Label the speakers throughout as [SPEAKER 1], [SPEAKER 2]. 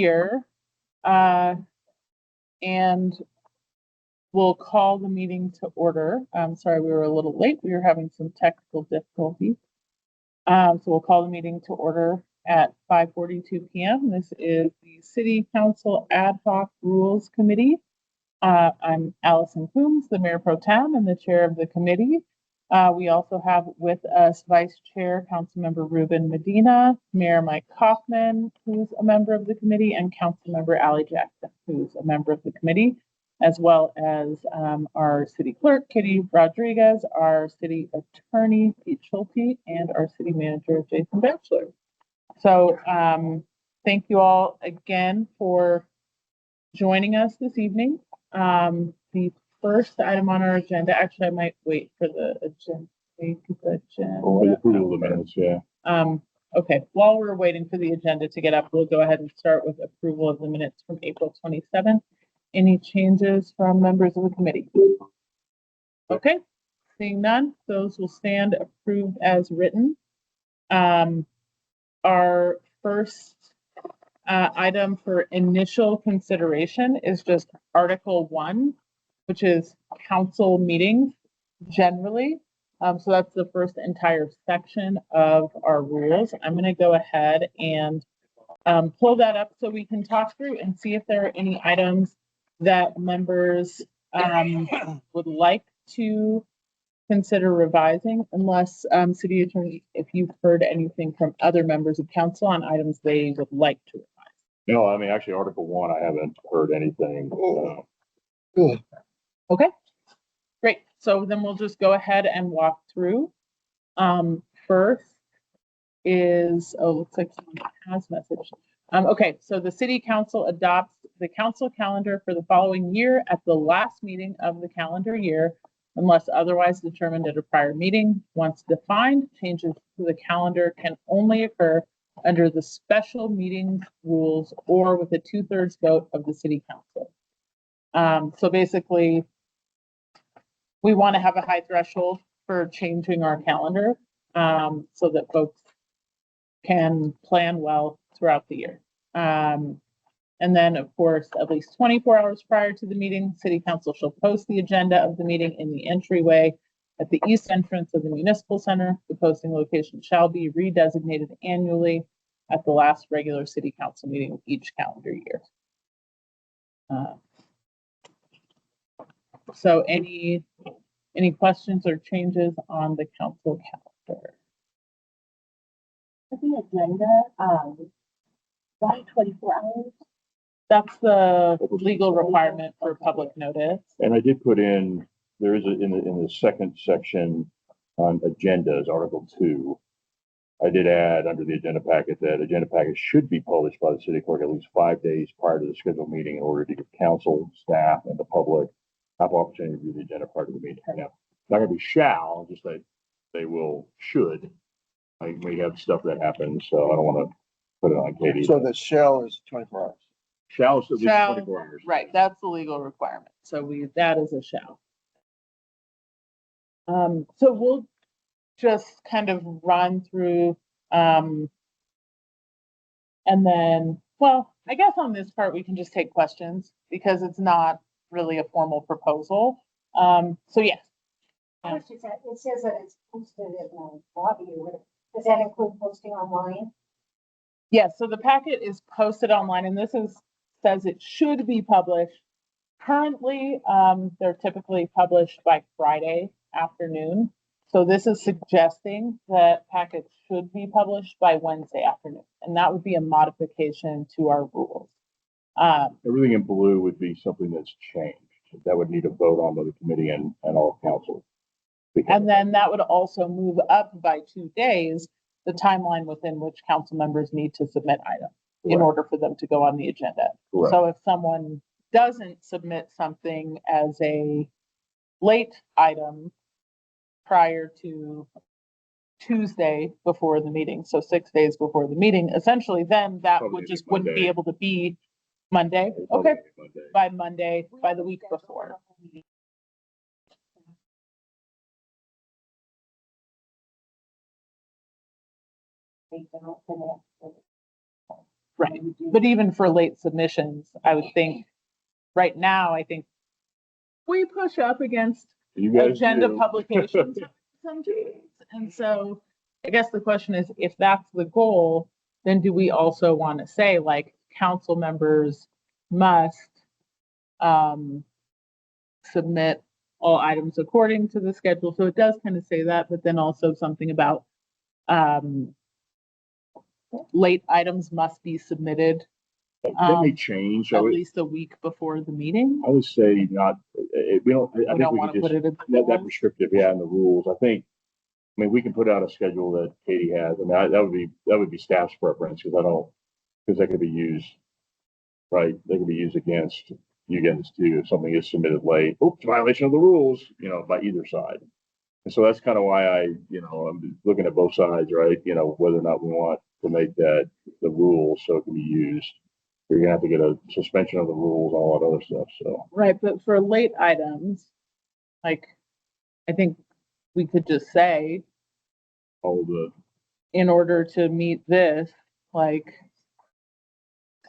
[SPEAKER 1] here, and we'll call the meeting to order. I'm sorry we were a little late. We were having some technical difficulties. So we'll call the meeting to order at 5:42 p.m. This is the City Council Ad Hoc Rules Committee. I'm Alison Coombs, the Mayor Pro Tem and the Chair of the committee. We also have with us Vice Chair, Councilmember Ruben Medina, Mayor Mike Coffman, who's a member of the committee, and Councilmember Alli Jackson, who's a member of the committee, as well as our City Clerk, Kitty Rodriguez, our City Attorney, Pete Schulte, and our City Manager, Jason Batchelor. So thank you all again for joining us this evening. The first item on our agenda, actually, I might wait for the agenda.
[SPEAKER 2] Approval of the minutes, yeah.
[SPEAKER 1] Okay, while we're waiting for the agenda to get up, we'll go ahead and start with approval of the minutes from April 27th. Any changes from members of the committee? Okay, seeing none, those will stand approved as written. Our first item for initial consideration is just Article 1, which is council meetings generally. So that's the first entire section of our rules. I'm going to go ahead and pull that up so we can talk through and see if there are any items that members would like to consider revising, unless City Attorney, if you've heard anything from other members of council on items they would like to revise.
[SPEAKER 2] No, I mean, actually, Article 1, I haven't heard anything.
[SPEAKER 1] Okay, great. So then we'll just go ahead and walk through. First is, looks like someone has messaged. Okay, so the City Council adopts the council calendar for the following year at the last meeting of the calendar year, unless otherwise determined at a prior meeting. Once defined, changes to the calendar can only occur under the special meetings rules or with a 2/3 vote of the City Council. So basically, we want to have a high threshold for changing our calendar so that folks can plan well throughout the year. And then, of course, at least 24 hours prior to the meeting, City Council shall post the agenda of the meeting in the entryway at the east entrance of the Municipal Center. The posting location shall be redesignated annually at the last regular City Council meeting of each calendar year. So any questions or changes on the council calendar?
[SPEAKER 3] The agenda, why 24 hours?
[SPEAKER 1] That's the legal requirement for public notice.
[SPEAKER 2] And I did put in, there is in the second section on agendas, Article 2, I did add under the agenda packet that agenda packets should be published by the city clerk at least 5 days prior to the scheduled meeting in order to give council, staff, and the public ample opportunity to review the agenda prior to the meeting. Now, it's not going to be shall, just that they will, should. I may have stuff that happens, so I don't want to put it on Katie.
[SPEAKER 4] So the shall is 24 hours.
[SPEAKER 2] Shall is at least
[SPEAKER 1] Shall,
[SPEAKER 2] 24 hours.
[SPEAKER 1] right, that's the legal requirement. So that is a shall. So we'll just kind of run through and then, well, I guess on this part we can just take questions because it's not really a formal proposal. So yes.
[SPEAKER 3] It says that it's posted in the lobby. Does that include posting online?
[SPEAKER 1] Yes, so the packet is posted online, and this says it should be published. Currently, they're typically published by Friday afternoon. So this is suggesting that packets should be published by Wednesday afternoon, and that would be a modification to our rules.
[SPEAKER 2] Everything in blue would be something that's changed. That would need a vote on by the committee and all council.
[SPEAKER 1] And then that would also move up by 2 days the timeline within which council members need to submit items in order for them to go on the agenda.
[SPEAKER 2] Correct.
[SPEAKER 1] So if someone doesn't submit something as a late item prior to Tuesday before the meeting, so 6 days before the meeting, essentially then that
[SPEAKER 2] Probably
[SPEAKER 1] would just
[SPEAKER 2] Monday.
[SPEAKER 1] wouldn't be able to be Monday. Okay, by Monday, by the week before. Right. But even for late submissions, I would think, right now, I think we push up against
[SPEAKER 2] You guys
[SPEAKER 1] agenda
[SPEAKER 2] do.
[SPEAKER 1] publications sometimes. And so I guess the question is, if that's the goal, then do we also want to say like council members must submit all items according to the schedule? So it does kind of say that, but then also something about late items must be submitted
[SPEAKER 2] That may change.
[SPEAKER 1] at least a week before the meeting.
[SPEAKER 2] I would say not, we don't, I
[SPEAKER 1] We
[SPEAKER 2] think
[SPEAKER 1] don't
[SPEAKER 2] we
[SPEAKER 1] want
[SPEAKER 2] could
[SPEAKER 1] to put
[SPEAKER 2] just,
[SPEAKER 1] it in the
[SPEAKER 2] that
[SPEAKER 1] rules.
[SPEAKER 2] prescriptive, yeah, in the rules. I mean, we can put out a schedule that Katie has. I mean, that would be staff's preference because that could be used, right? They could be used against you guys too if something is submitted late. Oops, violation of the rules, by either side. And so that's kind of why I'm looking at both sides, right? Whether or not we want to make that the rule so it can be used. You're gonna have to get a suspension of the rules, all that other stuff. So
[SPEAKER 1] Right, but for late items, like, I think we could just say,
[SPEAKER 2] all the
[SPEAKER 1] in order to meet this, like,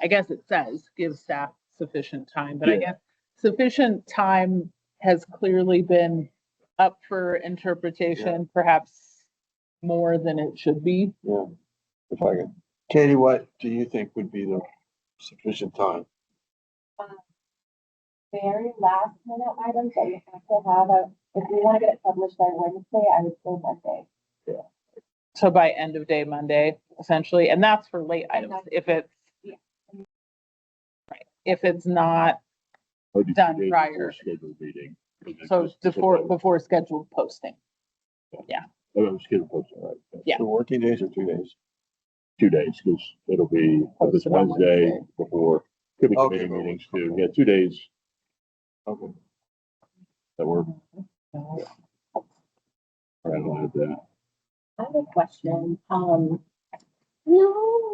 [SPEAKER 1] I guess it says, give staff sufficient time, but I
[SPEAKER 2] Yeah.
[SPEAKER 1] guess sufficient time has clearly been up for interpretation, perhaps more than it should be.
[SPEAKER 4] Yeah. If I could, Katie, what do you think would be the sufficient time?
[SPEAKER 5] Very last minute items that you have to have if we want to get it published by Wednesday, I would say Monday.
[SPEAKER 1] So by end of day Monday, essentially, and that's for late items. If it's,
[SPEAKER 5] Yeah.
[SPEAKER 1] right, if it's not,
[SPEAKER 2] or do 2
[SPEAKER 1] Done
[SPEAKER 2] days
[SPEAKER 1] prior.
[SPEAKER 2] before scheduled meeting.
[SPEAKER 1] so before scheduled posting.
[SPEAKER 2] Scheduled posting, right?
[SPEAKER 1] Yeah.
[SPEAKER 4] 2 working days or 2 days?
[SPEAKER 2] 2 days because it'll be this
[SPEAKER 1] Posted on
[SPEAKER 2] Wednesday
[SPEAKER 1] Wednesday.
[SPEAKER 2] before. Could be
[SPEAKER 4] Okay,
[SPEAKER 2] committee meetings
[SPEAKER 4] okay.
[SPEAKER 2] too. Yeah, 2 days
[SPEAKER 4] Okay.
[SPEAKER 2] that work. I don't have that.
[SPEAKER 5] I have a question.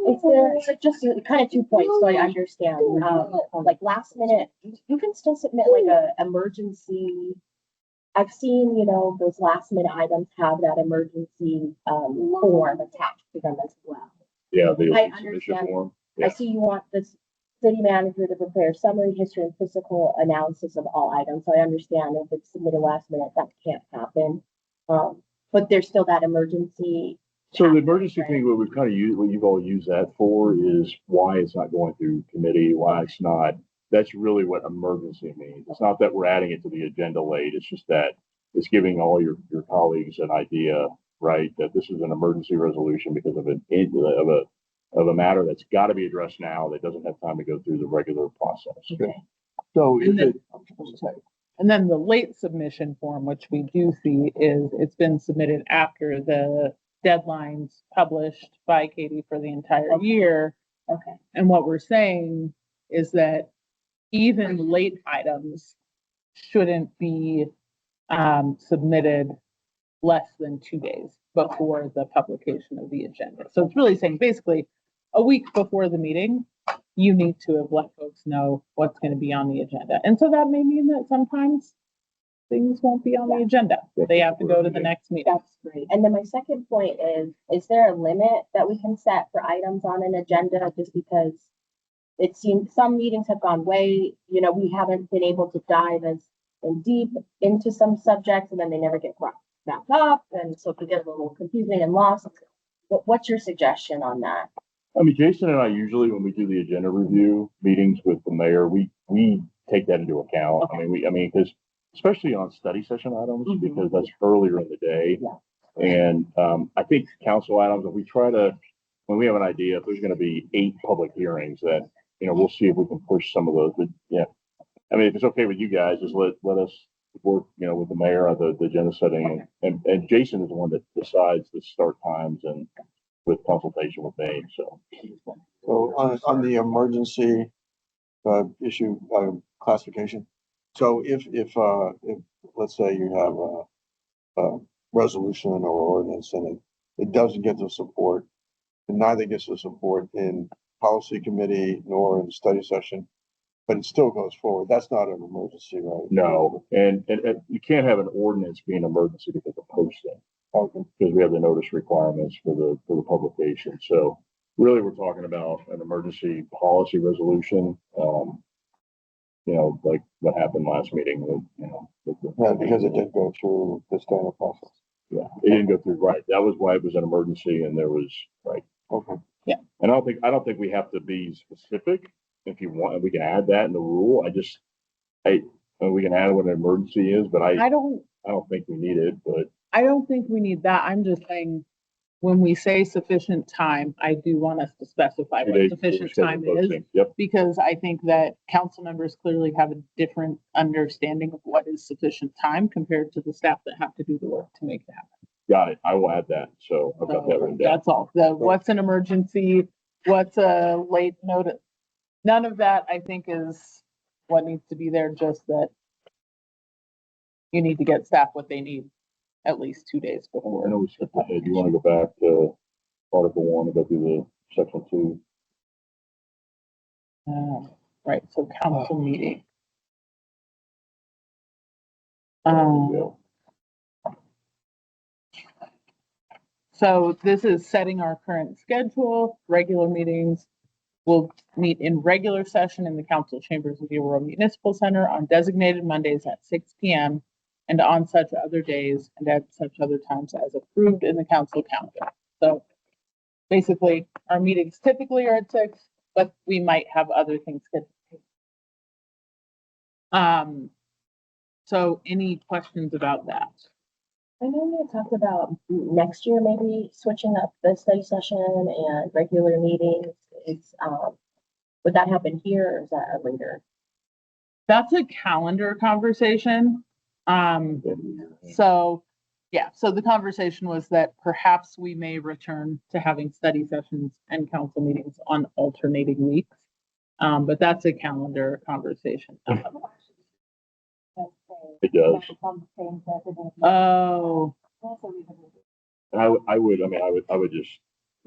[SPEAKER 5] Is there, so just kind of 2 points so I understand, like last minute, you can still submit like a emergency. I've seen, those last minute items have that emergency, form attached to them as well.
[SPEAKER 2] Yeah, the
[SPEAKER 5] I
[SPEAKER 2] submission
[SPEAKER 5] understand.
[SPEAKER 2] form.
[SPEAKER 5] I
[SPEAKER 2] Yeah.
[SPEAKER 5] see you want this city manager to prepare summary, history, and physical analysis of all items. I understand if it's submitted last minute, that can't happen. But there's still that emergency.
[SPEAKER 2] So the emergency
[SPEAKER 5] Right.
[SPEAKER 2] thing, what we've kind of used, what you've all used that for is why it's not going through committee, why it's not. That's really what emergency means. It's not that we're adding it to the agenda late. It's just that it's giving all your colleagues an idea, right? That this is an emergency resolution because of a matter that's got to be addressed now that doesn't have time to go through the regular process.
[SPEAKER 1] Okay.
[SPEAKER 4] So
[SPEAKER 1] And
[SPEAKER 4] if
[SPEAKER 1] then- And then the late submission form, which we do see, is it's been submitted after the deadlines published by Katie for the entire year.
[SPEAKER 5] Okay.
[SPEAKER 1] And what we're saying is that even late items shouldn't be submitted less than 2 days before the publication of the agenda. So it's really saying basically a week before the meeting, you need to have let folks know what's going to be on the agenda. And so that may mean that sometimes things won't be on the agenda. They have to go to the next meeting.
[SPEAKER 5] That's great. And then my second point is there a limit that we can set for items on an agenda? Just because it seems some meetings have gone way, we haven't been able to dive as in deep into some subjects and then they never get brought back up. And so it can get a little confusing and lost. What's your suggestion on that?
[SPEAKER 2] I mean, Jason and I usually, when we do the agenda review meetings with the mayor, we take that into account.
[SPEAKER 5] Okay.
[SPEAKER 2] Because especially on study session items,
[SPEAKER 1] Mhm.
[SPEAKER 2] because that's earlier in the day.
[SPEAKER 5] Yeah.
[SPEAKER 2] And I think council items, if we try to, when we have an idea, if there's going to be 8 public hearings, that we'll see if we can push some of those. But yeah, I mean, if it's okay with you guys, just let us work, with the mayor on the agenda setting, and Jason is the one that decides the start times and with consultation with me. So
[SPEAKER 4] on the emergency issue classification. So if let's say you have a resolution or ordinance and it doesn't get the support, and neither gets the support in policy committee nor in study session, but it still goes forward, that's not an emergency, right?
[SPEAKER 2] no, and you can't have an ordinance be an emergency because of posting.
[SPEAKER 4] Okay.
[SPEAKER 2] Because we have the notice requirements for the publication. So really, we're talking about an emergency policy resolution. Like what happened last meeting with,
[SPEAKER 4] Yeah, because it did go through the standard process.
[SPEAKER 2] Yeah, it didn't go through, right. That was why it was an emergency and there was, right.
[SPEAKER 4] Okay.
[SPEAKER 2] And I don't think we have to be specific. If you want, we can add that in the rule. We can add what an emergency is, but
[SPEAKER 1] I
[SPEAKER 2] I
[SPEAKER 1] don't
[SPEAKER 2] think we need it, but
[SPEAKER 1] think we need that. I'm just saying, when we say sufficient time, I do want us to specify
[SPEAKER 2] 2
[SPEAKER 1] what
[SPEAKER 2] days.
[SPEAKER 1] sufficient
[SPEAKER 2] before
[SPEAKER 1] time
[SPEAKER 2] scheduled
[SPEAKER 1] is.
[SPEAKER 2] posting. Yep,
[SPEAKER 1] Because I think that council members clearly have a different understanding of what is sufficient time compared to the staff that have to do the work to make it happen.
[SPEAKER 2] got it. I will add that. So I've got that
[SPEAKER 1] So
[SPEAKER 2] written down.
[SPEAKER 1] that's all. What's an emergency, what's a late notice? None of that, I think, is what needs to be there, just that you need to get staff what they need at least 2 days
[SPEAKER 2] I
[SPEAKER 1] before.
[SPEAKER 2] know we skipped ahead. You want to go back to Article 1 and go through the Section 2?
[SPEAKER 1] Right, so council meeting.
[SPEAKER 2] There we go.
[SPEAKER 1] So this is setting our current schedule. Regular meetings will meet in regular session in the council chambers of the Aurora Municipal Center on designated Mondays at 6 p.m. and on such other days and at such other times as approved in the council calendar. So basically, our meetings typically are at 6, but we might have other things scheduled. So any questions about that?
[SPEAKER 5] I know we had talked about next year, maybe switching up the study session and regular meetings. Would that happen here or is that later?
[SPEAKER 1] That's a calendar conversation. So the conversation was that perhaps we may return to having study sessions and council meetings on alternating weeks. But that's a calendar conversation.
[SPEAKER 2] It does.
[SPEAKER 1] Oh,
[SPEAKER 2] And I would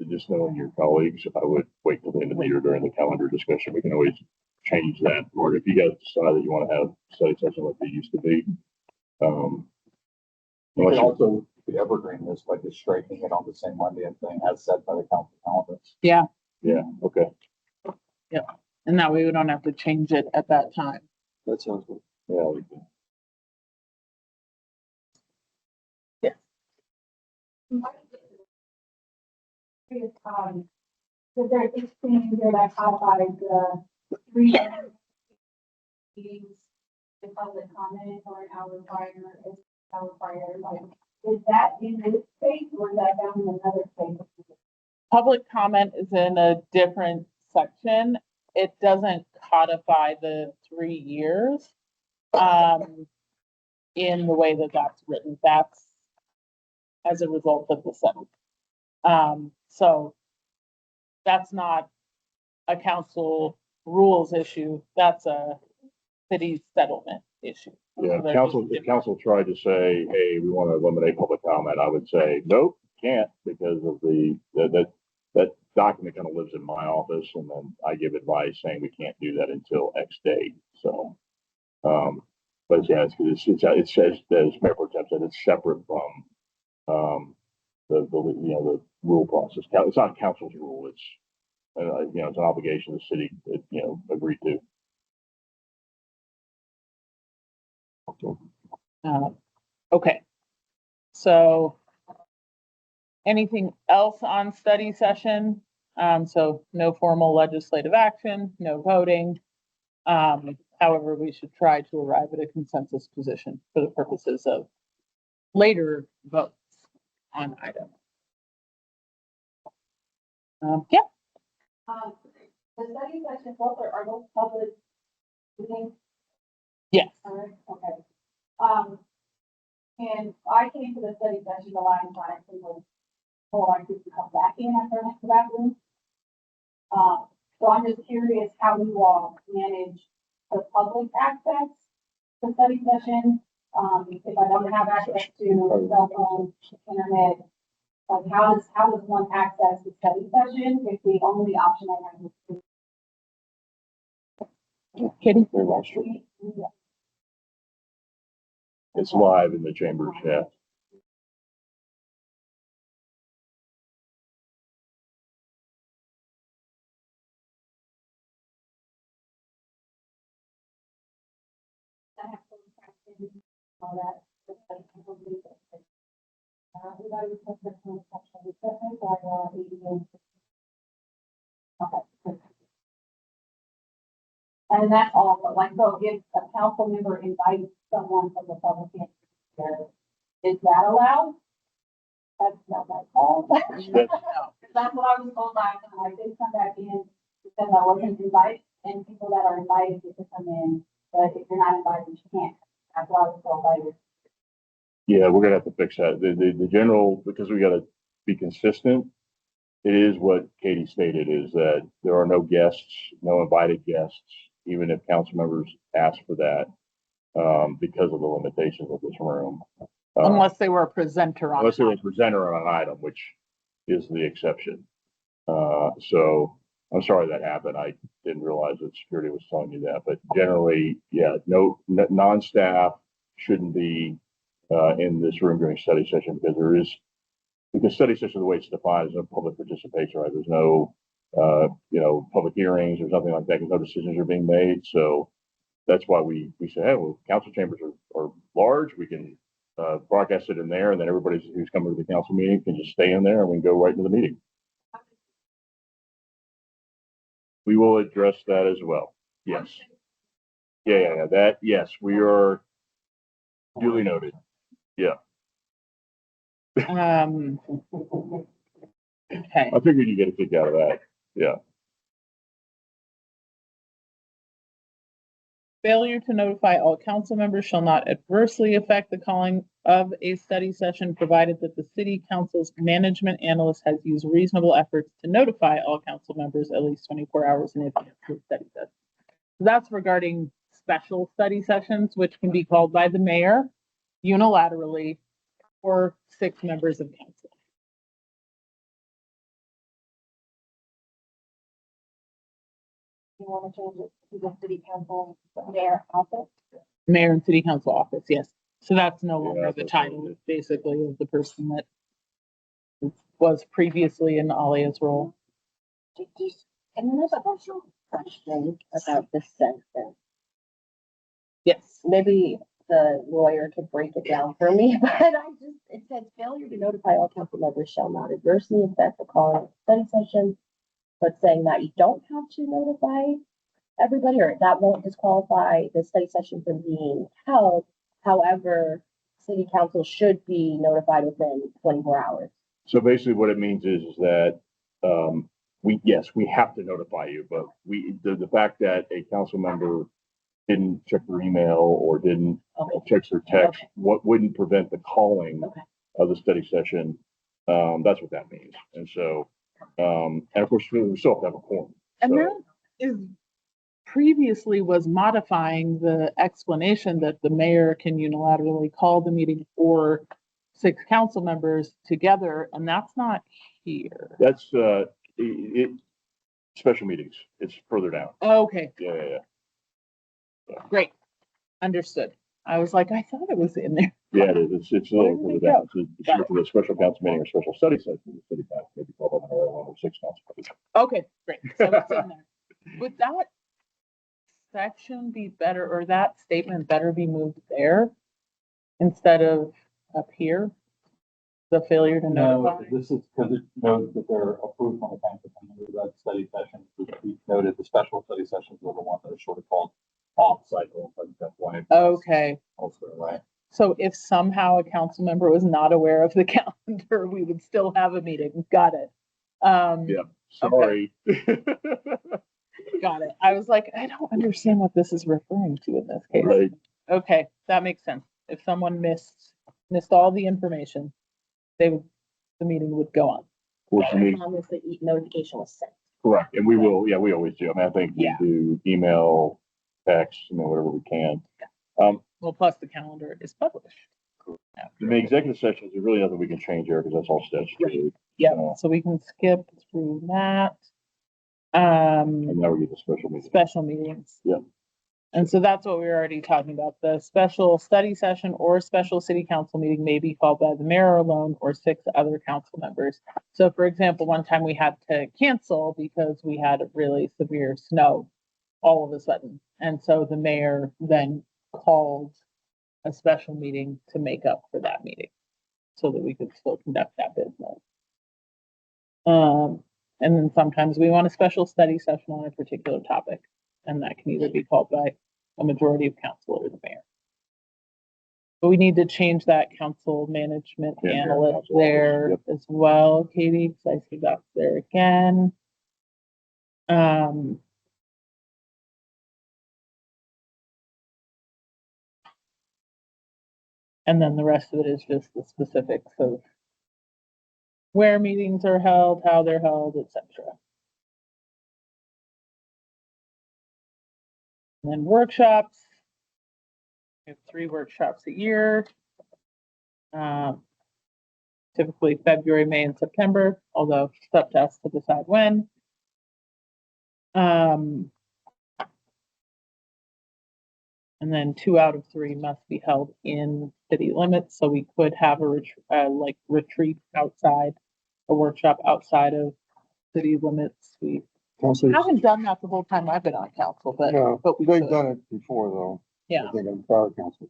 [SPEAKER 2] just knowing your colleagues, I would wait till the end of the year during the calendar discussion. We can always change that. Or if you guys decide that you want to have study session like they used to be.
[SPEAKER 6] You could
[SPEAKER 2] Unless you,
[SPEAKER 6] also, the evergreen this by just striking it on the same Monday and thing as set by the council calendar.
[SPEAKER 1] yeah.
[SPEAKER 2] yeah, okay.
[SPEAKER 1] And that way we don't have to change it at that time.
[SPEAKER 4] That sounds good.
[SPEAKER 2] Yeah, we can.
[SPEAKER 3] So there's this thing here that codifies the 3 meetings, the public comment or an hour prior, like, is that in this space or is that down in another space?
[SPEAKER 1] Public comment is in a different section. It doesn't codify the 3 years in the way that that's written. That's as a result of the settlement. So that's not a council rules issue. That's a city settlement issue.
[SPEAKER 2] Yeah,
[SPEAKER 1] They're
[SPEAKER 2] council,
[SPEAKER 1] just
[SPEAKER 2] if council tried to say, hey, we want to eliminate public comment, I would say, nope, can't, because of that document kind of lives in my office, and then I give advice saying we can't do that until X date. So, but yeah, it says, as Mayor Pro Tem said, it's separate from the rule process. It's not council's rule. It's it's an obligation the city agreed to.
[SPEAKER 1] Okay. So anything else on study session? So no formal legislative action, no voting. However, we should try to arrive at a consensus position for the purposes of later votes on items. Yeah.
[SPEAKER 3] The study session, are those public meetings?
[SPEAKER 1] Yes.
[SPEAKER 3] All right, okay. And I came to the study session the last time and was told I could come back in after I went to that room. So I'm just curious how you all manage the public access to study session. If I don't have access to cell phone, internet, like how does one access the study session if the only option I have is
[SPEAKER 1] Kitty?
[SPEAKER 2] It's live in the chambers, yeah.
[SPEAKER 3] All that. We got a request for closed session recently by, ADA. Okay. And that's all, but like, so if a council member invites someone from the public here, is that allowed? That's not my call. That's what I was told last time. I did come back in because I wasn't invited, and people that are invited get to come in, but if you're not invited, you can't. That's what I was told by you.
[SPEAKER 2] Yeah, we're gonna have to fix that. The general, because we gotta be consistent. It is what Katie stated, is that there are no guests, no invited guests, even if council members ask for that, because of the limitations of this room.
[SPEAKER 1] Unless they were a presenter on.
[SPEAKER 2] Unless they're a presenter on an item, which is the exception. So I'm sorry that happened. I didn't realize that security was telling you that, but generally, yeah, no, non-staff shouldn't be in this room during study session because study session, the way it's defined, is no public participation, right? There's no, public hearings or something like that, because no decisions are being made. So that's why we say, hey, well, council chambers are large. We can broadcast it in there, and then everybody who's coming to the council meeting can just stay in there, and we can go right into the meeting. We will address that as well. Yes. Yeah. That, yes, we are duly noted. Yeah.
[SPEAKER 1] Okay.
[SPEAKER 2] I figured you'd get a kick out of that. Yeah.
[SPEAKER 1] Failure to notify all council members shall not adversely affect the calling of a study session, provided that the city council's management analyst has used reasonable efforts to notify all council members at least 24 hours in advance of the study session. So that's regarding special study sessions, which can be called by the mayor unilaterally or 6 members of council.
[SPEAKER 5] You want to change it to the city council mayor office?
[SPEAKER 1] Mayor and city council office, yes. So that's no
[SPEAKER 2] Yeah,
[SPEAKER 1] longer the
[SPEAKER 2] that's
[SPEAKER 1] title,
[SPEAKER 2] what it
[SPEAKER 1] basically, of the person that was previously in Alli's role.
[SPEAKER 5] And then there's a special question about this sentence.
[SPEAKER 1] Yes.
[SPEAKER 5] Maybe the lawyer could break it down for me, but it says failure to notify all council members shall not adversely affect the calling of study session, but saying that you don't have to notify everybody, or that won't disqualify the study session from being held. However, city council should be notified within 24 hours.
[SPEAKER 2] So basically what it means is that, we have to notify you, but the fact that a council member didn't check their email or didn't check their text, what wouldn't prevent the calling of the study session. That's what that means. And so, and of course, we still have to have a quorum.
[SPEAKER 1] And
[SPEAKER 2] So-
[SPEAKER 1] that is previously was modifying the explanation that the mayor can unilaterally call the meeting for 6 council members together, and that's not here.
[SPEAKER 2] That's, special meetings. It's further down.
[SPEAKER 1] Okay,
[SPEAKER 2] Yeah.
[SPEAKER 1] great. Understood. I was like, I thought it was in there.
[SPEAKER 2] Yeah, it is. It's a little
[SPEAKER 1] Where
[SPEAKER 2] further
[SPEAKER 1] did it
[SPEAKER 2] down. It's for the special council meeting or special study session, the city council, maybe 12 or 6 council members.
[SPEAKER 1] Okay, great. So it's in there. Would that section be better, or that statement better be moved there instead of up here? The failure to
[SPEAKER 6] No,
[SPEAKER 1] notify?
[SPEAKER 6] this is because it notes that they're approved on the council calendar, that study sessions, we noted the special study sessions were the ones that are sort of called off cycle, but that's why. it's
[SPEAKER 1] Okay,
[SPEAKER 6] Also, right?
[SPEAKER 1] so if somehow a council member was not aware of the calendar, we would still have a meeting. Got it.
[SPEAKER 2] Yeah. Sorry.
[SPEAKER 1] Got it. I was like, I don't understand what this is referring to in this case.
[SPEAKER 2] Right.
[SPEAKER 1] Okay, that makes sense. If someone missed all the information, the meeting would go on.
[SPEAKER 2] Of course,
[SPEAKER 5] As long as the notification was sent.
[SPEAKER 2] correct. And we will, yeah, we always do. I mean, I think we
[SPEAKER 1] Yeah.
[SPEAKER 2] do email, text, whatever we can.
[SPEAKER 1] Well, plus the calendar is published.
[SPEAKER 2] In the executive sessions, there's really nothing we can change there because that's all statutory.
[SPEAKER 1] Yeah, so we can skip through that.
[SPEAKER 2] And now we get the special meeting.
[SPEAKER 1] Special meetings.
[SPEAKER 2] Yeah.
[SPEAKER 1] And so that's what we were already talking about. The special study session or special city council meeting may be called by the mayor alone or 6 other council members. So for example, one time we had to cancel because we had really severe snow all of a sudden. And so the mayor then called a special meeting to make up for that meeting so that we could still conduct that business. And then sometimes we want a special study session on a particular topic, and that can either be called by a majority of council or the mayor. But we need to change that council management
[SPEAKER 2] Yeah,
[SPEAKER 1] analyst
[SPEAKER 2] council
[SPEAKER 1] there
[SPEAKER 2] office,
[SPEAKER 1] as well, Katie, because I see that's there again. And then the rest of it is just the specifics of where meetings are held, how they're held, etc. And then workshops. We have 3 workshops a year. Typically February, May, and September, although it's up to us to decide when. And then 2 out of 3 must be held in city limits, so we could have a retreat outside, a workshop outside of city limits. We
[SPEAKER 4] Council,
[SPEAKER 1] haven't done that the whole time I've been on council,
[SPEAKER 4] no,
[SPEAKER 1] but we
[SPEAKER 4] they've
[SPEAKER 1] could.
[SPEAKER 4] done it before though.
[SPEAKER 1] Yeah.
[SPEAKER 4] I think on prior council.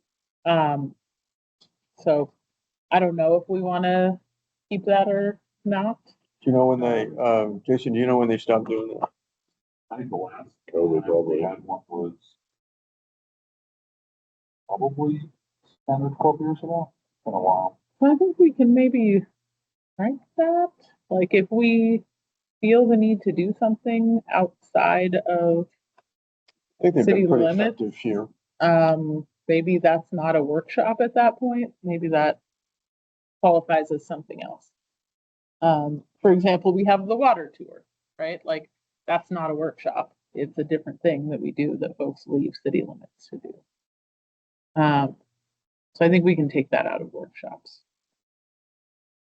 [SPEAKER 1] So I don't know if we want to keep that or not.
[SPEAKER 4] Do you know when they, Jason, do you know when they stopped doing that?
[SPEAKER 6] I think the last
[SPEAKER 2] COVID
[SPEAKER 6] time we had one was probably 10 or 12 years ago. It's been a while.
[SPEAKER 1] I think we can maybe rank that. Like if we feel the need to do something outside of,
[SPEAKER 4] I think they've
[SPEAKER 1] city
[SPEAKER 4] been pretty
[SPEAKER 1] limits?
[SPEAKER 4] effective here.
[SPEAKER 1] maybe that's not a workshop at that point. Maybe that qualifies as something else. For example, we have the water tour, right? Like that's not a workshop. It's a different thing that we do that folks leave city limits to do. So I think we can take that out of workshops.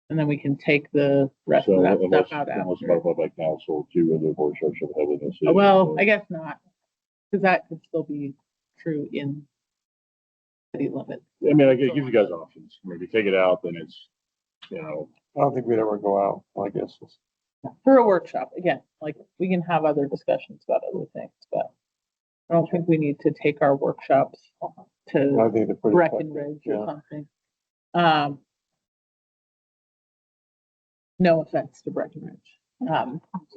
[SPEAKER 1] And then we can take the rest
[SPEAKER 2] So
[SPEAKER 1] of that
[SPEAKER 2] unless,
[SPEAKER 1] stuff out
[SPEAKER 2] unless
[SPEAKER 1] after.
[SPEAKER 2] modified by council, 2 of the workshops should have in the city.
[SPEAKER 1] Well, I guess not, because that could still be true in city limits.
[SPEAKER 2] I mean, it gives you guys options. Maybe take it out, then it's, you know,
[SPEAKER 4] I don't think we'd ever go out, I guess.
[SPEAKER 1] For a workshop, again, like we can have other discussions about other things, but I don't think we need to take our workshops
[SPEAKER 4] I
[SPEAKER 1] to
[SPEAKER 4] think they're pretty
[SPEAKER 1] Breckenridge
[SPEAKER 4] effective,
[SPEAKER 1] or
[SPEAKER 4] yeah.
[SPEAKER 1] something. No offense to Breckenridge.
[SPEAKER 2] I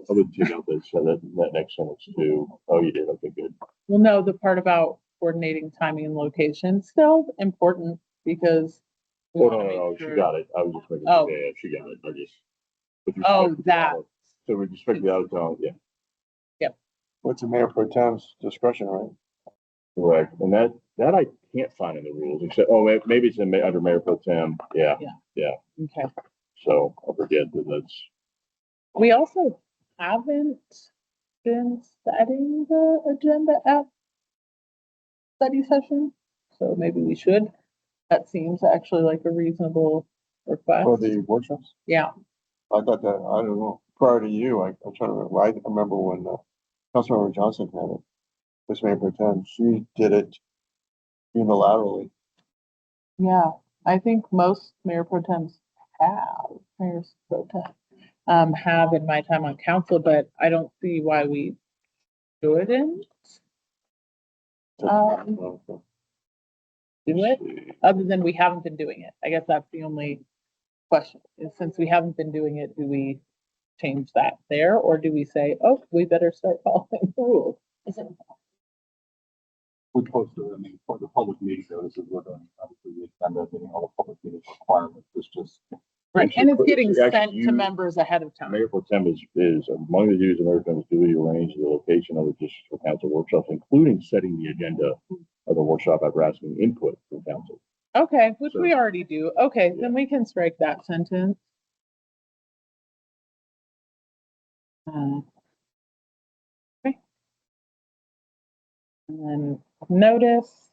[SPEAKER 2] would take out this, so that next sentence too. Oh, you did, okay, good.
[SPEAKER 1] Well, no, the part about coordinating timing and location, still important because. we
[SPEAKER 2] Oh,
[SPEAKER 1] wanna
[SPEAKER 2] no,
[SPEAKER 1] make
[SPEAKER 2] no, she
[SPEAKER 1] sure-
[SPEAKER 2] got it. I was just making,
[SPEAKER 1] Oh.
[SPEAKER 2] yeah, she got it. I just. with
[SPEAKER 1] Oh,
[SPEAKER 2] respect to the
[SPEAKER 1] that.
[SPEAKER 2] hour. So with respect to the out of town, yeah,
[SPEAKER 4] What's the mayor pro tem's discretion, right?
[SPEAKER 2] correct. And that I can't find in the rules, except, maybe it's under Mayor Pro Tem. Yeah,
[SPEAKER 1] Okay.
[SPEAKER 2] so I forget that that's.
[SPEAKER 1] We also haven't been setting the agenda at study session, so maybe we should. That seems actually like a reasonable
[SPEAKER 4] For
[SPEAKER 1] request.
[SPEAKER 4] the workshops?
[SPEAKER 1] Yeah,
[SPEAKER 4] I thought that, I don't know, prior to you, I'm trying to remember, I remember when, Councilmember Johnson had it. This mayor pro tem, she did it unilaterally.
[SPEAKER 1] yeah. I think most mayor pro tems mayors pro tem, have in my time on council, but I don't see why we shouldn't do it, other than we haven't been doing it. I guess that's the only question, is since we haven't been doing it, do we change that there, or do we say, oh, we better start following the rules?
[SPEAKER 5] Is it,
[SPEAKER 6] We posted, I mean, for the public meeting notices, we're going, obviously, the agenda, meeting all the public meeting requirements, it's just.
[SPEAKER 1] Right, and it's getting
[SPEAKER 2] Actually,
[SPEAKER 1] sent
[SPEAKER 2] you-
[SPEAKER 1] to members ahead of time.
[SPEAKER 2] Mayor Pro Tem is among the duties of Mayor Pro Tem is duly arrange the location of the district for council workshops, including setting the agenda of the workshop after asking input from council.
[SPEAKER 1] Okay, which
[SPEAKER 2] So-
[SPEAKER 1] we already do. Okay,
[SPEAKER 2] Yeah.
[SPEAKER 1] then we can strike that sentence. Okay. And then notice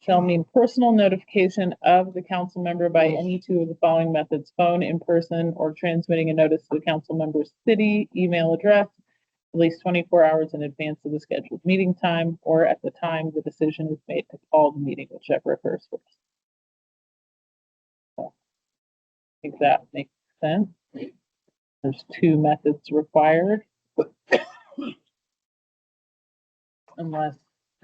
[SPEAKER 1] shall mean personal notification of the council member by any 2 of the following methods: phone, in person, or transmitting a notice to the council member's city email address at least 24 hours in advance of the scheduled meeting time, or at the time the decision is made to call the meeting, whichever occurs first. So, I think that makes sense. There's 2 methods required. Unless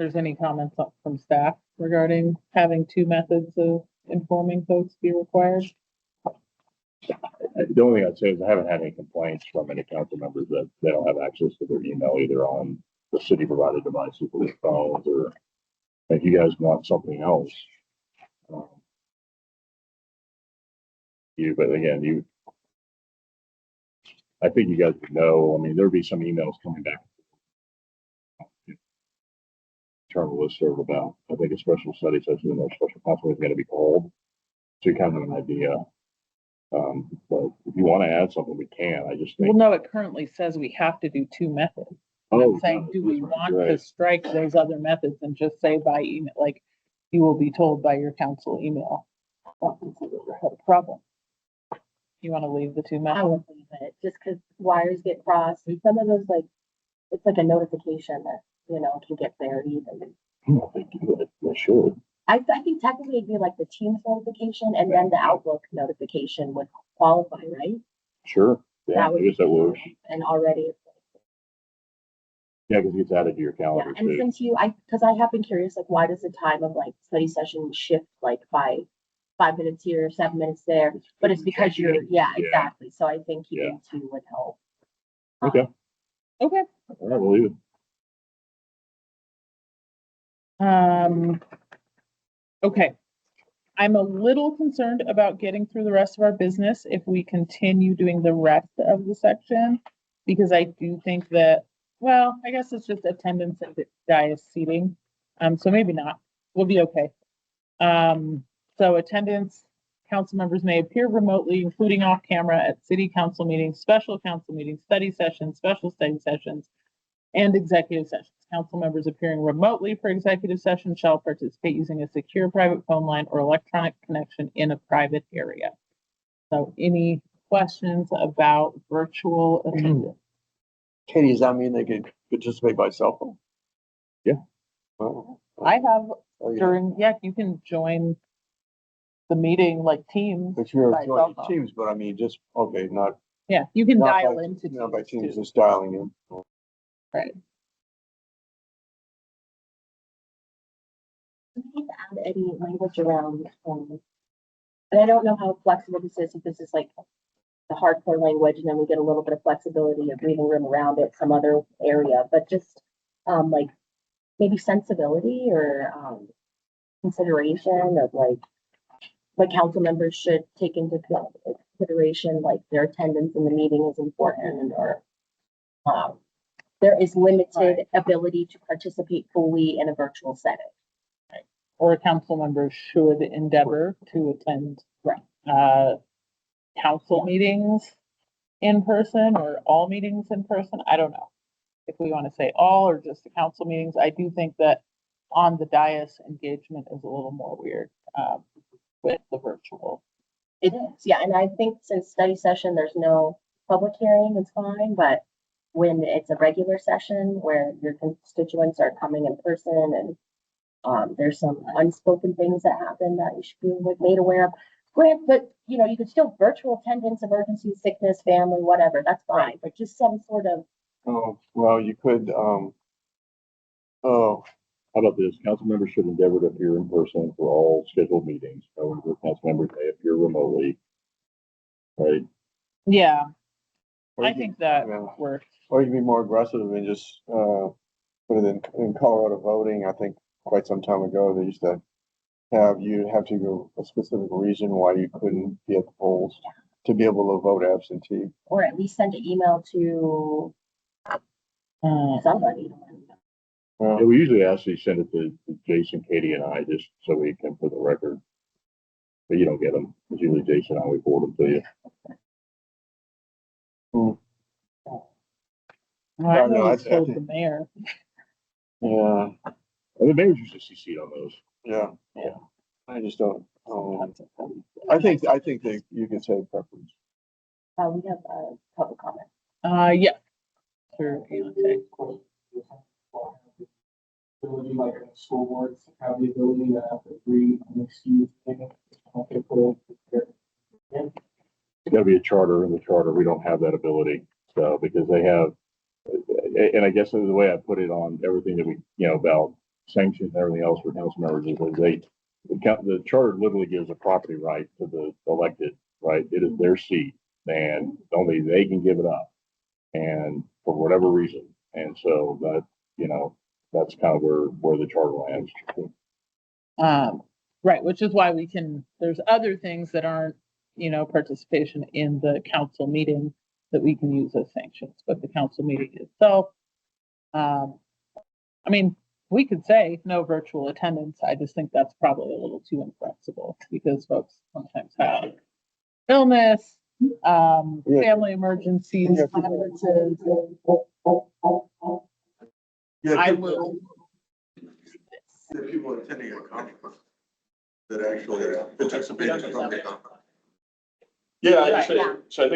[SPEAKER 1] there's any comments from staff regarding having two methods of informing folks be required.
[SPEAKER 2] The only thing I'd say is I haven't had any complaints from any council members that they don't have access to their email either on the city provided devices or their phones, or if you guys want something else. But again, I think you guys would know, I mean, there'd be some emails coming back. Turn the list over about, I think a special study session or special council is going to be called. So you kind of have an idea. But if you want to add something, we can. I just
[SPEAKER 1] Well,
[SPEAKER 2] think.
[SPEAKER 1] no, it currently says we have to do two methods.
[SPEAKER 2] Oh,
[SPEAKER 1] I'm saying,
[SPEAKER 2] God,
[SPEAKER 1] do we
[SPEAKER 2] that's
[SPEAKER 1] want
[SPEAKER 2] right.
[SPEAKER 1] to strike those other methods and just say by email, like, you will be told by your council email? Have a problem. You want to leave the two
[SPEAKER 5] I
[SPEAKER 1] methods?
[SPEAKER 5] would leave it, just because wires get crossed, and some of those, like, it's like a notification that, can get buried. And
[SPEAKER 2] I don't think they should.
[SPEAKER 5] I think technically it'd be like the Teams notification, and then the Outlook notification would qualify, right?
[SPEAKER 2] Sure. Yeah,
[SPEAKER 5] That
[SPEAKER 2] I
[SPEAKER 5] would
[SPEAKER 2] guess that would.
[SPEAKER 5] And already,
[SPEAKER 2] Yeah, because it's added to your
[SPEAKER 5] yeah,
[SPEAKER 2] calendar
[SPEAKER 5] and
[SPEAKER 2] too.
[SPEAKER 5] since because I have been curious, like, why does the time of like study session shift like by 5 minutes here, 7 minutes there? But it's because yeah, exactly. So I think keeping two would help.
[SPEAKER 2] Okay.
[SPEAKER 1] Okay.
[SPEAKER 2] All right, we'll leave it.
[SPEAKER 1] Okay. I'm a little concerned about getting through the rest of our business if we continue doing the rest of the section, because I do think that, well, I guess it's just attendance and dais seating. So maybe not. We'll be okay. So attendance, council members may appear remotely, including off camera at city council meetings, special council meetings, study sessions, special study sessions, and executive sessions. Council members appearing remotely for executive session shall participate using a secure private phone line or electronic connection in a private area. So any questions about virtual attendance?
[SPEAKER 4] Katie, does that mean they could participate by cell phone?
[SPEAKER 2] Yeah.
[SPEAKER 4] Oh,
[SPEAKER 1] I have
[SPEAKER 4] oh, yeah.
[SPEAKER 1] during, you can join the meeting like Teams.
[SPEAKER 4] But you're
[SPEAKER 1] by
[SPEAKER 4] joining
[SPEAKER 1] cell phone.
[SPEAKER 4] Teams, but I mean, just, okay, not.
[SPEAKER 1] Yeah, you can
[SPEAKER 4] not
[SPEAKER 1] dial
[SPEAKER 4] by-
[SPEAKER 1] into
[SPEAKER 4] Not by Teams,
[SPEAKER 1] too.
[SPEAKER 4] just dialing in.
[SPEAKER 1] Right.
[SPEAKER 5] Do we need to add any language around, and I don't know how flexible this is, if this is like the hardcore language, and then we get a little bit of flexibility of breathing room around it, some other area, but just, like, maybe sensibility or, consideration of like council members should take into consideration, like their attendance in the meeting is important, or, there is limited ability to participate fully in a virtual setting.
[SPEAKER 1] Or council members should endeavor to attend council meetings in person or all meetings in person. I don't know if we want to say all or just the council meetings. I do think that on the dais engagement is a little more weird with the virtual.
[SPEAKER 5] It is, yeah, and I think since study session, there's no public hearing, it's fine, but when it's a regular session where your constituents are coming in person and there's some unspoken things that happen that you should be made aware of. Grant, but you could still virtual attendance, emergency, sickness, family, whatever, that's fine, but just some sort of.
[SPEAKER 4] Oh, well, you could,
[SPEAKER 2] How about this? Council members should endeavor to appear in person for all scheduled meetings. However, council members may appear remotely. Right?
[SPEAKER 1] Yeah,
[SPEAKER 4] or
[SPEAKER 1] I
[SPEAKER 4] you
[SPEAKER 1] think
[SPEAKER 4] could-
[SPEAKER 1] that
[SPEAKER 4] yeah.
[SPEAKER 1] works.
[SPEAKER 4] Or you can be more aggressive and just, put it in Colorado voting. I think quite some time ago, they used to you have to go a specific reason why you couldn't be at the polls to be able to vote absentee.
[SPEAKER 5] Or at least send an email to somebody.
[SPEAKER 2] Yeah, we usually actually send it to Jason, Katie, and I, just so we can, for the record. But you don't get them. It's usually Jason and I, we forward them to you.
[SPEAKER 1] I
[SPEAKER 4] No, no,
[SPEAKER 1] always
[SPEAKER 4] I
[SPEAKER 1] told
[SPEAKER 4] think-
[SPEAKER 1] the mayor.
[SPEAKER 4] Yeah,
[SPEAKER 2] And the mayor's usually CC'd on those.
[SPEAKER 4] yeah.
[SPEAKER 1] Yeah.
[SPEAKER 4] I just don't, I think that you can say preference.
[SPEAKER 5] We have a public comment.
[SPEAKER 1] Yeah. Sure. Okay.
[SPEAKER 7] Ability, like school boards have the ability to have a free and excused thing.
[SPEAKER 2] It's gotta be a charter. In the charter, we don't have that ability. So, because they have, and I guess the way I put it on everything that we, about sanctions and everything else for council members is that the charter literally gives a property right to the elected, right? It is their seat and only they can give it up. And for whatever reason. And so that, that's kind of where the charter lands.
[SPEAKER 1] Right, which is why there's other things that aren't, participation in the council meeting that we can use as sanctions, but the council meeting itself, we could say no virtual attendance. I just think that's probably a little too inflexible because folks sometimes have illness, family emergencies, conferences. I will.
[SPEAKER 4] The people attending a conference that actually participated from the conference.
[SPEAKER 2] Yeah,
[SPEAKER 1] Right.
[SPEAKER 2] so I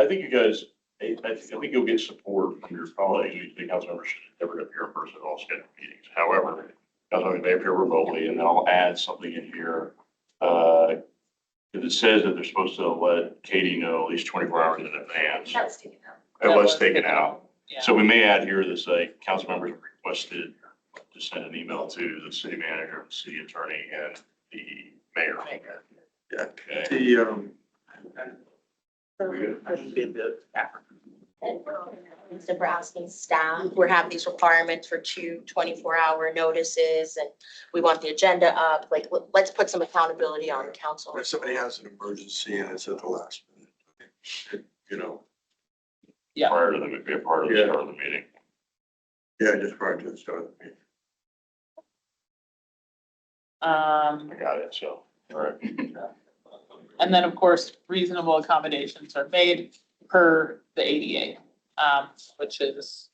[SPEAKER 2] think you guys, I think you'll get support from your colleagues. The council members should never appear in person at all scheduled meetings. However, council members may appear remotely, and then I'll add something in here. Because it says that they're supposed to let Katie know at least 24 hours in advance.
[SPEAKER 3] That was taken out.
[SPEAKER 2] It was taken out.
[SPEAKER 1] Yeah.
[SPEAKER 2] So we may add here that say council members are requested to send an email to the city manager, the city attorney, and the mayor.
[SPEAKER 4] Yeah.
[SPEAKER 2] Okay.
[SPEAKER 8] And Nebraska staff, we're having these requirements for 24-hour notices, and we want the agenda up. Like, let's put some accountability on council.
[SPEAKER 4] If somebody has an emergency and it's at the last minute,
[SPEAKER 1] Yeah.
[SPEAKER 2] Prior to the, be a part of the start of the meeting.
[SPEAKER 4] Yeah, just prior to the start of the meeting.
[SPEAKER 2] I got it, so, all right.
[SPEAKER 1] And then, of course, reasonable accommodations are made per the ADA, which is,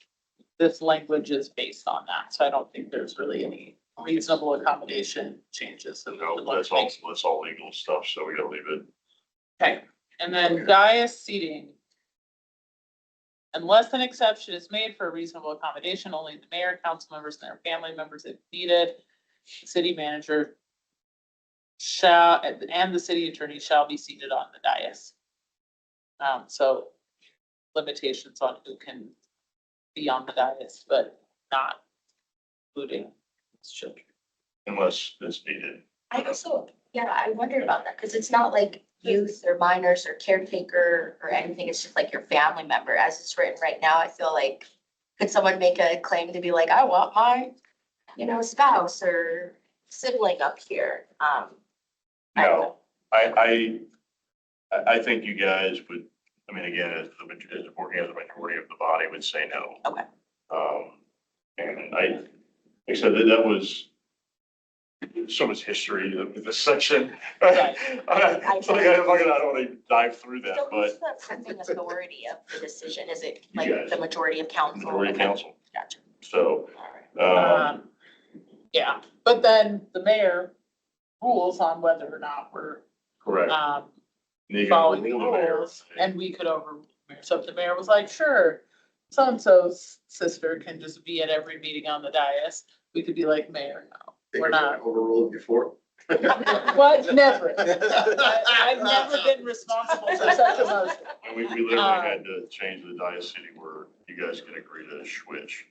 [SPEAKER 1] this language is based on that. So I don't think there's really any reasonable accommodation changes. that we
[SPEAKER 2] No,
[SPEAKER 1] would like
[SPEAKER 2] that's
[SPEAKER 1] to make.
[SPEAKER 2] all legal stuff, so we gotta leave it.
[SPEAKER 1] Okay, and then dais seating. Unless an exception is made for a reasonable accommodation, only the mayor, council members, and their family members if needed, the city manager shall, and the city attorney shall be seated on the dais. So limitations on who can be on the dais, but not including children.
[SPEAKER 2] Unless it's needed.
[SPEAKER 8] I also, I wondered about that, because it's not like youth or minors or caretaker or anything. It's just like your family member as it's written right now. I feel like, could someone make a claim to be like, I want my, spouse or sibling up here?
[SPEAKER 2] No, I think you guys would, again, as working as a majority of the body would say no.
[SPEAKER 8] Okay.
[SPEAKER 2] And like I said, that was so much history in this section.
[SPEAKER 1] Right.
[SPEAKER 2] I don't want to dive through that,
[SPEAKER 8] So
[SPEAKER 2] but
[SPEAKER 8] who's the funding authority of the decision? Is it
[SPEAKER 2] You
[SPEAKER 8] like
[SPEAKER 2] guys.
[SPEAKER 8] the majority of council?
[SPEAKER 2] majority
[SPEAKER 8] Okay,
[SPEAKER 2] council.
[SPEAKER 8] Gotcha.
[SPEAKER 2] So,
[SPEAKER 8] All right.
[SPEAKER 1] Yeah, but then the mayor rules on whether or not we're,
[SPEAKER 2] correct. You can
[SPEAKER 1] following the
[SPEAKER 2] rule the mayor.
[SPEAKER 1] rules, and we could overrule the mayor. So if the mayor was like, sure, so-and-so's sister can just be at every meeting on the dais, we could be like, mayor, no, we're not.
[SPEAKER 4] Overruled before.
[SPEAKER 1] What? Never. I've never been responsible for such a motion.
[SPEAKER 2] And we literally had to change the diocese where you guys can agree to switch.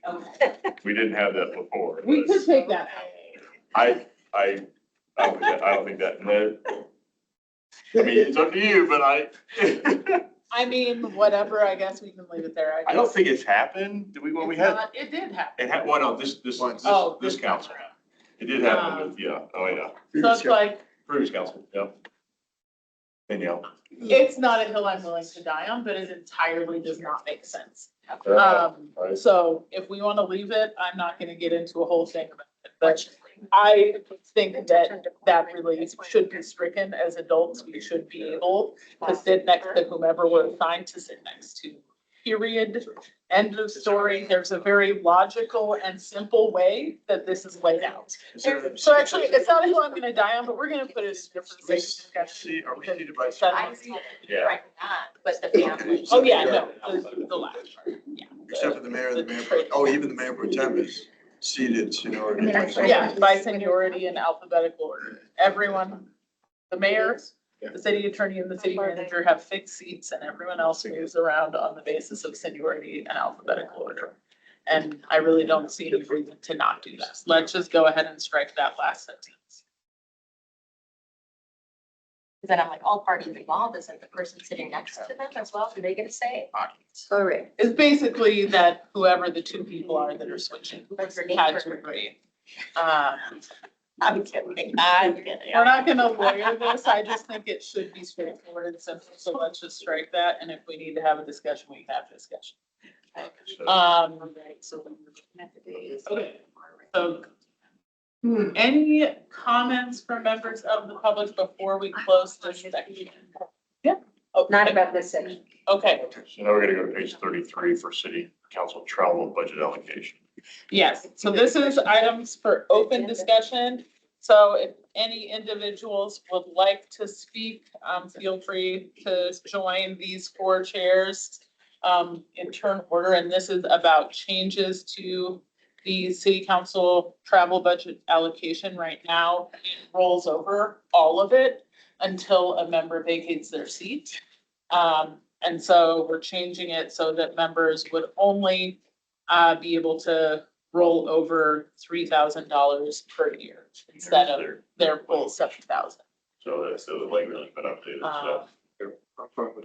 [SPEAKER 2] We didn't have that before.
[SPEAKER 1] We
[SPEAKER 2] but
[SPEAKER 1] could take that out.
[SPEAKER 2] I don't think that, it's up to you, but
[SPEAKER 1] Whatever, I guess we can leave it there.
[SPEAKER 2] I don't think it's happened. Did we, well, we
[SPEAKER 1] It's
[SPEAKER 2] had,
[SPEAKER 1] not- It did happen.
[SPEAKER 2] it had, well, no, this
[SPEAKER 1] Oh,
[SPEAKER 2] council. It did happen with, yeah,
[SPEAKER 1] So it's like,
[SPEAKER 2] previous council, yeah. And
[SPEAKER 1] it's not a hill I'm willing to die on, but it entirely does not make sense.
[SPEAKER 2] Right.
[SPEAKER 1] So if we want to leave it, I'm not gonna get into a whole thing about it, but I think that really should be stricken. As adults, we should be able to sit next to whomever we're assigned to sit next to. Period. End of story. There's a very logical and simple way that this is laid out. So actually, it's not a hill I'm gonna die on, but we're gonna put it in a different section.
[SPEAKER 2] Are we seated by?
[SPEAKER 8] I see it
[SPEAKER 2] Yeah.
[SPEAKER 8] right now, but the family.
[SPEAKER 1] Oh, yeah, no, the last part, yeah.
[SPEAKER 4] Except for the mayor and the mayor, even the mayor pro tem is seated,
[SPEAKER 1] Yeah, by seniority in alphabetical order. Everyone, the mayor, the city attorney, and the city manager have fixed seats, and everyone else moves around on the basis of seniority and alphabetical order. And I really don't see any reason to not do that. Let's just go ahead and strike that last sentence.
[SPEAKER 8] Then I'm like, all parties involved, is like the person sitting next to them as well, do they get a say? All right.
[SPEAKER 1] It's basically that whoever the two people are that are switching
[SPEAKER 8] Like your
[SPEAKER 1] had
[SPEAKER 8] neighbor.
[SPEAKER 1] to agree.
[SPEAKER 8] I'm kidding, I'm kidding.
[SPEAKER 1] We're not gonna lawyer this, I just think it should be straightforward and simple, so let's just strike that, and if we need to have a discussion, we can have a discussion. Okay, so any comments from members of the public before we close this section? Yeah. Oh,
[SPEAKER 9] Not about this section.
[SPEAKER 1] okay,
[SPEAKER 2] So now we're gonna go to page 33 for city council travel budget allocation.
[SPEAKER 1] yes, so this is items for open discussion. So if any individuals would like to speak, feel free to join these four chairs in turn order, and this is about changes to the city council travel budget allocation. Right now, it rolls over all of it until a member vacates their seat. And so we're changing it so that members would only be able to roll over $3,000 per year instead of their full 7,000.
[SPEAKER 2] So that's the language has been updated,
[SPEAKER 1] Uh,
[SPEAKER 2] so.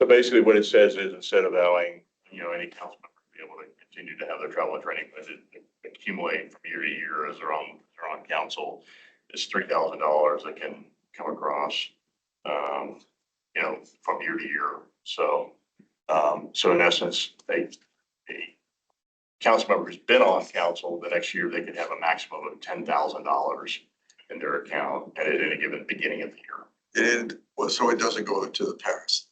[SPEAKER 2] So basically what it says is instead of allowing, any council member to be able to continue to have their travel and training budget accumulate from year to year as they're on council, it's $3,000 that can come across, from year to year. So, so in essence, a council member who's been on council, the next year they could have a maximum of $10,000 in their account at any given beginning of the year.
[SPEAKER 4] And, well, so it doesn't go into the past?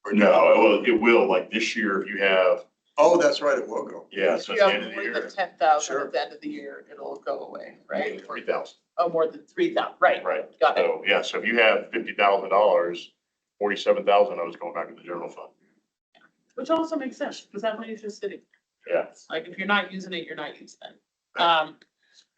[SPEAKER 4] Or
[SPEAKER 2] No, it will, like this year, if you have,
[SPEAKER 4] Oh, that's right, it will go.
[SPEAKER 2] yeah,
[SPEAKER 1] If
[SPEAKER 2] so
[SPEAKER 1] you
[SPEAKER 2] at the
[SPEAKER 1] have
[SPEAKER 2] end of the
[SPEAKER 1] more
[SPEAKER 2] year,
[SPEAKER 1] than 10,000
[SPEAKER 4] Sure.
[SPEAKER 1] at the end of the year, it'll go away, right?
[SPEAKER 2] 3,000,
[SPEAKER 1] Oh, more than 3,000, right?
[SPEAKER 2] right?
[SPEAKER 1] Got it.
[SPEAKER 2] So, yeah, so if you have $50,000, 47,000 of it's going back to the general fund.
[SPEAKER 1] Which also makes sense, because that money is just sitting.
[SPEAKER 2] Yeah.
[SPEAKER 1] Like, if you're not using it, you're not using it.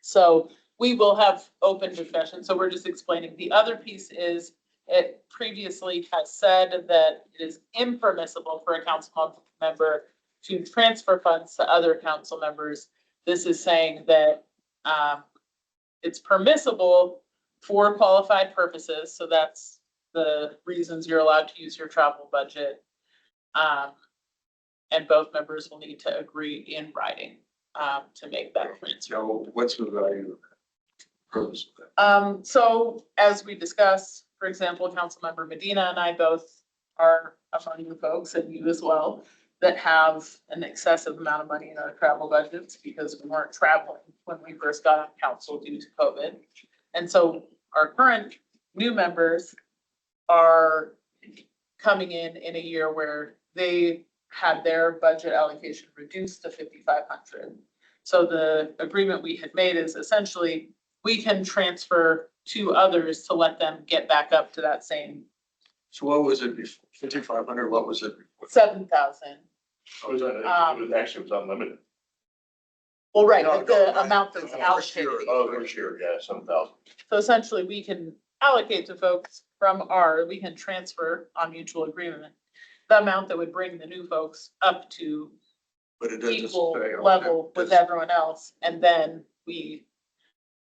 [SPEAKER 1] So we will have open discussion, so we're just explaining. The other piece is, it previously has said that it is impermissible for a council member to transfer funds to other council members. This is saying that, it's permissible for qualified purposes, so that's the reasons you're allowed to use your travel budget. And both members will need to agree in writing, to make that transfer.
[SPEAKER 4] So what's the value of that? Purpose of that?
[SPEAKER 1] So as we discussed, for example, Councilmember Medina and I both are among the folks, and you as well, that have an excessive amount of money in our travel budgets because we weren't traveling when we first got on council due to COVID. And so our current new members are coming in a year where they had their budget allocation reduced to 5,500. So the agreement we had made is essentially we can transfer to others to let them get back up to that same
[SPEAKER 4] So what was it before? 5,500, what was it?
[SPEAKER 1] 7,000.
[SPEAKER 2] It was actually, it was unlimited.
[SPEAKER 1] Well, right,
[SPEAKER 4] No,
[SPEAKER 1] but the
[SPEAKER 4] no,
[SPEAKER 1] amount that was
[SPEAKER 4] no,
[SPEAKER 1] allocated.
[SPEAKER 2] Oh, this year, yeah, 7,000.
[SPEAKER 1] So essentially, we can allocate to folks we can transfer on mutual agreement the amount that would bring the new folks up to
[SPEAKER 4] But it doesn't
[SPEAKER 1] equal
[SPEAKER 4] say on
[SPEAKER 1] level
[SPEAKER 4] that.
[SPEAKER 1] with everyone else. And then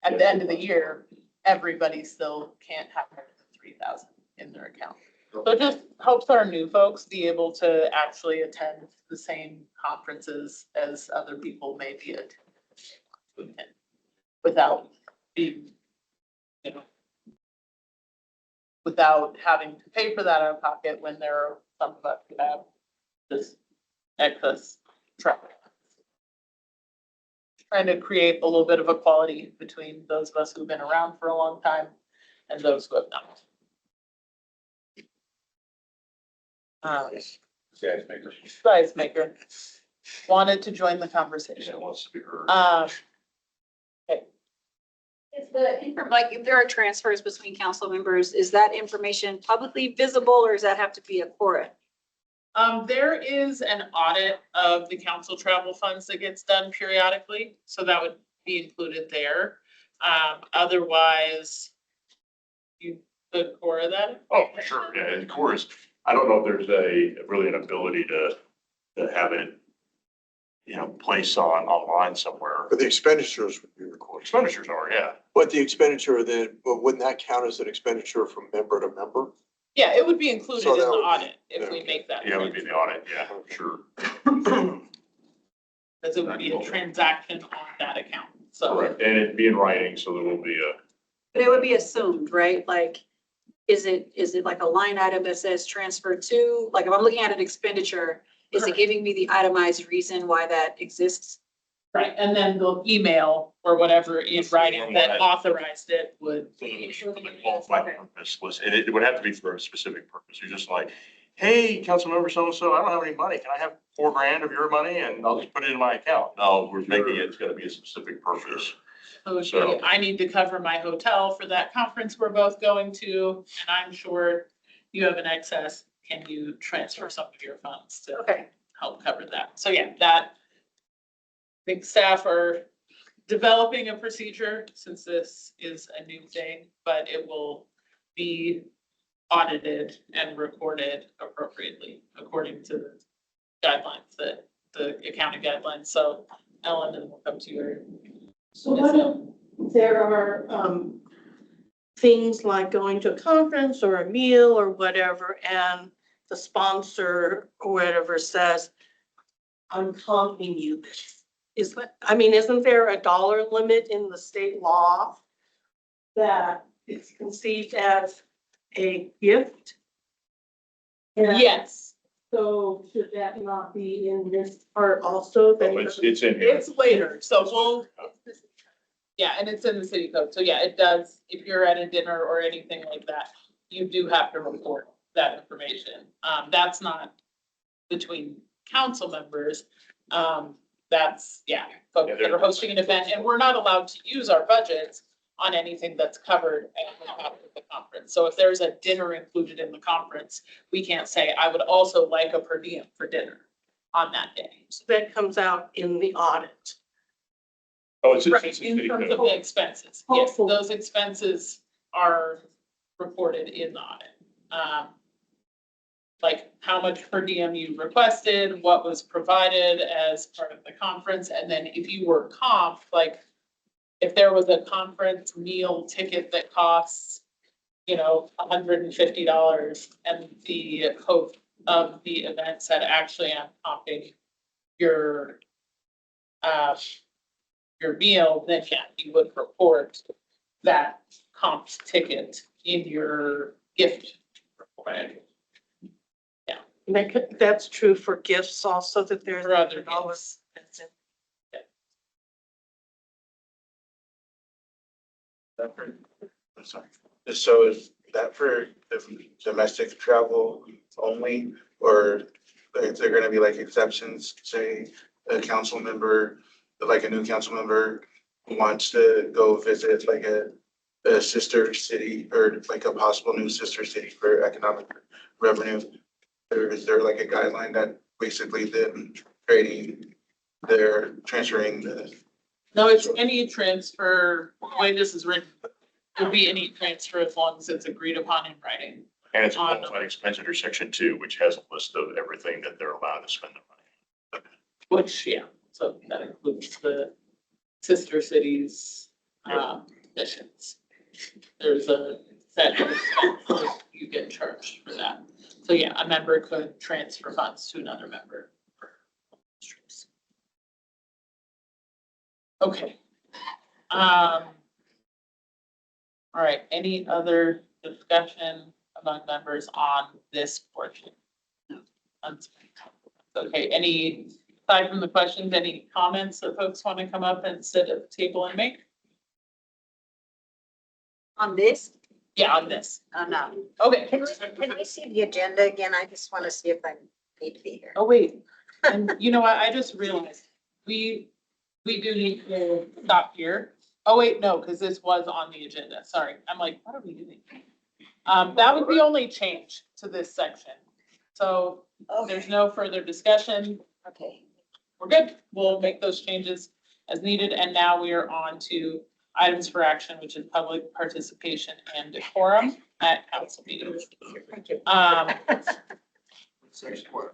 [SPEAKER 1] at the end of the year, everybody still can't have more than 3,000 in their account. So it just helps our new folks be able to actually attend the same conferences as other people may be attending without being, without having to pay for that out of pocket when there are some of us who have this excess travel. Trying to create a little bit of equality between those of us who've been around for a long time and those who have not.
[SPEAKER 2] Guys, makers.
[SPEAKER 1] Size maker wanted to join the conversation.
[SPEAKER 2] Yeah, wants to be heard.
[SPEAKER 10] Is like, if there are transfers between council members, is that information publicly visible or does that have to be a quorum?
[SPEAKER 1] There is an audit of the council travel funds that gets done periodically, so that would be included there. Otherwise, the core of that.
[SPEAKER 2] Oh, for sure, yeah, and of course, I don't know if there's really an ability to have it place online somewhere.
[SPEAKER 4] But the expenditures would be recorded.
[SPEAKER 2] Expenditures are, yeah.
[SPEAKER 4] But the expenditure then, but wouldn't that count as an expenditure from member to member?
[SPEAKER 1] Yeah, it would be included
[SPEAKER 4] So
[SPEAKER 1] in
[SPEAKER 4] that
[SPEAKER 1] the
[SPEAKER 4] would be-
[SPEAKER 1] audit if
[SPEAKER 4] yeah.
[SPEAKER 1] we make that.
[SPEAKER 2] Yeah, it would be the audit, yeah, sure.
[SPEAKER 1] Because it would be a transaction on that account, so.
[SPEAKER 2] Correct, and it'd be in writing, so there will be a,
[SPEAKER 10] But it would be assumed, right? Like, is it like a line item that says transfer to, like, if I'm looking at an expenditure, is it
[SPEAKER 1] Correct.
[SPEAKER 10] giving me the itemized reason why that exists?
[SPEAKER 1] Right, and then the email or whatever in writing that authorized it would.
[SPEAKER 2] for the qualified purpose was, and it would have to be for a specific purpose. You're just like, hey, Councilmember so-and-so, I don't have any money. Can I have $4,000 of your money and I'll just put it in my account? No, we're making it's gotta be a specific purpose.
[SPEAKER 1] So it'd
[SPEAKER 2] So-
[SPEAKER 1] be, I need to cover my hotel for that conference we're both going to, and I'm sure you have an excess. Can you transfer some of your funds to
[SPEAKER 10] Okay.
[SPEAKER 1] help cover that? So yeah, that. I think staff are developing a procedure since this is a new thing, but it will be audited and recorded appropriately according to the guidelines, the accounting guidelines. So Ellen, and we'll come to your.
[SPEAKER 9] So what if there are, things like going to a conference or a meal or whatever, and the sponsor or whatever says, I'm comping you this. Isn't there a dollar limit in the state law that is conceived as a gift? And
[SPEAKER 1] Yes,
[SPEAKER 9] so should that not be in this part also?
[SPEAKER 2] Oh, it's in here.
[SPEAKER 1] it's later, so we'll, yeah, and it's in the city code. So yeah, it does, if you're at a dinner or anything like that, you do have to report that information. That's not between council members. That's, yeah, folks that are hosting an event, and we're not allowed to use our budgets on anything that's covered at the conference. So if there's a dinner included in the conference, we can't say, I would also like a per diem for dinner on that day.
[SPEAKER 9] So that comes out in the audit.
[SPEAKER 2] Oh, it's
[SPEAKER 1] Right,
[SPEAKER 2] a
[SPEAKER 1] in
[SPEAKER 2] city
[SPEAKER 1] terms
[SPEAKER 2] code.
[SPEAKER 1] of the expenses, yes,
[SPEAKER 9] Hopefully.
[SPEAKER 1] those expenses are reported in the audit. Like how much per diem you requested, what was provided as part of the conference, and then if you were comped, like if there was a conference meal ticket that costs, $150, and the host of the event said, actually, I'm comping your meal, then yeah, you would report that comp ticket in your gift report.
[SPEAKER 9] That's true for gifts also, that there's
[SPEAKER 1] For other
[SPEAKER 9] dollars.
[SPEAKER 11] I'm sorry. So is that for domestic travel only, or is there gonna be like exceptions, say a council member, like a new council member wants to go visit like a sister city or like a possible new sister city for economic revenue? Or is there like a guideline that basically then transferring the,
[SPEAKER 1] No, it's any transfer, the way this is written, it'll be any transfer as long as it's agreed upon in writing.
[SPEAKER 2] And it's a qualified expense under section 2, which has a list of everything that they're allowed to spend their money.
[SPEAKER 1] Which, yeah, so that includes the sister cities, missions. There's a set of expenses you get charged for that. So yeah, a member could transfer funds to another member. Okay. All right, any other discussion among members on this portion? No. Okay, aside from the questions, any comments that folks want to come up and sit at the table and make?
[SPEAKER 10] On this?
[SPEAKER 1] Yeah, on this.
[SPEAKER 10] No.
[SPEAKER 1] Okay.
[SPEAKER 12] Can I see the agenda again? I just want to see if I need to be here.
[SPEAKER 1] Oh, wait, and you know what, I just realized, we do need to stop here. Oh, wait, no, because this was on the agenda, sorry, I'm like, what are we doing? That was the only change to this section. So there's no further discussion,
[SPEAKER 12] Okay.
[SPEAKER 1] we're good, we'll make those changes as needed, and now we are on to items for action, which is public participation and decorum at council meetings.
[SPEAKER 12] Thank you.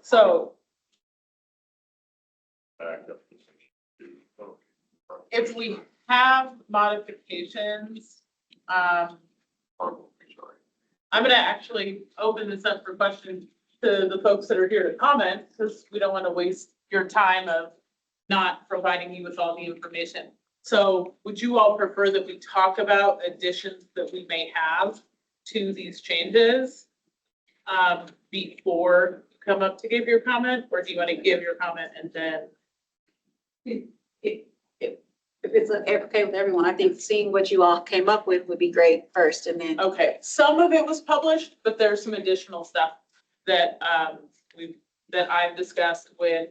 [SPEAKER 1] So
[SPEAKER 2] Back up.
[SPEAKER 1] If we have modifications, I'm gonna actually open this up for questions to the folks that are here to comment, because we don't want to waste your time of not providing you with all the information. So would you all prefer that we talk about additions that we may have to these changes before you come up to give your comment, or do you want to give your comment and then?
[SPEAKER 10] If it's okay with everyone, I think seeing what you all came up with would be great first, and then.
[SPEAKER 1] Okay, some of it was published, but there's some additional stuff that that I've discussed with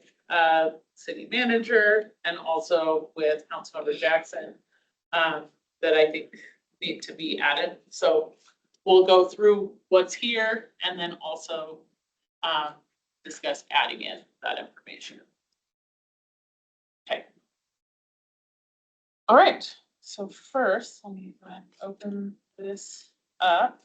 [SPEAKER 1] city manager and also with Councilmember Jackson that I think need to be added. So we'll go through what's here and then also discuss adding in that information. Okay. All right, so first, let me go ahead and open this up.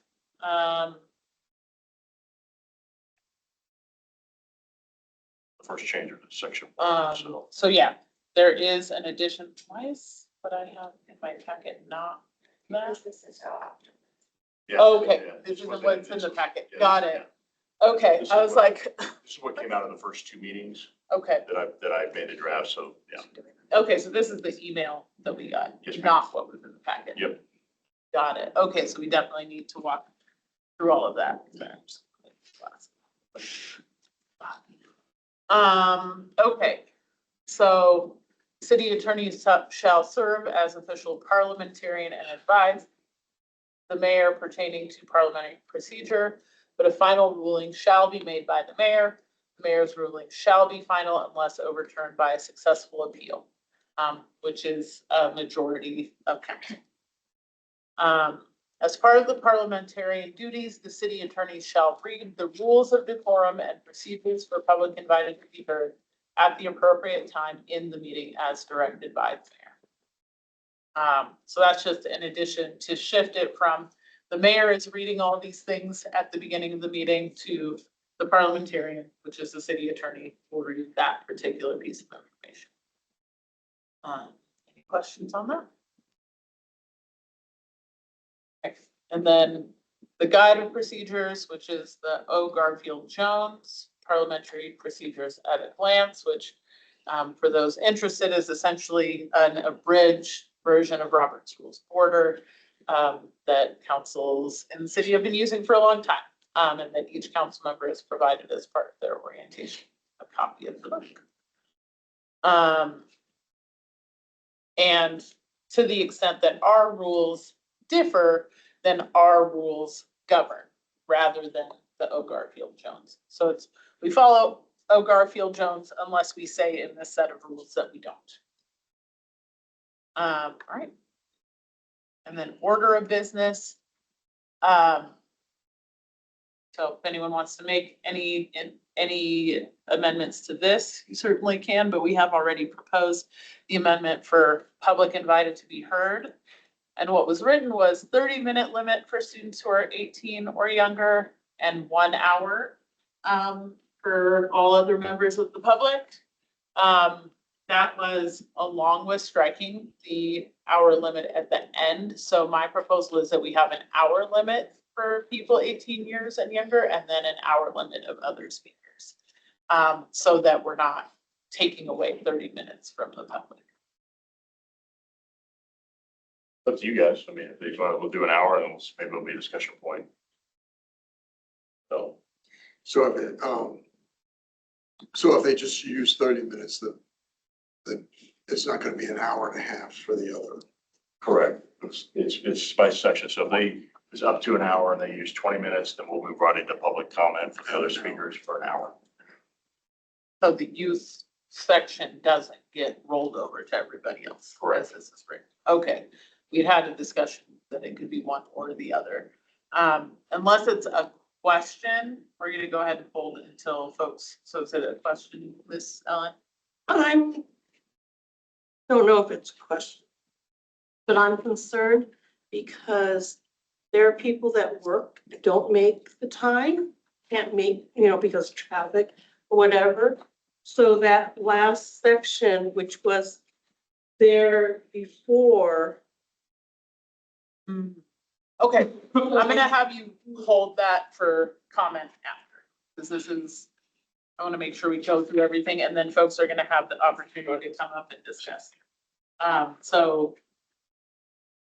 [SPEAKER 2] First change of section.
[SPEAKER 1] So yeah, there is an addition. Why is what I have in my packet not that?
[SPEAKER 8] This is how often.
[SPEAKER 2] Yeah,
[SPEAKER 1] Okay,
[SPEAKER 2] yeah,
[SPEAKER 1] this is
[SPEAKER 2] what
[SPEAKER 1] what's
[SPEAKER 2] they-
[SPEAKER 1] in the packet.
[SPEAKER 2] yeah,
[SPEAKER 1] Got it. Okay,
[SPEAKER 2] This
[SPEAKER 1] I
[SPEAKER 2] is
[SPEAKER 1] was
[SPEAKER 2] what-
[SPEAKER 1] like,
[SPEAKER 2] This is what came out of the first two meetings
[SPEAKER 1] okay,
[SPEAKER 2] that I made the draft, so, yeah.
[SPEAKER 1] okay, so this is the email that we got,
[SPEAKER 2] Yes, ma'am.
[SPEAKER 1] not what was in the packet.
[SPEAKER 2] Yep.
[SPEAKER 1] Got it. Okay, so we definitely need to walk through all of that. Okay, so city attorney shall serve as official parliamentarian and advise the mayor pertaining to parliamentary procedure, but a final ruling shall be made by the mayor. The mayor's ruling shall be final unless overturned by a successful appeal, which is a majority of council. As part of the parliamentarian duties, the city attorney shall read the rules of decorum and procedures for public invited to be heard at the appropriate time in the meeting as directed by the mayor. So that's just in addition to shift it from the mayor is reading all these things at the beginning of the meeting to the parliamentarian, which is the city attorney, will read that particular piece of information. Any questions on that? And then the guide of procedures, which is the O. Garfield Jones Parliamentary Procedures at a Glance, which for those interested is essentially an abridged version of Robert's Rules of Order that councils in the city have been using for a long time, and that each council member has provided as part of their orientation, a copy of the book. And to the extent that our rules differ, then our rules govern rather than the O. Garfield Jones. So it's, we follow O. Garfield Jones unless we say in this set of rules that we don't. All right. And then order of business. So if anyone wants to make any amendments to this, you certainly can, but we have already proposed the amendment for public invited to be heard. And what was written was 30-minute limit for students who are 18 or younger and 1 hour for all other members of the public. That was along with striking the hour limit at the end. So my proposal is that we have an hour limit for people 18 years and younger, and then an hour limit of other speakers. So that we're not taking away 30 minutes from the public.
[SPEAKER 2] Up to you guys. I mean, if they want, we'll do an hour and maybe it'll be a discussion point. So.
[SPEAKER 4] So if they just use 30 minutes, then it's not gonna be an hour and a half for the other.
[SPEAKER 2] Correct. It's by section. So if it's up to an hour and they use 20 minutes, then we'll move right into public comment for the other speakers for an hour.
[SPEAKER 1] So the youth section doesn't get rolled over to everybody else.
[SPEAKER 2] Correct.
[SPEAKER 1] As this is written. Okay, we'd had a discussion that it could be one or the other. Unless it's a question, we're gonna go ahead and hold it until folks, so is it a question, Miss Ellen?
[SPEAKER 9] I don't know if it's a question, but I'm concerned because there are people that work, don't make the time, can't make, because of traffic or whatever. So that last section, which was there before.
[SPEAKER 1] Okay, I'm gonna have you hold that for comment after, because this is, I wanna make sure we go through everything, and then folks are gonna have the opportunity to come up and discuss. So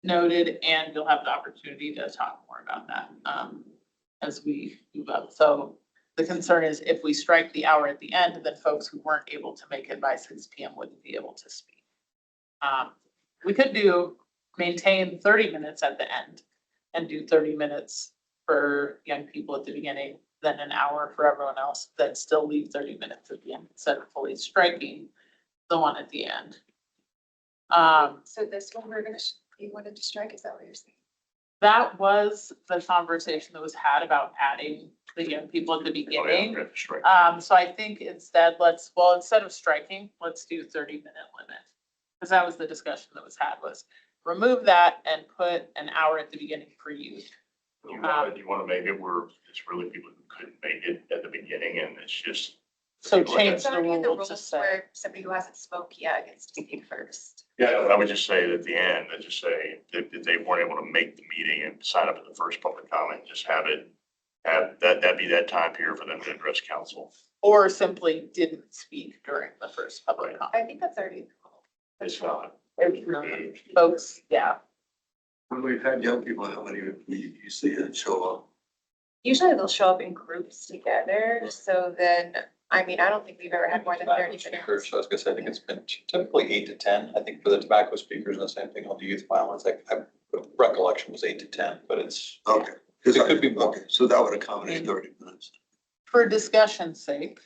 [SPEAKER 1] noted, and you'll have the opportunity to talk more about that, as we move up. So the concern is if we strike the hour at the end, then folks who weren't able to make it by 6 PM wouldn't be able to speak. We could maintain 30 minutes at the end and do 30 minutes for young people at the beginning, then an hour for everyone else, then still leave 30 minutes at the end instead of fully striking the one at the end.
[SPEAKER 8] So this one, you wanted to strike, is that what you're saying?
[SPEAKER 1] That was the conversation that was had about adding the young people at the
[SPEAKER 2] Oh, yeah,
[SPEAKER 1] beginning.
[SPEAKER 2] we have to strike.
[SPEAKER 1] So I think instead, instead of striking, let's do 30-minute limit. Because that was the discussion that was had, was remove that and put an hour at the beginning for youth.
[SPEAKER 2] You wanna make it where it's really people who couldn't make it at the beginning and it's just.
[SPEAKER 1] So
[SPEAKER 2] People that
[SPEAKER 1] change
[SPEAKER 8] It's
[SPEAKER 1] the
[SPEAKER 8] already in the
[SPEAKER 1] rule to
[SPEAKER 8] rules
[SPEAKER 1] say,
[SPEAKER 8] where somebody who hasn't spoke yet gets to speak first.
[SPEAKER 2] Yeah, I would just say at the end, I just say if they weren't able to make the meeting and sign up at the first public comment, just have that be that time period for them to address council.
[SPEAKER 1] or simply didn't speak during the first public comment.
[SPEAKER 8] I think that's already.
[SPEAKER 2] It's not.
[SPEAKER 1] Folks, yeah.
[SPEAKER 4] When we've had young people, how many you see it show up?
[SPEAKER 8] Usually they'll show up in groups together, so then, I mean, I don't think we've ever had more than 30
[SPEAKER 6] Speakers,
[SPEAKER 8] minutes.
[SPEAKER 6] so I was gonna say, I think it's been typically 8 to 10. I think for the tobacco speakers and the same thing on the youth violence, recollection was 8 to 10, but it's.
[SPEAKER 4] Okay.
[SPEAKER 6] It could be more.
[SPEAKER 4] Okay, so that would accommodate 30 minutes.
[SPEAKER 1] For discussion's sake,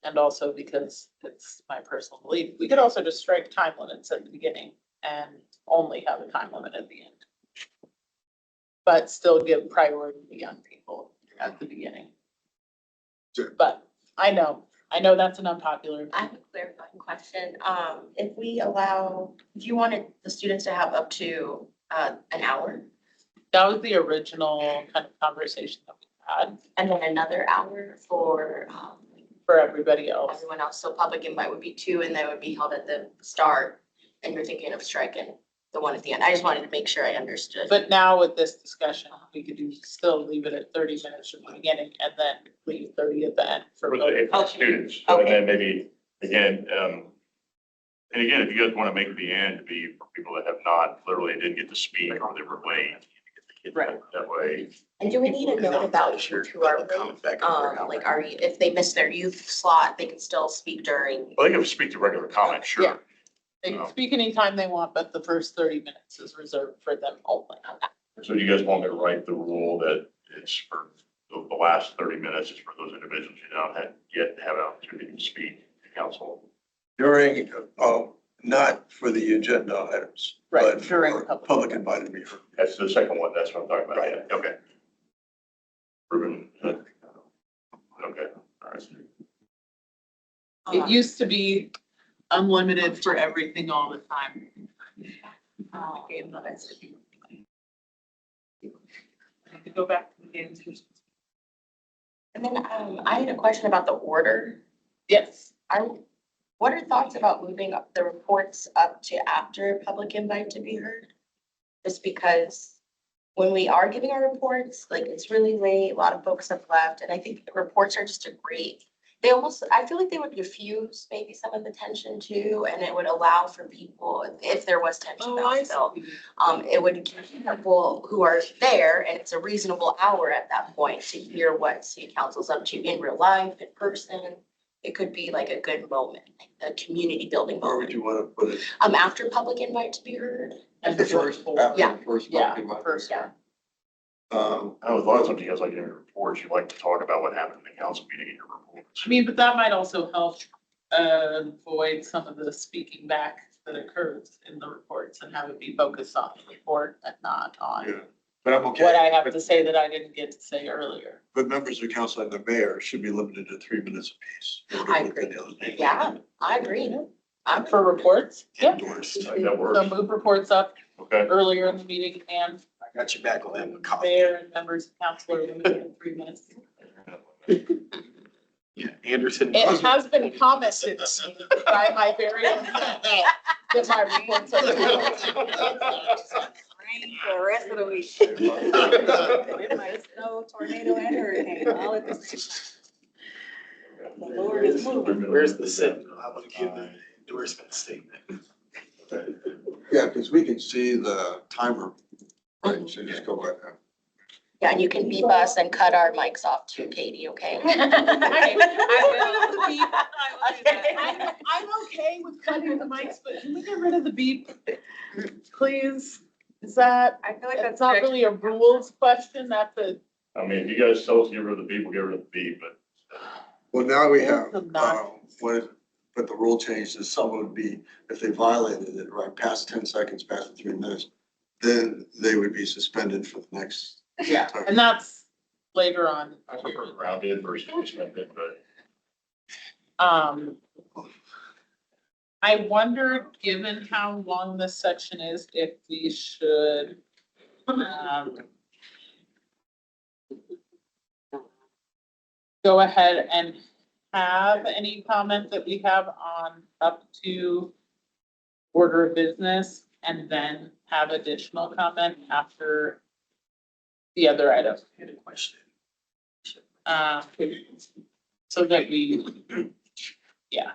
[SPEAKER 1] and also because it's my personal belief, we could also just strike time limits at the beginning and only have a time limit at the end. But still give priority to young people at the beginning.
[SPEAKER 4] Sure.
[SPEAKER 1] But I know that's an unpopular.
[SPEAKER 8] I have a clarifying question. If you wanted the students to have up to, an hour
[SPEAKER 1] That was the original kind of conversation that we had
[SPEAKER 8] and then another hour for,
[SPEAKER 1] for everybody else.
[SPEAKER 8] everyone else, so public invite would be 2 and that would be held at the start. And you're thinking of striking the one at the end. I just wanted to make sure I understood.
[SPEAKER 1] But now with this discussion, we could still leave it at 30 minutes from the beginning and then leave 30 at the end for.
[SPEAKER 2] For the students, and then maybe, again, and again, if you guys want to make the end to be for people that have not, literally didn't get to speak or they were late.
[SPEAKER 1] Right.
[SPEAKER 2] That way.
[SPEAKER 8] And do we need a note about youth who are late? Like, if they miss their youth slot, they can still speak during.
[SPEAKER 2] Well, they can speak to regular comment, sure.
[SPEAKER 1] Yeah. They can speak anytime they want, but the first 30 minutes is reserved for them only.
[SPEAKER 2] So you guys want me to write the rule that it's for the last 30 minutes is for those individuals who don't yet have an opportunity to speak to council?
[SPEAKER 4] During, not for the agenda items.
[SPEAKER 1] Right,
[SPEAKER 4] but
[SPEAKER 1] during
[SPEAKER 4] for
[SPEAKER 1] public.
[SPEAKER 4] public invited meeting.
[SPEAKER 2] That's the second one, that's what I'm talking about,
[SPEAKER 4] Right.
[SPEAKER 2] yeah, okay. Ruben, okay, all right.
[SPEAKER 1] It used to be unlimited for everything all the time. I could go back to the games.
[SPEAKER 8] And then, I had a question about the order.
[SPEAKER 1] Yes.
[SPEAKER 8] What are thoughts about moving up the reports up to after public invite to be heard? Just because when we are giving our reports, like it's really late, a lot of folks have left, and I think the reports are just I feel like they would diffuse maybe some of the tension too, and it would allow for people, if there was tension felt, it would give people who are there, and it's a reasonable hour at that point to hear what city council's up to in real life, in person. It could be like a good moment, like a community building
[SPEAKER 4] Where would
[SPEAKER 8] moment.
[SPEAKER 4] you want to put it?
[SPEAKER 8] After public invite to be heard.
[SPEAKER 1] And the first.
[SPEAKER 8] Yeah.
[SPEAKER 4] First.
[SPEAKER 1] Yeah,
[SPEAKER 4] public invite.
[SPEAKER 1] first.
[SPEAKER 8] Yeah.
[SPEAKER 2] I know a lot of times you guys like in your reports, you like to talk about what happened in the council meeting in your reports.
[SPEAKER 1] I mean, but that might also help avoid some of the speaking back that occurs in the reports and have it be focused on the report and not
[SPEAKER 4] Yeah,
[SPEAKER 1] on
[SPEAKER 4] but I'm okay.
[SPEAKER 1] what I have to say that I didn't get to say earlier.
[SPEAKER 4] But members of council and the mayor should be limited to 3 minutes apiece.
[SPEAKER 8] I agree. Yeah, I agree.
[SPEAKER 1] For reports, yeah.
[SPEAKER 4] Endorsed.
[SPEAKER 2] Like that works,
[SPEAKER 1] So move reports up
[SPEAKER 2] okay?
[SPEAKER 1] earlier in the meeting and
[SPEAKER 4] I got you back on that.
[SPEAKER 1] mayor and members of council are limited to 3 minutes.
[SPEAKER 7] Yeah, Anderson.
[SPEAKER 1] It has been commented by my very own that my reports are.
[SPEAKER 10] Rain for the rest of the week. It might snow, tornado, and hurricane all at the same time. The Lord is moving.
[SPEAKER 7] Where's the sit? I want to give the endorsement statement.
[SPEAKER 4] Yeah, because we can see the timer, right? So just go right now.
[SPEAKER 8] Yeah, and you can beep us and cut our mics off too, Katie, okay?
[SPEAKER 1] I'm okay with cutting the mics, but can we get rid of the beep? Please? Is that,
[SPEAKER 10] I feel like
[SPEAKER 1] that's not really a rules question, that's a.
[SPEAKER 2] I mean, if you guys tell us to get rid of the beep, we'll get rid of the beep, but
[SPEAKER 4] Well, now we have,
[SPEAKER 1] The non-
[SPEAKER 4] but the rule change is someone would be, if they violated it, right, past 10 seconds, past the 3 minutes, then they would be suspended for the next.
[SPEAKER 1] Yeah,
[SPEAKER 4] time.
[SPEAKER 1] and that's later on.
[SPEAKER 2] I prefer rounded versus suspended, but.
[SPEAKER 1] I wondered, given how long this section is, if we should, go ahead and have any comment that we have on up to order of business and then have additional comment after the other item.
[SPEAKER 7] Question.
[SPEAKER 1] So that we, yeah,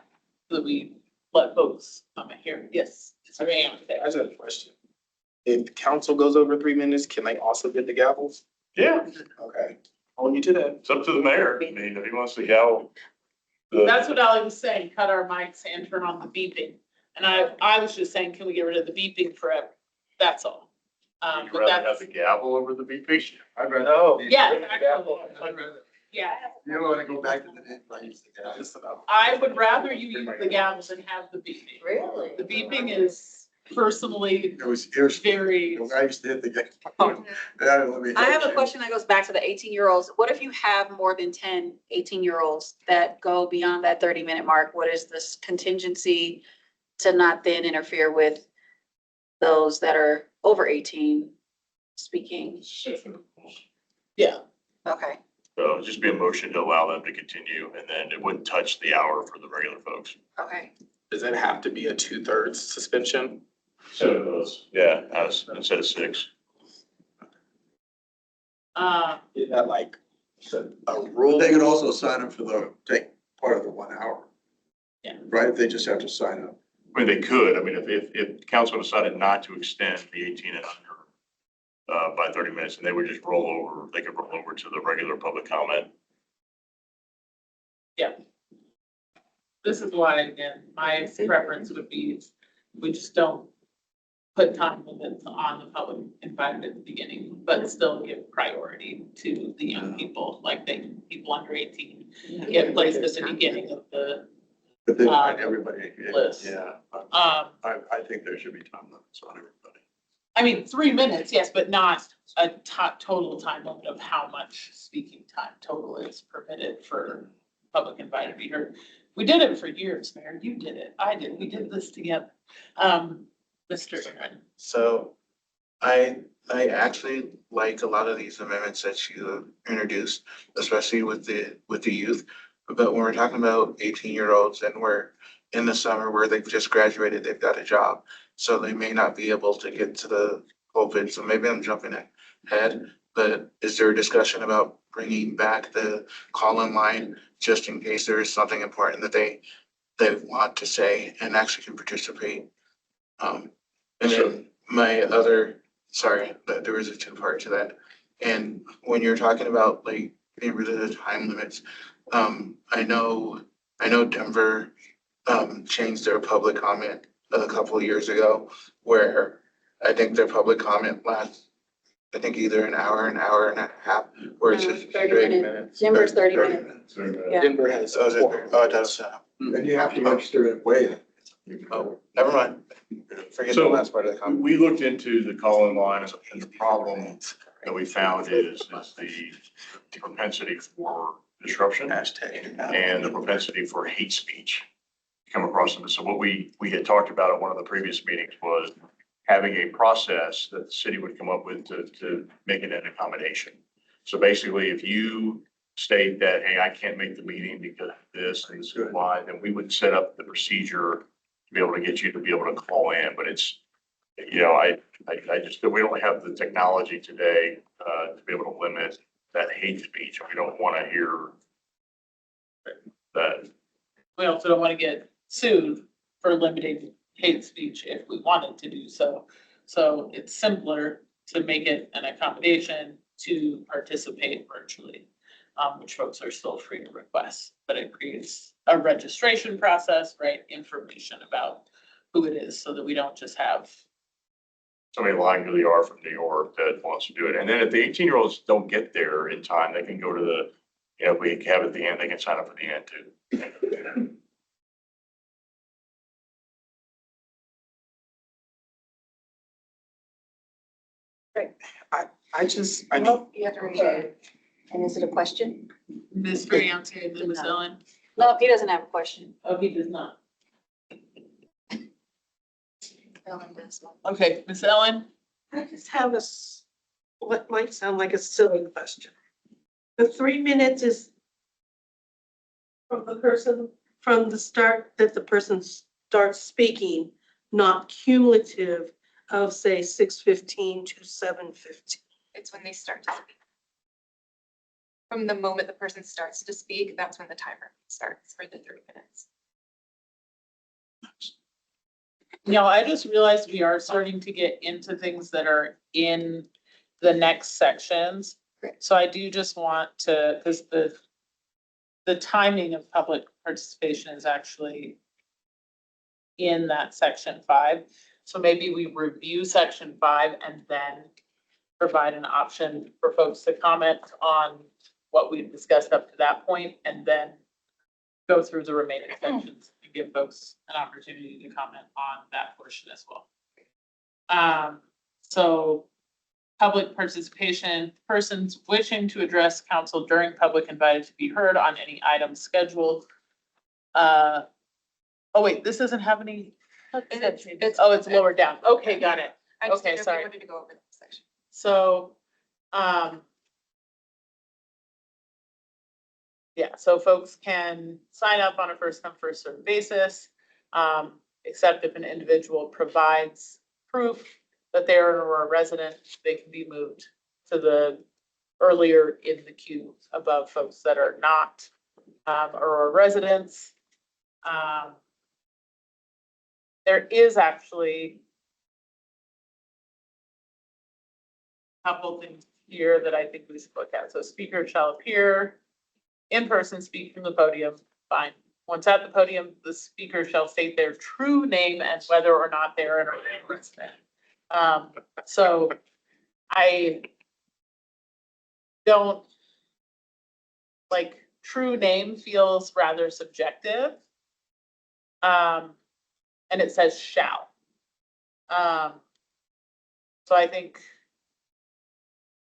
[SPEAKER 1] so that we let folks comment here. Yes.
[SPEAKER 7] I mean, I just have a question. If council goes over 3 minutes, can they also get the gavels?
[SPEAKER 2] Yeah,
[SPEAKER 7] Okay, hold you to that.
[SPEAKER 2] it's up to the mayor. I mean, if he wants to yell.
[SPEAKER 1] That's what Alli was saying, cut our mics and turn on the beeping. And I was just saying, can we get rid of the beeping forever? That's all.
[SPEAKER 2] Would you
[SPEAKER 1] But
[SPEAKER 2] rather have
[SPEAKER 1] that's,
[SPEAKER 2] the gavel over the beep? I'd rather.
[SPEAKER 7] No.
[SPEAKER 1] yeah, yeah.
[SPEAKER 4] You don't want to go back to the day, right?
[SPEAKER 7] Just about.
[SPEAKER 1] I would rather you use the gavels than have the beeping.
[SPEAKER 8] Really?
[SPEAKER 1] The beeping is personally
[SPEAKER 4] It was irritating.
[SPEAKER 1] very,
[SPEAKER 4] I used to hit the gavel. Yeah, let me-
[SPEAKER 10] I have a question that goes back to the 18-year-olds. What if you have more than 10 18-year-olds that go beyond that 30-minute mark? What is this contingency to not then interfere with those that are over 18 speaking?
[SPEAKER 1] yeah.
[SPEAKER 10] Okay.
[SPEAKER 2] So it'd just be a motion to allow them to continue, and then it wouldn't touch the hour for the regular folks.
[SPEAKER 10] Okay.
[SPEAKER 7] Does it have to be a 2/3 suspension?
[SPEAKER 2] So, yeah, instead of 6.
[SPEAKER 7] Is that like a rule?
[SPEAKER 4] They could also sign up for take part of the 1 hour.
[SPEAKER 1] Yeah.
[SPEAKER 4] Right? They just have to sign up.
[SPEAKER 2] I mean, they could. I mean, if council decided not to extend the 18 and under by 30 minutes, and they would just roll over, they could roll over to the regular public comment.
[SPEAKER 1] This is why, again, my preference would be, we just don't put time limits on the public invited at the beginning, but still give priority to the young people, like people under 18 get placed at the beginning of the,
[SPEAKER 4] But then everybody,
[SPEAKER 1] list.
[SPEAKER 4] yeah, I think there should be time limits on everybody.
[SPEAKER 1] I mean, 3 minutes, yes, but not a total time limit of how much speaking time total is permitted for public invited to be heard. We did it for years, Mayor. You did it. I did. We did this together. Mr. Aaron.
[SPEAKER 11] So I actually like a lot of these amendments that you introduced, especially with the youth. But when we're talking about 18-year-olds and we're in the summer where they've just graduated, they've got a job, so they may not be able to get to the pulpit. So maybe I'm jumping ahead, but is there a discussion about bringing back the call-in line just in case there is something important that they want to say and actually can participate? And then my other, sorry, but there was a 2-part to that. And when you're talking about like getting rid of the time limits, I know Denver changed their public comment a couple of years ago where I think their public comment lasts, I think either an hour and a half, where it's just
[SPEAKER 10] 30 minutes. Denver's 30 minutes. Yeah.
[SPEAKER 7] Denver has.
[SPEAKER 11] Oh, it does.
[SPEAKER 4] And you have to register and wait.
[SPEAKER 11] Oh, never mind. Forget the
[SPEAKER 2] So
[SPEAKER 11] last part of the comment.
[SPEAKER 2] we looked into the call-in line, and the problem that we found is the propensity for disruption and the propensity for hate speech come across them. So what we had talked about at one of the previous meetings was having a process that the city would come up with to make it an accommodation. So basically, if you state that, hey, I can't make the meeting because of this and this is why, then we would set up the procedure to be able to get you to be able to call in, but it's, you know, I just, we don't have the technology today, to be able to limit that hate speech. We don't want to hear that.
[SPEAKER 1] We also don't want to get sued for limiting hate speech if we wanted to do so. So it's simpler to make it an accommodation to participate virtually, which folks are still free to request, but it creates a registration process, right? Information about who it is so that we don't just have
[SPEAKER 2] Somebody lying to the R from New York that wants to do it. And then if the 18-year-olds don't get there in time, they can go to the, you know, we have at the end, they can sign up for the end too.
[SPEAKER 11] I know,
[SPEAKER 10] You have to raise your hand. And is it a question?
[SPEAKER 1] Mr. Yancey and then Ms. Ellen.
[SPEAKER 10] No, he doesn't have a question.
[SPEAKER 1] Oh, he does not.
[SPEAKER 10] Ellen does.
[SPEAKER 1] Okay, Ms. Ellen.
[SPEAKER 9] I just have what might sound like a silly question. The 3 minutes is from the person, from the start that the person starts speaking, not cumulative of, say, 6:15 to 7:15.
[SPEAKER 13] It's when they start to speak. From the moment the person starts to speak, that's when the timer starts for the 3 minutes.
[SPEAKER 1] No, I just realized we are starting to get into things that are in the next sections. So I do just want to, because the timing of public participation is actually in that section 5. So maybe we review section 5 and then provide an option for folks to comment on what we've discussed up to that point, and then go through the remaining sections and give folks an opportunity to comment on that portion as well. So public participation, persons wishing to address council during public invited to be heard on any item scheduled. Oh wait, this doesn't have any. It's lower down. Okay, got it.
[SPEAKER 13] I just
[SPEAKER 1] Okay,
[SPEAKER 13] didn't know if
[SPEAKER 1] sorry.
[SPEAKER 13] you wanted to go over that section.
[SPEAKER 1] So, yeah, so folks can sign up on a first come, first served basis, except if an individual provides proof that they are an Aurora resident, they can be moved to the earlier in the queue above folks that are not Aurora residents. There is actually a couple things here that I think we should look at. So speaker shall appear in person, speak from the podium, fine. Once at the podium, the speaker shall state their true name and whether or not they're an Aurora resident. So I don't, like, true name feels rather subjective. And it says shall. So I think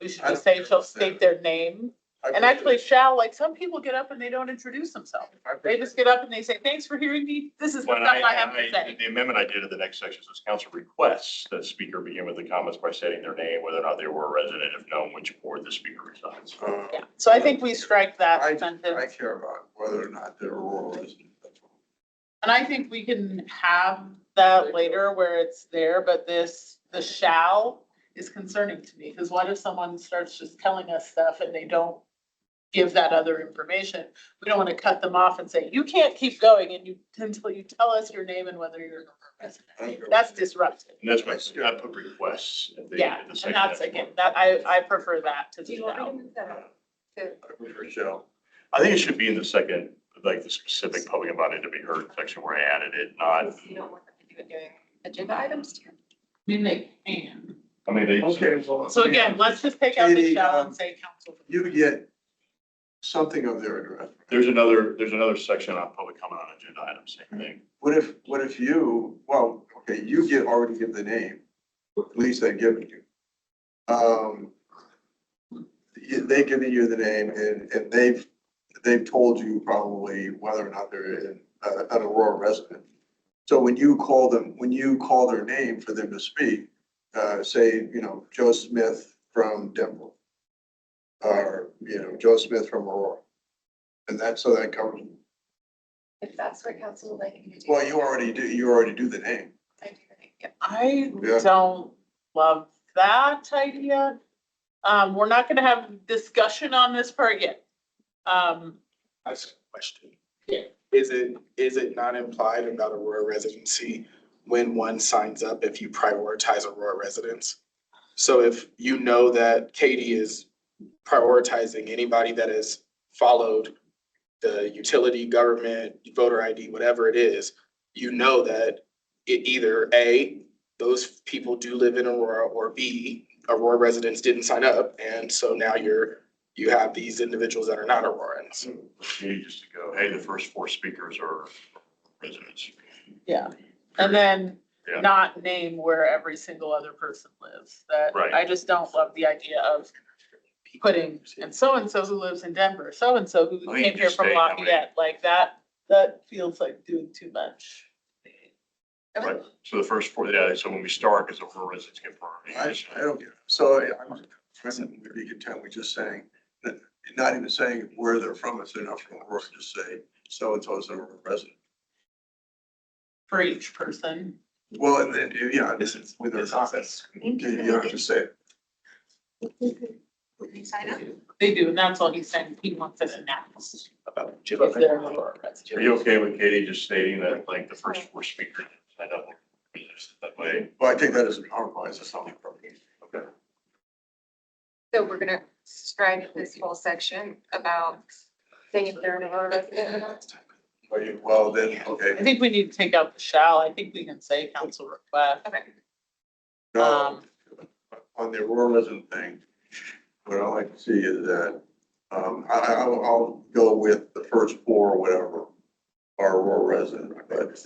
[SPEAKER 1] we should just say shall state their name. And actually shall, like, some people get up and they don't introduce themselves. They just get up and they say, thanks for hearing me. This is what
[SPEAKER 2] When
[SPEAKER 1] I have to say.
[SPEAKER 2] the amendment I did at the next section says council requests that speaker begin with the comments by stating their name, whether or not they were a resident, if known, which board the speaker resides.
[SPEAKER 1] Yeah, so I think we strike that
[SPEAKER 4] I
[SPEAKER 1] sentence.
[SPEAKER 4] care about whether or not they're a rural resident. That's all.
[SPEAKER 1] And I think we can have that later where it's there, but the shall is concerning to me, because what if someone starts just telling us stuff and they don't give that other information? We don't want to cut them off and say, you can't keep going until you tell us your name and whether you're a resident. That's disruptive.
[SPEAKER 2] And that's why I put requests at the
[SPEAKER 1] Yeah,
[SPEAKER 2] at the
[SPEAKER 1] and
[SPEAKER 2] second.
[SPEAKER 1] that's, again, that I prefer that to
[SPEAKER 13] Do
[SPEAKER 1] the
[SPEAKER 13] you want me to
[SPEAKER 1] shall.
[SPEAKER 13] move that up? To-
[SPEAKER 4] I prefer shall.
[SPEAKER 2] I think it should be in the second, like the specific public invited to be heard section where I added it, not,
[SPEAKER 13] You don't want them to do it during agenda items too?
[SPEAKER 1] I mean, they can.
[SPEAKER 2] I mean, they.
[SPEAKER 4] Okay, well.
[SPEAKER 1] So again, let's just take out the
[SPEAKER 4] Katie,
[SPEAKER 1] shall and say council.
[SPEAKER 4] You get something of their address.
[SPEAKER 2] There's another section on public comment on agenda items, same thing.
[SPEAKER 4] What if you, well, okay, you already give the name, at least they've given you. They've given you the name and they've told you probably whether or not they're an Aurora resident. So when you call their name for them to speak, say, Joe Smith from Denver. are, Joe Smith from Aurora. And so that covers,
[SPEAKER 13] If that's what council would like me to do.
[SPEAKER 4] well, you already do the name.
[SPEAKER 13] I do think, yeah.
[SPEAKER 1] I
[SPEAKER 4] Yeah.
[SPEAKER 1] don't love that idea. We're not gonna have discussion on this part yet.
[SPEAKER 7] That's a question.
[SPEAKER 1] Yeah.
[SPEAKER 7] Is it not implied about Aurora residency when one signs up if you prioritize Aurora residents? So if you know that Katie is prioritizing anybody that has followed the utility, government, voter ID, whatever it is, you know that it either A, those people do live in Aurora, or B, Aurora residents didn't sign up, and so now you have these individuals that are not Aurorans.
[SPEAKER 2] You just to go, hey, the first 4 speakers are residents.
[SPEAKER 1] Yeah, and then
[SPEAKER 2] Yeah.
[SPEAKER 1] not name where every single other person lives. That,
[SPEAKER 2] Right.
[SPEAKER 1] I just don't love the idea of putting, and so-and-so who lives in Denver, so-and-so who
[SPEAKER 2] I think
[SPEAKER 1] came here
[SPEAKER 2] just
[SPEAKER 1] from
[SPEAKER 2] state how many.
[SPEAKER 1] Lafayette, like that feels like doing too much.
[SPEAKER 2] Right, so the first 4, yeah, so when we start, because Aurora residents get priority.
[SPEAKER 4] I don't get it. So I'm would be content with just saying, not even saying where they're from, if they're not from Aurora, just say so-and-so is an Aurora resident.
[SPEAKER 1] For each person.
[SPEAKER 4] Well, and then, yeah, this is with their comments. You don't have to say it.
[SPEAKER 13] Sign up.
[SPEAKER 1] They do, and that's all he's saying, he wants it announced
[SPEAKER 7] About
[SPEAKER 1] if they're an Aurora resident.
[SPEAKER 2] Are you okay with Katie just stating that, like, the first 4 speakers signed up that way?
[SPEAKER 4] Well, I take that as a compromise, it's not my problem.
[SPEAKER 2] Okay.
[SPEAKER 13] So we're gonna strike this whole section about saying if they're an Aurora resident or not.
[SPEAKER 4] Well, then,
[SPEAKER 1] I
[SPEAKER 4] okay.
[SPEAKER 1] think we need to take out the shall, I think we can say council request.
[SPEAKER 13] Okay.
[SPEAKER 4] No, on the Aurora resident thing, what I like to see is that, I'll go with the first 4 or whatever are Aurora resident, but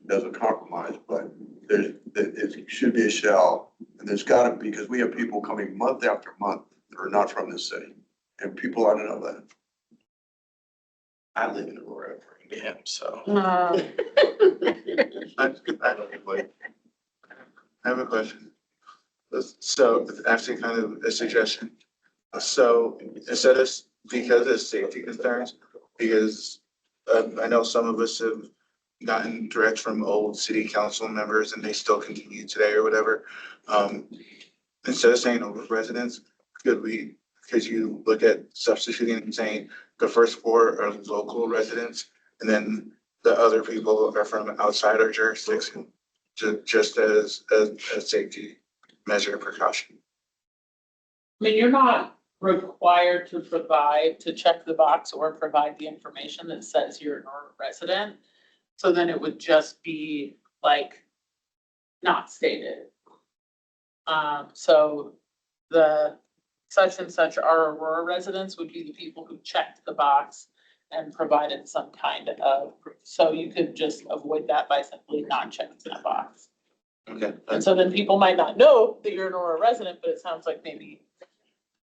[SPEAKER 4] as a compromise, but it should be a shall. And there's gotta be, because we have people coming month after month that are not from this city, and people ought to know that.
[SPEAKER 7] I live in Aurora, Birmingham, so.
[SPEAKER 11] I have a question. So actually kind of a suggestion. So instead of, because of safety concerns, because I know some of us have gotten direct from old city council members and they still continue today or whatever. Instead of saying over residents, could you look at substituting and saying the first 4 are local residents and then the other people are from outside our jurisdiction, just as a safety measure precaution.
[SPEAKER 1] I mean, you're not required to check the box or provide the information that says you're an Aurora resident. So then it would just be like not stated. So the such and such are Aurora residents would be the people who checked the box and provided some kind of proof. So you could just avoid that by simply not checking that box.
[SPEAKER 11] Okay.
[SPEAKER 1] And so then people might not know that you're an Aurora resident, but it sounds like maybe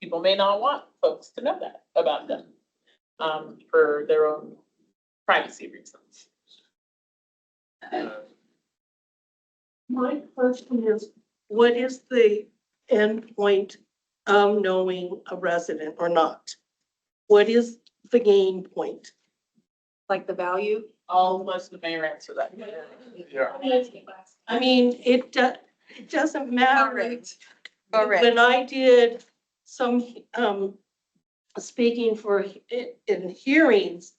[SPEAKER 1] people may not want folks to know that about them, for their own privacy reasons.
[SPEAKER 9] My question is, what is the end point of knowing a resident or not? What is the gain point?
[SPEAKER 10] Like the value?
[SPEAKER 1] I'll let the mayor answer that.
[SPEAKER 4] Yeah.
[SPEAKER 9] I mean, it doesn't matter.
[SPEAKER 10] Correct. Correct.
[SPEAKER 9] When I did some, speaking in hearings,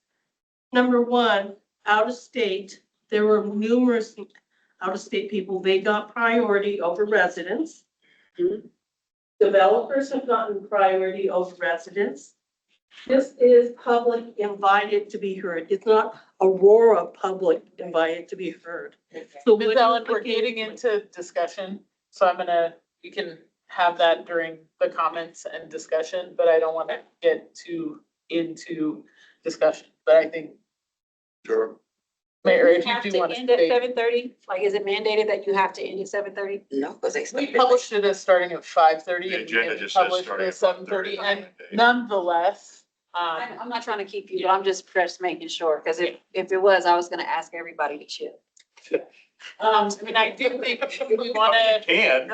[SPEAKER 9] number 1, out of state, there were numerous out of state people, they got priority over residents. Developers have gotten priority over residents. This is public invited to be heard. It's not Aurora public invited to be heard. So
[SPEAKER 1] Ms.
[SPEAKER 9] what
[SPEAKER 1] Allen,
[SPEAKER 9] is the
[SPEAKER 1] we're getting into discussion, so we can have that during the comments and discussion, but I don't want to get too into discussion, but I think,
[SPEAKER 4] Sure.
[SPEAKER 1] Mayor, if you
[SPEAKER 10] Have
[SPEAKER 1] do
[SPEAKER 10] to
[SPEAKER 1] want to
[SPEAKER 10] end at
[SPEAKER 1] state.
[SPEAKER 10] 7:30? Like, is it mandated that you have to end at 7:30?
[SPEAKER 12] No, because they.
[SPEAKER 1] We published it as starting at 5:30
[SPEAKER 2] The
[SPEAKER 1] and
[SPEAKER 2] agenda
[SPEAKER 1] we
[SPEAKER 2] just says
[SPEAKER 1] published
[SPEAKER 2] starting
[SPEAKER 1] it
[SPEAKER 2] at
[SPEAKER 1] at 7:30,
[SPEAKER 2] 5:30.
[SPEAKER 1] and nonetheless,
[SPEAKER 10] I'm not trying to keep you, but I'm just making sure, because if it was, I was gonna ask everybody to chill.
[SPEAKER 1] I mean, I do think we wanna,
[SPEAKER 2] Can.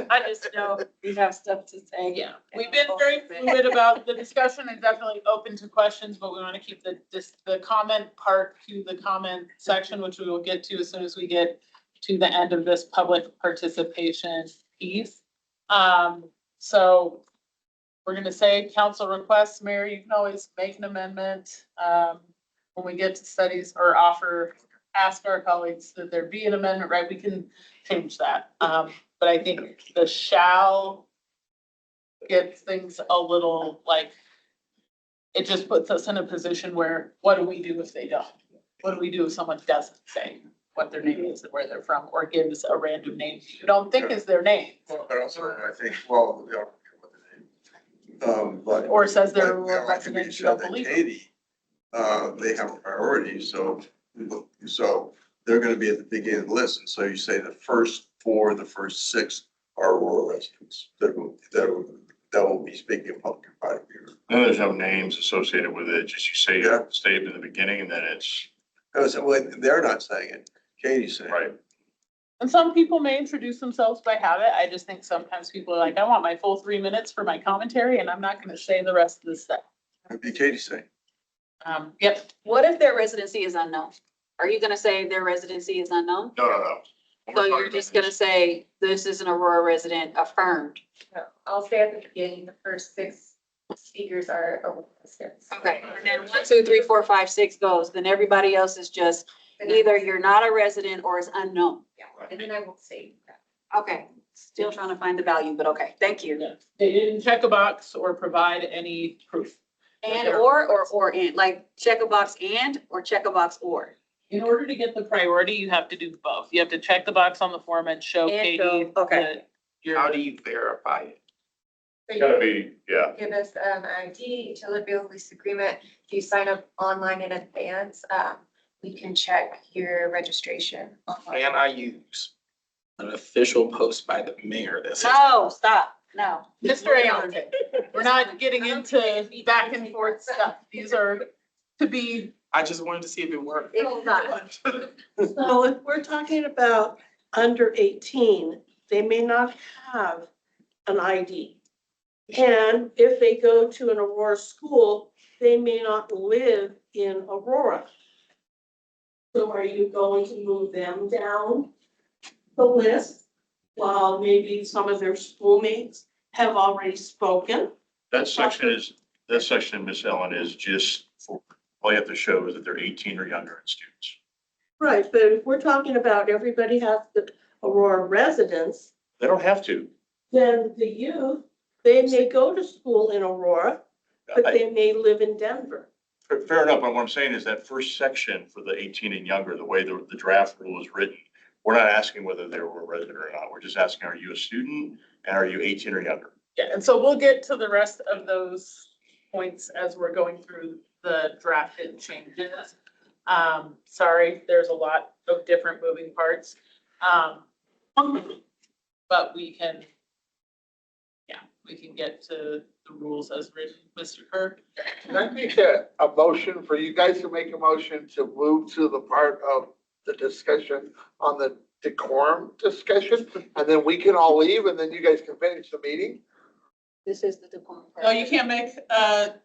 [SPEAKER 10] I just know we have stuff to say.
[SPEAKER 1] yeah, we've been very fluid about the discussion and definitely open to questions, but we wanna keep the comment part to the comment section, which we will get to as soon as we get to the end of this public participation piece. So we're gonna say council requests. Mayor, you can always make an amendment, when we get to studies or ask our colleagues that there be an amendment, right? We can change that. But I think the shall gets things a little like, it just puts us in a position where, what do we do if they don't? What do we do if someone doesn't say what their name is and where they're from, or gives a random name you don't think is their name?
[SPEAKER 4] Well, but also, I think, well, we are, but.
[SPEAKER 1] Or says they're
[SPEAKER 4] but we are like to
[SPEAKER 1] resident,
[SPEAKER 4] make
[SPEAKER 1] you
[SPEAKER 4] sure
[SPEAKER 1] don't
[SPEAKER 4] that
[SPEAKER 1] believe them.
[SPEAKER 4] Katie, they have a priority, so they're gonna be at the beginning of the list, and so you say the first 4, the first 6 are rural residents that will be speaking in public and private here.
[SPEAKER 2] Then there's no names associated with it, just you say,
[SPEAKER 4] Yeah.
[SPEAKER 2] state in the beginning, and then it's,
[SPEAKER 4] Well, they're not saying it, Katie's saying it.
[SPEAKER 2] right.
[SPEAKER 1] And some people may introduce themselves by habit. I just think sometimes people are like, I want my full 3 minutes for my commentary and I'm not gonna say the rest of the stuff.
[SPEAKER 4] It'd be Katie saying.
[SPEAKER 1] Yep,
[SPEAKER 10] What if their residency is unknown? Are you gonna say their residency is unknown?
[SPEAKER 2] No.
[SPEAKER 10] So you're just gonna say, this is an Aurora resident affirmed?
[SPEAKER 13] I'll say at the beginning, the first 6 speakers are Aurora residents.
[SPEAKER 10] Okay, and then 1, 2, 3, 4, 5, 6 goes, then everybody else is just either you're not a resident or is unknown.
[SPEAKER 13] Yeah, and then I will say that.
[SPEAKER 10] Okay, still trying to find the value, but okay, thank you.
[SPEAKER 1] yeah. They didn't check a box or provide any proof.
[SPEAKER 10] And or and, like check a box and or check a box or.
[SPEAKER 1] In order to get the priority, you have to do both. You have to check the box on the form and show
[SPEAKER 10] And
[SPEAKER 1] Katie
[SPEAKER 10] show- okay.
[SPEAKER 1] that you're.
[SPEAKER 11] How do you verify it?
[SPEAKER 13] So
[SPEAKER 2] It's gotta
[SPEAKER 13] you
[SPEAKER 2] be, yeah.
[SPEAKER 13] give us an ID, utility bill, lease agreement. If you sign up online in advance, we can check your registration.
[SPEAKER 11] Can I use an official post by the mayor that says?
[SPEAKER 10] No, stop, no.
[SPEAKER 1] Mr. Anderson, we're not getting into back and forth stuff. These are to be,
[SPEAKER 11] I just wanted to see if it worked.
[SPEAKER 10] It will not.
[SPEAKER 9] So if we're talking about under 18, they may not have an ID. And if they go to an Aurora school, they may not live in Aurora. So are you going to move them down the list while maybe some of their schoolmates have already spoken?
[SPEAKER 2] That section, Miss Ellen, is just for, all you have to show is that they're 18 or younger and students.
[SPEAKER 9] Right, but if we're talking about everybody has the Aurora residence,
[SPEAKER 2] They don't have to.
[SPEAKER 9] then the youth, they may go to school in Aurora, but they may live in Denver.
[SPEAKER 2] Fair enough, but what I'm saying is that first section for the 18 and younger, the way the draft rule is written, we're not asking whether they were a resident or not. We're just asking, are you a student and are you 18 or younger?
[SPEAKER 1] yeah, and so we'll get to the rest of those points as we're going through the drafted changes. Sorry, there's a lot of different moving parts. But we can get to the rules as written, Mr. Kerr.
[SPEAKER 14] Can I make a motion for you guys to make a motion to move to the part of the discussion on the decorum discussion? And then we can all leave and then you guys can finish the meeting?
[SPEAKER 10] This is the decorum.
[SPEAKER 1] No, you can't make a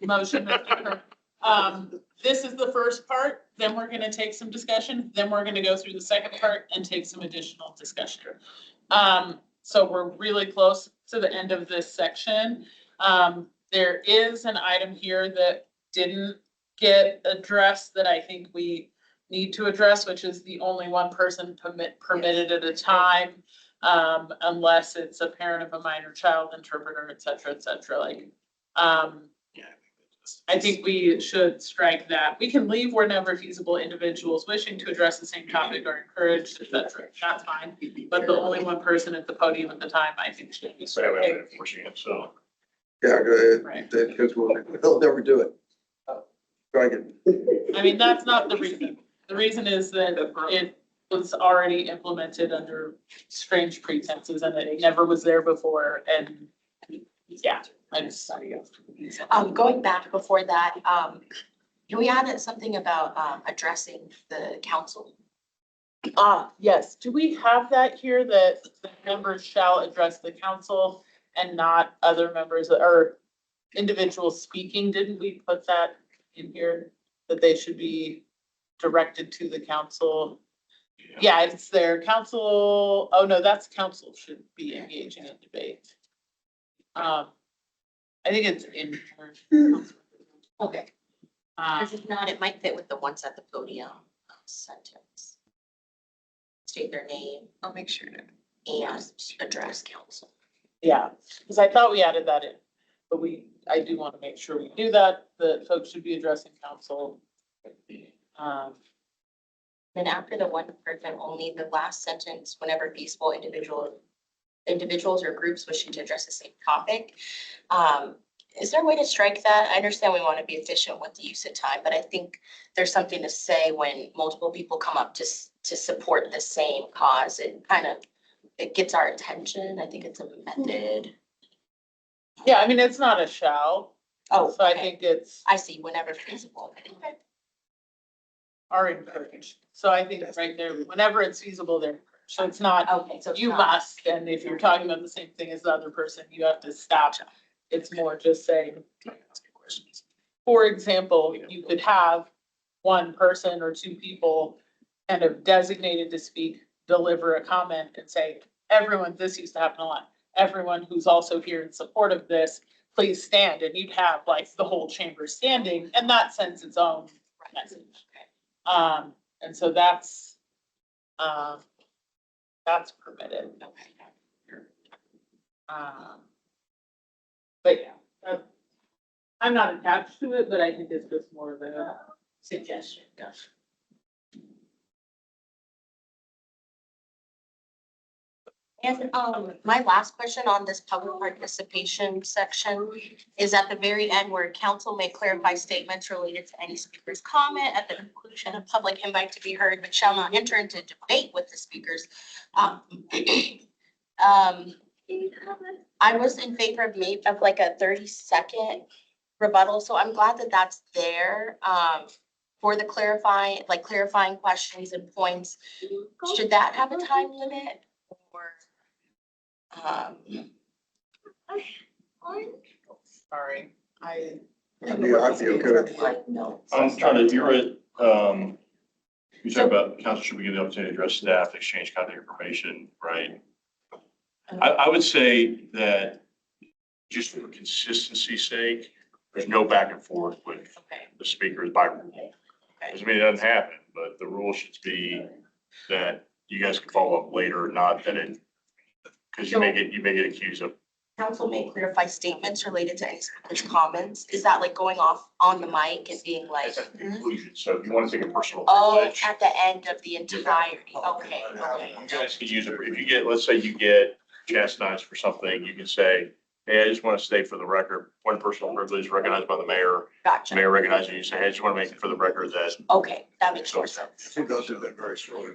[SPEAKER 1] motion, Mr. Kerr. This is the first part, then we're gonna take some discussion, then we're gonna go through the second part and take some additional discussion. So we're really close to the end of this section. There is an item here that didn't get addressed that I think we need to address, which is the only one person permitted at a time. Unless it's a parent of a minor child, interpreter, et cetera, like, I think we should strike that. We can leave whenever feasible, individuals wishing to address the same topic are encouraged, et cetera. That's fine. But the only one person at the podium at the time, I think should be
[SPEAKER 2] So we
[SPEAKER 1] struck.
[SPEAKER 2] haven't enforcing it, so.
[SPEAKER 4] Yeah, go ahead.
[SPEAKER 1] Right.
[SPEAKER 4] Because they'll never do it. Try again.
[SPEAKER 1] I mean, that's not the reason. The reason is that it was already implemented under strange pretenses and it never was there before. And yeah, I just.
[SPEAKER 8] Going back before that, can we add something about, addressing the council?
[SPEAKER 1] Yes, do we have that here that the members shall address the council and not other members or individuals speaking? Didn't we put that in here? That they should be directed to the council? Yeah, it's their council. Oh, no, that's council should be engaging in debate. I think it's in here.
[SPEAKER 8] Okay,
[SPEAKER 1] Um,
[SPEAKER 8] because if not, it might fit with the ones at the podium sentence. State their name
[SPEAKER 13] I'll make sure to.
[SPEAKER 8] and address council.
[SPEAKER 1] Yeah, because I thought we added that in, but I do want to make sure we do that. The folks should be addressing council.
[SPEAKER 8] Then after the one person only, the last sentence, whenever feasible, individuals or groups wishing to address the same topic. Is there a way to strike that? I understand we want to be efficient with the use of time, but I think there's something to say when multiple people come up to support the same cause. It gets our attention. I think it's a method.
[SPEAKER 1] Yeah, I mean, it's not a shall.
[SPEAKER 8] Oh,
[SPEAKER 1] So I
[SPEAKER 8] okay.
[SPEAKER 1] think it's
[SPEAKER 8] I see, whenever feasible. Okay.
[SPEAKER 1] are encouraged. So I think it's right there, whenever it's feasible, they're encouraged. So it's not,
[SPEAKER 8] Okay, so it's
[SPEAKER 1] you
[SPEAKER 8] not-
[SPEAKER 1] must, and if you're talking about the same thing as the other person, you have to stop. It's more just saying, for example, you could have one person or two people kind of designated to speak, deliver a comment and say, everyone, this used to happen a lot. Everyone who's also here in support of this, please stand. And you'd have like the whole chamber standing, and that sends its own message. And so that's permitted. But yeah, I'm not attached to it, but I think it's just more of a suggestion.
[SPEAKER 8] And my last question on this public participation section is at the very end where council may clarify statements related to any speaker's comment at the conclusion of public invite to be heard, but shall not enter into debate with the speakers. I was in favor of like a 30-second rebuttal, so I'm glad that that's there. For the clarifying questions and points. Should that have a time limit? Or
[SPEAKER 1] Sorry,
[SPEAKER 4] I'd be okay with it.
[SPEAKER 2] I'm trying to, you're at, you talk about council should be given the opportunity to address staff, exchange contact information, right? I would say that just for consistency's sake, there's no back and forth with the speakers by rule. Doesn't mean it doesn't happen, but the rule should be that you guys can follow up later, not that it, because you may get accused of.
[SPEAKER 8] council may clarify statements related to any speaker's comments. Is that like going off on the mic and being like?
[SPEAKER 2] That's at the conclusion, so if you want to take a personal.
[SPEAKER 8] Oh,
[SPEAKER 2] privilege,
[SPEAKER 8] at the end of the entirety. Okay.
[SPEAKER 2] you guys can use it, if you get, let's say you get chastised for something, you can say, hey, I just want to state for the record, one personal privilege recognized by the mayor.
[SPEAKER 8] Gotcha.
[SPEAKER 2] Mayor recognizes you, say, hey, I just want to make it for the record that.
[SPEAKER 8] Okay, that makes more sense.
[SPEAKER 4] He does do that very slowly.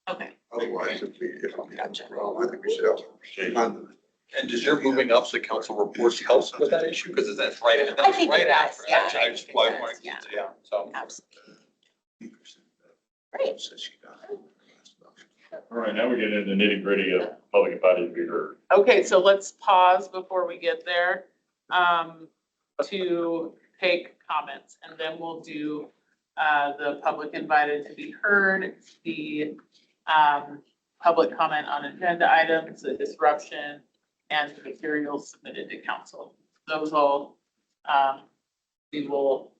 [SPEAKER 8] Okay.
[SPEAKER 4] Otherwise, it'd be,
[SPEAKER 8] Gotcha.
[SPEAKER 4] well, I think we should have.
[SPEAKER 6] And does your moving up the council reports help with that issue? Because that's right.
[SPEAKER 8] I think it does,
[SPEAKER 6] after.
[SPEAKER 8] yeah.
[SPEAKER 6] I just, well, I want to-
[SPEAKER 8] Yeah.
[SPEAKER 6] yeah, so.
[SPEAKER 8] Absolutely. Great.
[SPEAKER 2] All right, now we get into the nitty gritty of public invited to be heard.
[SPEAKER 1] Okay, so let's pause before we get there, to take comments, and then we'll do, the public invited to be heard, the, public comment on agenda items, the disruption, and the materials submitted to council. Those all, we will,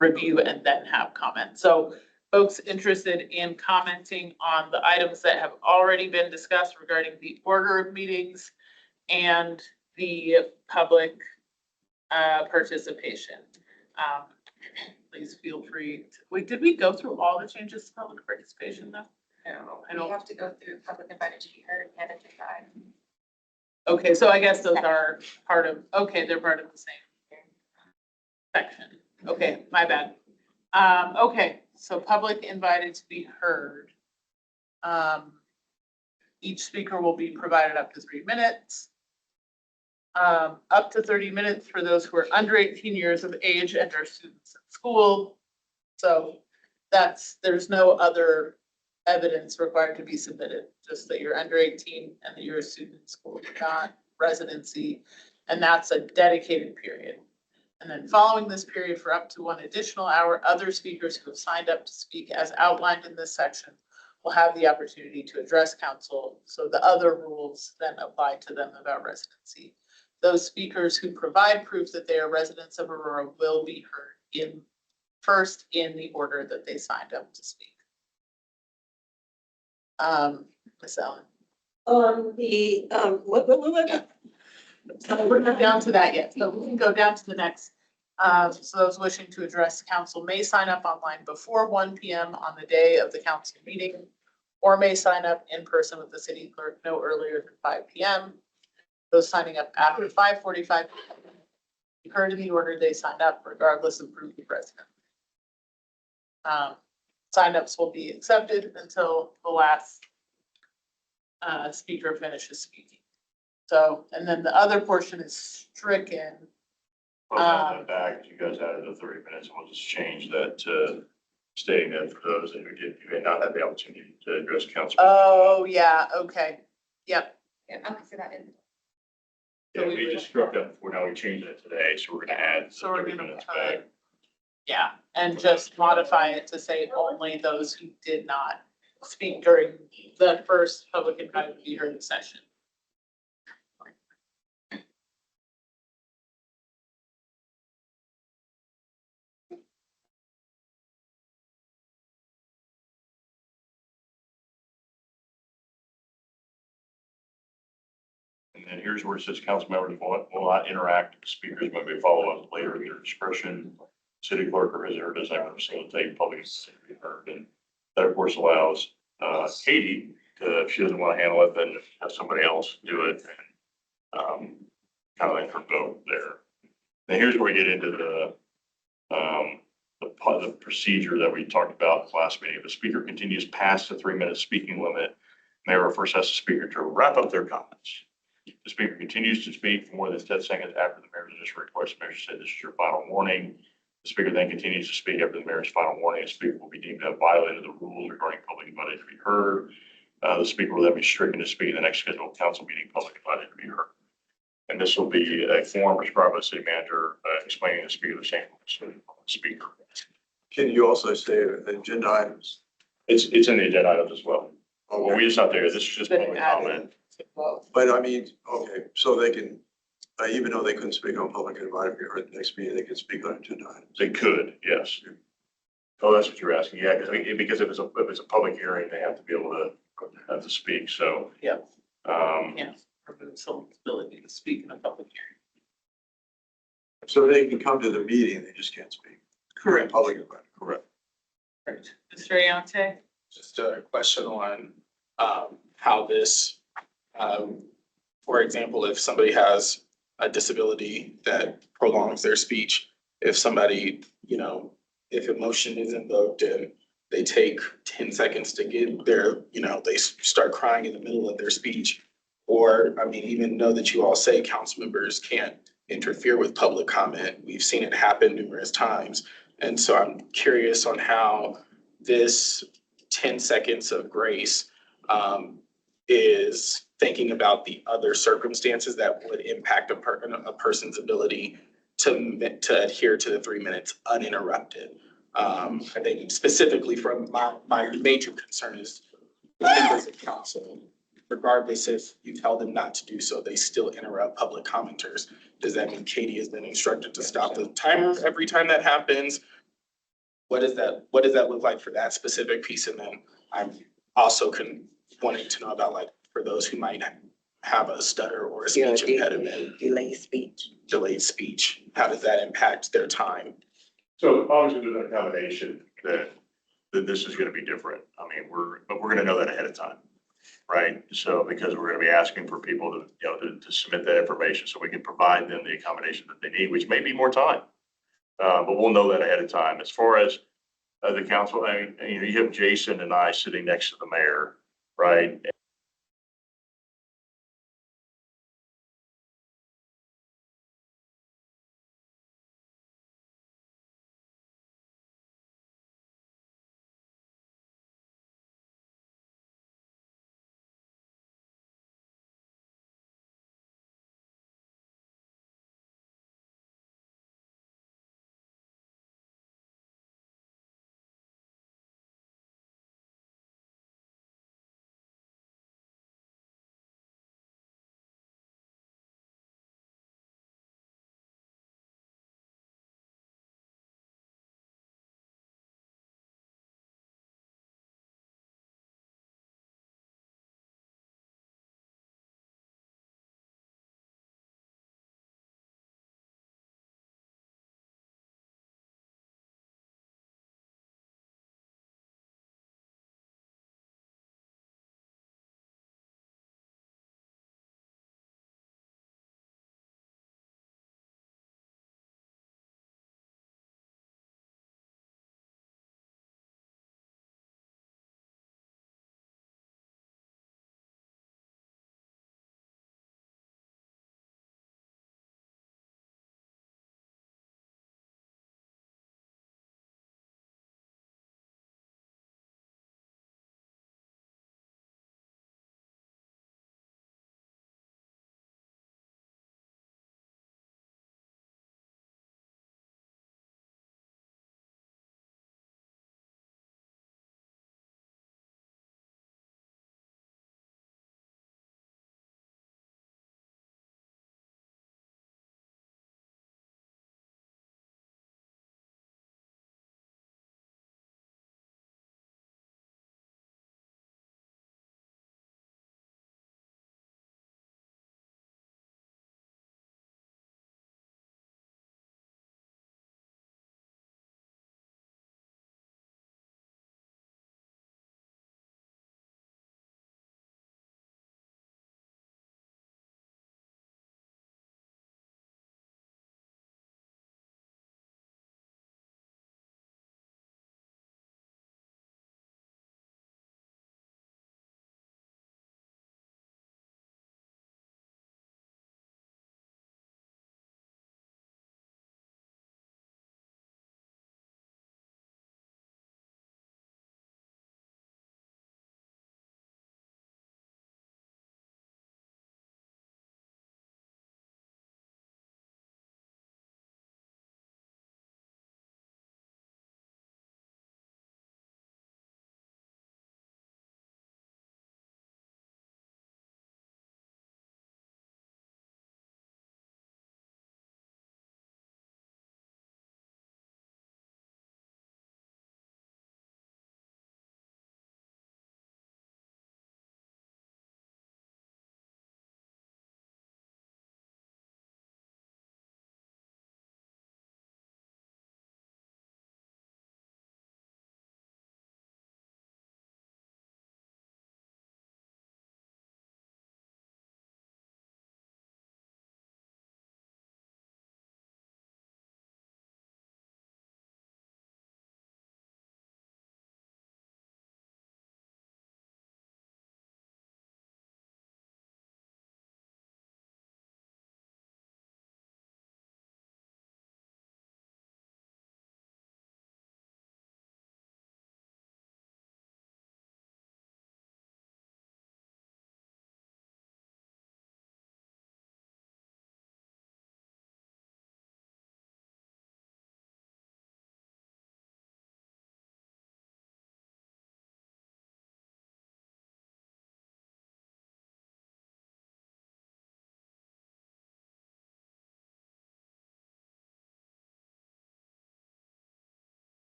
[SPEAKER 1] review and then have comments. So folks interested in commenting on the items that have already been discussed regarding the order of meetings and the public participation. Please feel free. Wait, did we go through all the changes to public participation though? No, I
[SPEAKER 13] You
[SPEAKER 1] don't.
[SPEAKER 13] have to go through public invited to be heard and agenda item.
[SPEAKER 1] Okay, so I guess those are part of, okay, they're part of the same section. Okay, my bad. Okay, so public invited to be heard. Each speaker will be provided up to 3 minutes. Up to 30 minutes for those who are under 18 years of age and are students in school. So there's no other evidence required to be submitted, just that you're under 18 and that you're a student in school, not residency. And that's a dedicated period. And then following this period for up to 1 additional hour, other speakers who have signed up to speak as outlined in this section will have the opportunity to address council. So the other rules then apply to them about residency. Those speakers who provide proof that they are residents of Aurora will be heard first in the order that they signed up to speak. Ms. Allen.
[SPEAKER 9] On the,
[SPEAKER 1] We're not down to that yet, so we can go down to the next. So those wishing to address council may sign up online before 1 p.m. on the day of the council meeting, or may sign up in person with the city clerk no earlier than 5 p.m. Those signing up after 5:45 be heard in the order they signed up, regardless of proof of residence. Signups will be accepted until the last speaker finishes speaking. So, and then the other portion is stricken.
[SPEAKER 2] Well, back, you guys added the 30 minutes, and we'll just change that to stating that for those who may not have the opportunity to address council.
[SPEAKER 1] Oh, yeah, okay, yep.
[SPEAKER 13] Yeah, I'm gonna say that in.
[SPEAKER 2] Yeah, we just struck that before, now we changed it today, so we're gonna add
[SPEAKER 1] So we're
[SPEAKER 2] 30
[SPEAKER 1] gonna
[SPEAKER 2] minutes
[SPEAKER 1] put,
[SPEAKER 2] back.
[SPEAKER 1] yeah, and just modify it to say only those who did not speak during the first public invited to be heard session.
[SPEAKER 2] And then here's where it says council members will not interact with speakers, but may follow up later at their discretion. City clerk or visitor does not facilitate public to be heard. And that of course allows Katie to, if she doesn't want to handle it, then have somebody else do it. And kind of like her vote there. And here's where we get into the procedure that we talked about last meeting. If the speaker continues past the 3-minute speaking limit, mayor first asks the speaker to wrap up their comments. The speaker continues to speak for more than 10 seconds after the mayor's initial request. The mayor should say, "This is your final warning." The speaker then continues to speak after the mayor's final warning. The speaker will be deemed to have violated the rules regarding public invited to be heard. The speaker will then be stricken to speak in the next scheduled council meeting, public invited to be heard. And this will be a form prescribed by the city manager explaining the speaker the same speaker.
[SPEAKER 4] Can you also say agenda items?
[SPEAKER 2] It's in the agenda items as well. Well, we just not there. This is just public comment.
[SPEAKER 4] But I mean, okay, so they can, even though they couldn't speak on public invited or the next meeting, they can speak on agenda items.
[SPEAKER 2] They could, yes. Oh, that's what you're asking. Yeah, because if it's a public hearing, they have to be able to speak. So.
[SPEAKER 1] Yeah.
[SPEAKER 2] Yeah.
[SPEAKER 1] Remove someone's ability to speak in a public hearing.
[SPEAKER 4] So they can come to the meeting, they just can't speak.
[SPEAKER 1] Correct.
[SPEAKER 4] Public invited.
[SPEAKER 2] Correct.
[SPEAKER 1] Right. Mr. Ayante?
[SPEAKER 7] Just a question on how this, for example, if somebody has a disability that prolongs their speech, if somebody, if emotion is invoked and they take 10 seconds to get their, they start crying in the middle of their speech. Or, I mean, even know that you all say council members can't interfere with public comment. We've seen it happen numerous times. And so I'm curious on how this 10 seconds of grace is thinking about the other circumstances that would impact a person's ability to adhere to the 3 minutes uninterrupted. I think specifically from my major concern is members of council, regardless if you tell them not to do so, they still interrupt public commenters. Does that mean Katie has been instructed to stop the timer every time that happens? What does that look like for that specific piece? And then I'm also wanting to know about, like, for those who might have a stutter or a speech impediment. Delayed speech. How does that impact their time?
[SPEAKER 2] So obviously there's an accommodation that this is going to be different. I mean, we're going to know that ahead of time. Right. So because we're going to be asking for people to submit that information so we can provide them the accommodation that they need, which may be more time. But we'll know that ahead of time. As far as the council, I mean, you have Jason and I sitting next to the mayor, right?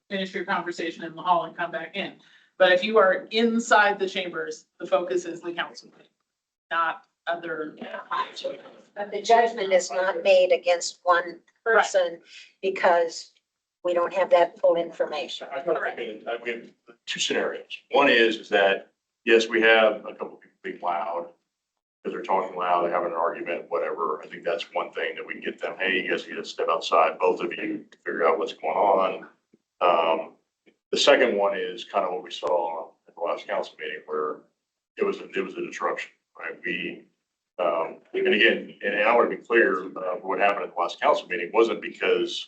[SPEAKER 1] finish your conversation in the hall and come back in. But if you are inside the chambers, the focus is the council, not other.
[SPEAKER 12] But the judgment is not made against one person because we don't have that full information.
[SPEAKER 2] I we have two scenarios. One is that, yes, we have a couple people being loud because they're talking loud, they're having an argument, whatever. I think that's one thing that we can get them, hey, you guys need to step outside, both of you, to figure out what's going on. The second one is kind of what we saw at the last council meeting where it was a disruption, right? And again, and I want to be clear, what happened at the last council meeting wasn't because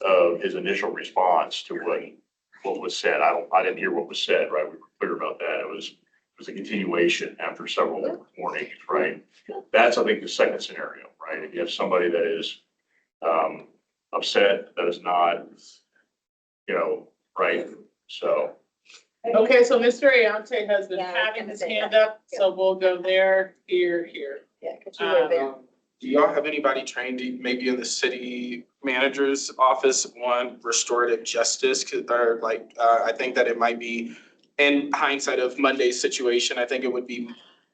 [SPEAKER 2] of his initial response to what was said. I didn't hear what was said, right? We were clear about that. It was a continuation after several warnings, right? That's, I think, the second scenario, right? If you have somebody that is upset, that is not, right? So.
[SPEAKER 1] Okay, so Mr. Ayante has been
[SPEAKER 12] Yeah, I was
[SPEAKER 1] having
[SPEAKER 12] gonna
[SPEAKER 1] his
[SPEAKER 12] say
[SPEAKER 1] hand
[SPEAKER 12] that.
[SPEAKER 1] up, so we'll go there, here.
[SPEAKER 12] Yeah, because you were there.
[SPEAKER 7] Do y'all have anybody trained maybe in the city manager's office on restorative justice? Or I think that it might be, in hindsight of Monday's situation, I think it would be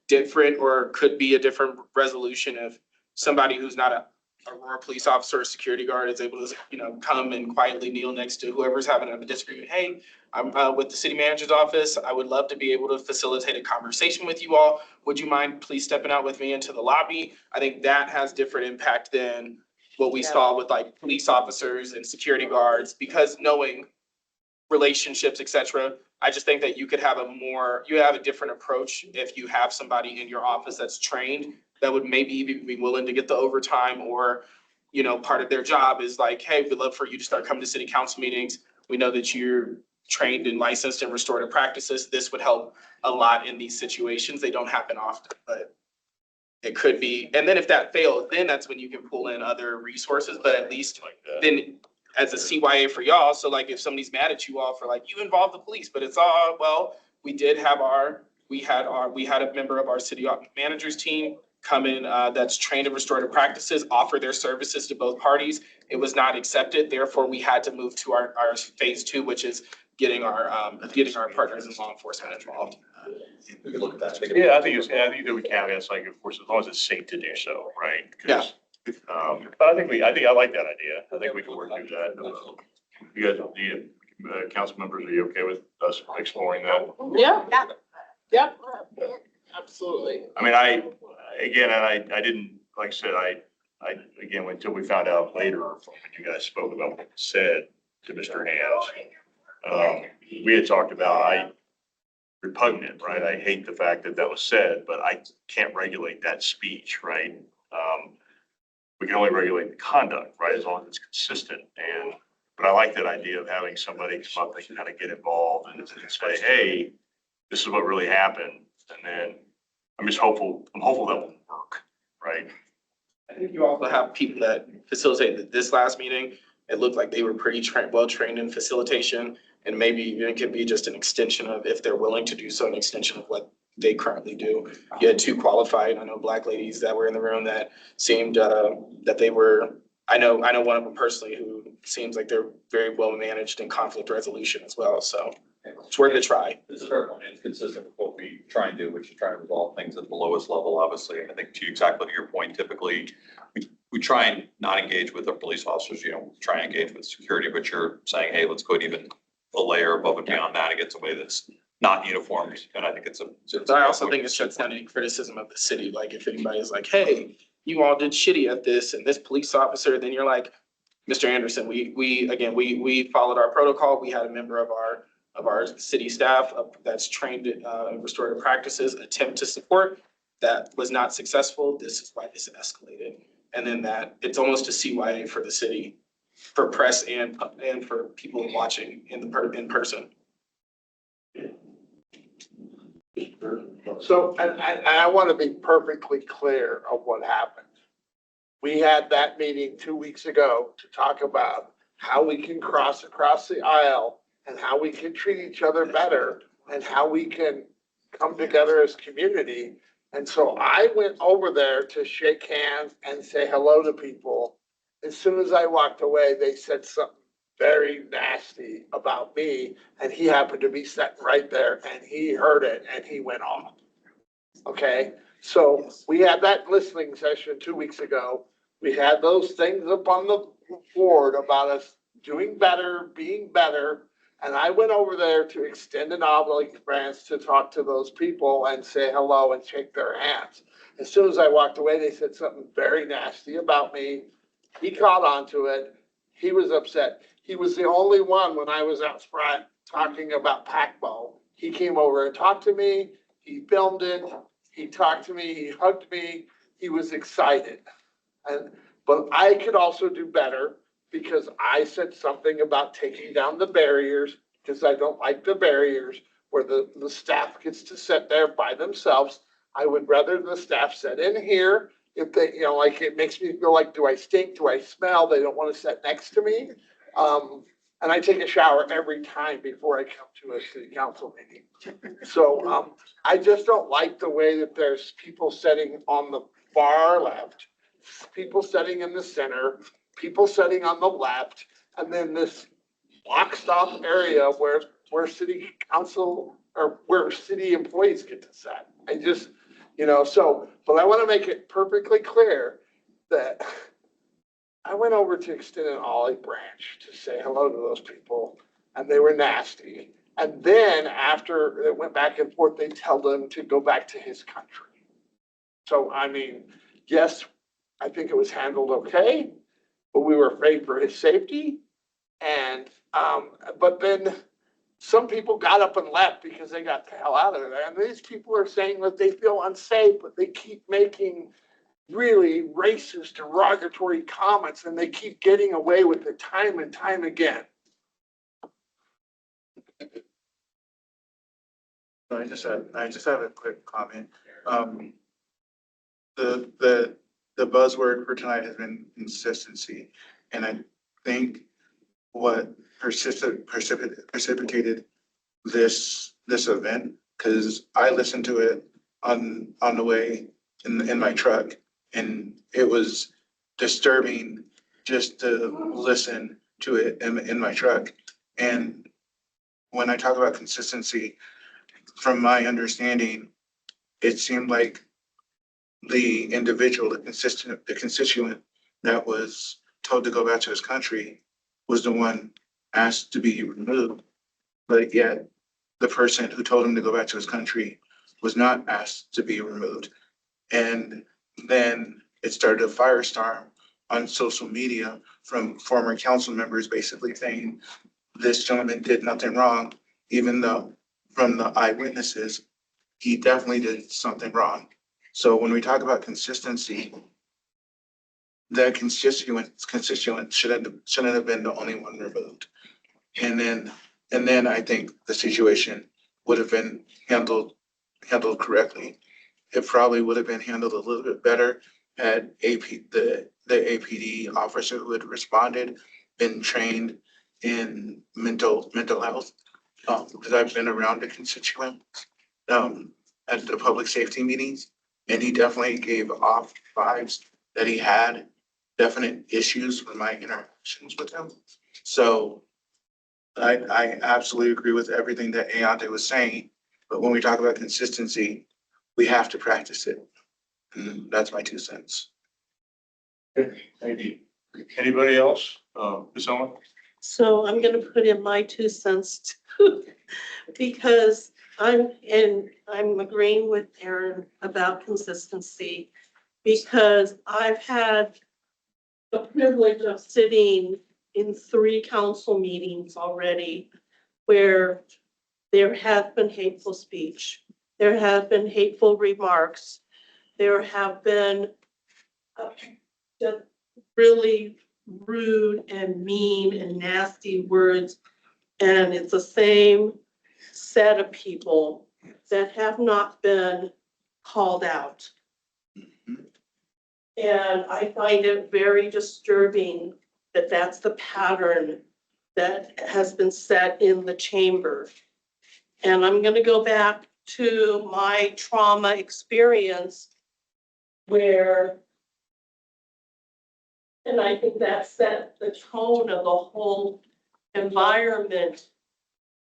[SPEAKER 7] different or could be a different resolution if somebody who's not a Aurora police officer or security guard is able to, come and quietly kneel next to whoever's having a disagreement. Hey, I'm with the city manager's office. I would love to be able to facilitate a conversation with you all. Would you mind please stepping out with me into the lobby? I think that has different impact than what we saw with like police officers and security guards, because knowing relationships, et cetera. I just think that you have a different approach if you have somebody in your office that's trained that would maybe even be willing to get the overtime, or, part of their job is like, hey, we'd love for you to start coming to city council meetings. We know that you're trained and licensed in restorative practices. This would help a lot in these situations. They don't happen often, but it could be. And then if that fails, then that's when you can pull in other resources, but at least then as a CYA for y'all. So like if somebody's mad at you all for like, you involved the police, but it's all, well, we had a member of our city managers team come in that's trained in restorative practices, offer their services to both parties. It was not accepted. Therefore, we had to move to our phase 2, which is getting our partners in law enforcement involved.
[SPEAKER 11] We can look at that.
[SPEAKER 2] Yeah, I think there were caveats, like, of course, as long as it's safe to do so, right?
[SPEAKER 7] Yeah.
[SPEAKER 2] But I like that idea. I think we can work through that. You guys, council members, are you okay with us exploring that?
[SPEAKER 1] Yeah. Yep. Absolutely.
[SPEAKER 2] I mean, I didn't, like I said, again, until we found out later when you guys spoke about what was said to Mr. Hands, we had talked about, repugnant, right? I hate the fact that was said, but I can't regulate that speech, right? We can only regulate the conduct, right? As long as it's consistent. But I like that idea of having somebody come up and kind of get involved and say, hey, this is what really happened. And then I'm hopeful that will work, right?
[SPEAKER 7] I think you also have people that facilitated this last meeting. It looked like they were pretty well trained in facilitation, and maybe it could be just an extension of, if they're willing to do so, an extension of what they currently do. You had 2 qualified, Black ladies that were in the room that seemed that they were. I know one of them personally who seems like they're very well managed in conflict resolution as well. So it's worth a try.
[SPEAKER 6] This is a fair point. It's consistent with what we try and do, which is try and resolve things at the lowest level, obviously. I think exactly to your point, typically we try and not engage with our police officers, try and engage with security, but you're saying, hey, let's go even a layer above and beyond that and get somebody that's not uniformed. And I think
[SPEAKER 7] But I also think it shuts down any criticism of the city. Like if anybody's like, hey, you all did shitty at this and this police officer, then you're like, Mr. Anderson, we followed our protocol. We had a member of our city staff that's trained in restorative practices attempt to support. That was not successful. This is why this escalated. And then that it's almost a CYA for the city, for press and for people watching in person.
[SPEAKER 14] So, and I want to be perfectly clear of what happened. We had that meeting 2 weeks ago to talk about how we can cross across the aisle and how we can treat each other better and how we can come together as community. And so I went over there to shake hands and say hello to people. As soon as I walked away, they said something very nasty about me, and he happened to be sitting right there, and he heard it, and he went off. Okay, so we had that listening session 2 weeks ago. We had those things up on the board about us doing better, being better. And I went over there to extend an olive branch to talk to those people and say hello and shake their hands. As soon as I walked away, they said something very nasty about me. He caught on to it. He was upset. He was the only one when I was out front talking about Pac-Bow. He came over and talked to me. He filmed it. He talked to me. He hugged me. He was excited. But I could also do better because I said something about taking down the barriers, because I don't like the barriers where the staff gets to sit there by themselves. I would rather the staff sit in here if they, like, it makes me feel like, do I stink? Do I smell? They don't want to sit next to me. And I take a shower every time before I come to a city council meeting. So I just don't like the way that there's people sitting on the far left, people sitting in the center, people sitting on the left, and then this boxed off area where city council or where city employees get to sit. I just, but I want to make it perfectly clear that I went over to extend an olive branch to say hello to those people, and they were nasty. And then after it went back and forth, they tell them to go back to his country. So, I mean, yes, I think it was handled okay, but we were afraid for his safety. And, but then some people got up and left because they got the hell out of there. And these people are saying that they feel unsafe, but they keep making really racist, derogatory comments, and they keep getting away with it time and time again.
[SPEAKER 11] I just have a quick comment. The buzzword for tonight has been consistency, and I think what precipitated this event, because I listened to it on the way in my truck, and it was disturbing just to listen to it in my truck. And when I talk about consistency, from my understanding, it seemed like the individual, the constituent that was told to go back to his country was the one asked to be removed. But yet the person who told him to go back to his country was not asked to be removed. And then it started a firestorm on social media from former council members basically saying this gentleman did nothing wrong, even though from the eyewitnesses, he definitely did something wrong. So when we talk about consistency, the constituent shouldn't have been the only one removed. And then I think the situation would have been handled correctly. It probably would have been handled a little bit better had the APD officer who had responded been trained in mental health. Because I've been around the constituent at the public safety meetings, and he definitely gave off vibes that he had definite issues with my interactions with him. So I absolutely agree with everything that Ayante was saying, but when we talk about consistency, we have to practice it. And that's my 2 cents.
[SPEAKER 2] Okay, thank you. Anybody else? Ms. Owen?
[SPEAKER 9] So I'm gonna put in my 2 cents too, because I'm agreeing with Aaron about consistency, because I've had the privilege of sitting in 3 council meetings already where there have been hateful speech, there have been hateful remarks, there have been just really rude and mean and nasty words. And it's the same set of people that have not been called out. And I find it very disturbing that that's the pattern that has been set in the chamber. And I'm going to go back to my trauma experience where, and I think that set the tone of the whole environment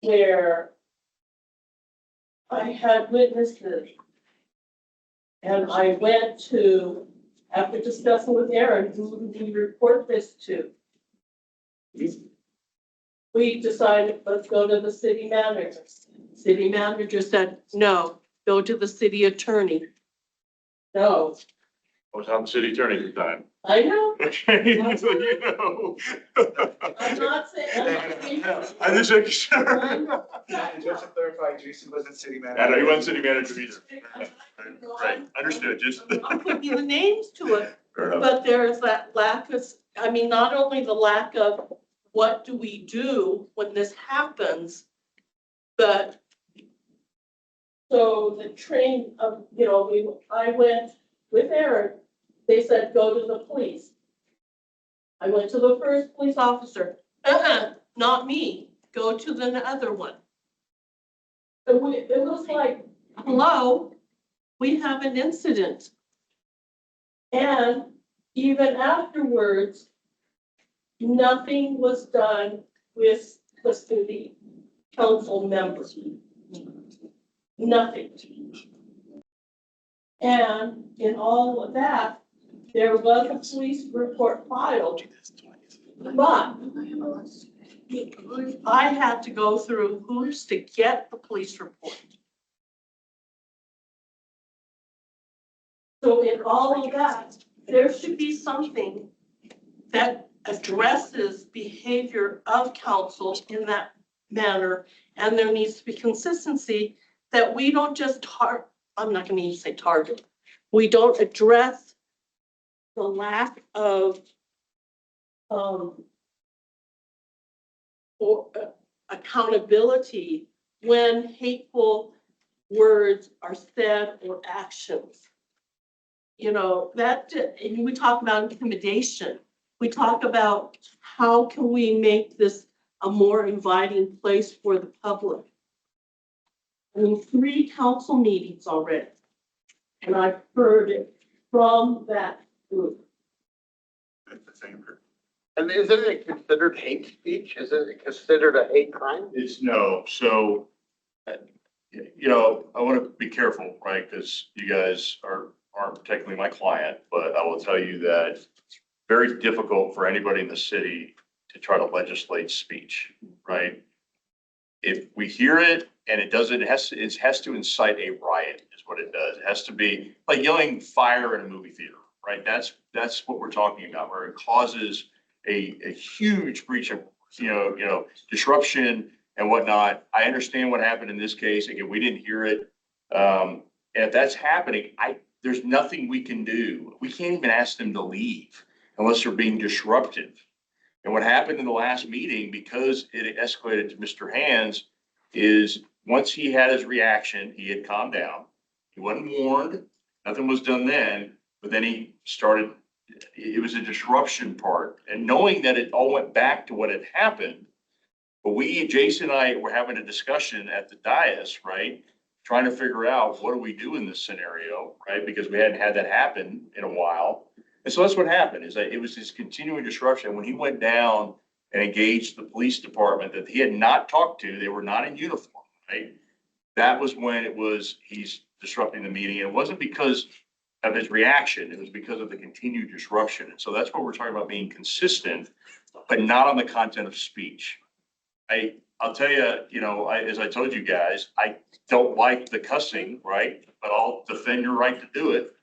[SPEAKER 9] where I had witnesses. And I went to, after discussing with Aaron, who do we report this to? We decided, let's go to the city manager. City manager said, no, go to the city attorney. No,
[SPEAKER 2] I was on the city attorney at the time.
[SPEAKER 9] I know,
[SPEAKER 2] Okay, so you know.
[SPEAKER 9] I'm not saying.
[SPEAKER 2] I'm just making sure.
[SPEAKER 11] Just to clarify, Jason wasn't city manager.
[SPEAKER 2] I know, he wasn't city manager either. Right, understood, just.
[SPEAKER 9] I'll put you the names to it.
[SPEAKER 2] Fair enough.
[SPEAKER 9] But there is that lack of, I mean, not only the lack of what do we do when this happens, but so the train of, I went with Aaron, they said, go to the police. I went to the first police officer, not me, go to the other one. And it was like, hello, we have an incident. And even afterwards, nothing was done with the city council members. Nothing. And in all of that, there was a police report filed, but I had to go through hoops to get the police report. So in all of that, there should be something that addresses behavior of council in that manner. And there needs to be consistency that we don't just I'm not going to even say target. We don't address the lack of accountability when hateful words are said or actions. That, and we talk about intimidation. We talk about how can we make this a more inviting place for the public. I mean, 3 council meetings already, and I've heard it from that group.
[SPEAKER 14] And isn't it considered hate speech? Isn't it considered a hate crime?
[SPEAKER 2] It's no, so, I want to be careful, right? Because you guys aren't technically my client, but I will tell you that it's very difficult for anybody in the city to try to legislate speech, right? If we hear it and it has to incite a riot is what it does. It has to be like yelling fire in a movie theater, right? That's what we're talking about, where it causes a huge breach of, disruption and whatnot. I understand what happened in this case. Again, we didn't hear it. And if that's happening, there's nothing we can do. We can't even ask them to leave unless they're being disruptive. And what happened in the last meeting, because it escalated to Mr. Hands, is once he had his reaction, he had calmed down. He wasn't warned. Nothing was done then, but then he started, it was a disruption part. And knowing that it all went back to what had happened, but Jason and I were having a discussion at the dais, right? Trying to figure out what do we do in this scenario, right? Because we hadn't had that happen in a while. And so that's what happened, is that it was this continuing disruption. When he went down and engaged the police department that he had not talked to, they were not in uniform, right? That was when he's disrupting the meeting. And it wasn't because of his reaction, it was because of the continued disruption. And so that's what we're talking about, being consistent, but not on the content of speech. I'll tell you, as I told you guys, I don't like the cussing, right? But I'll defend your right to do it,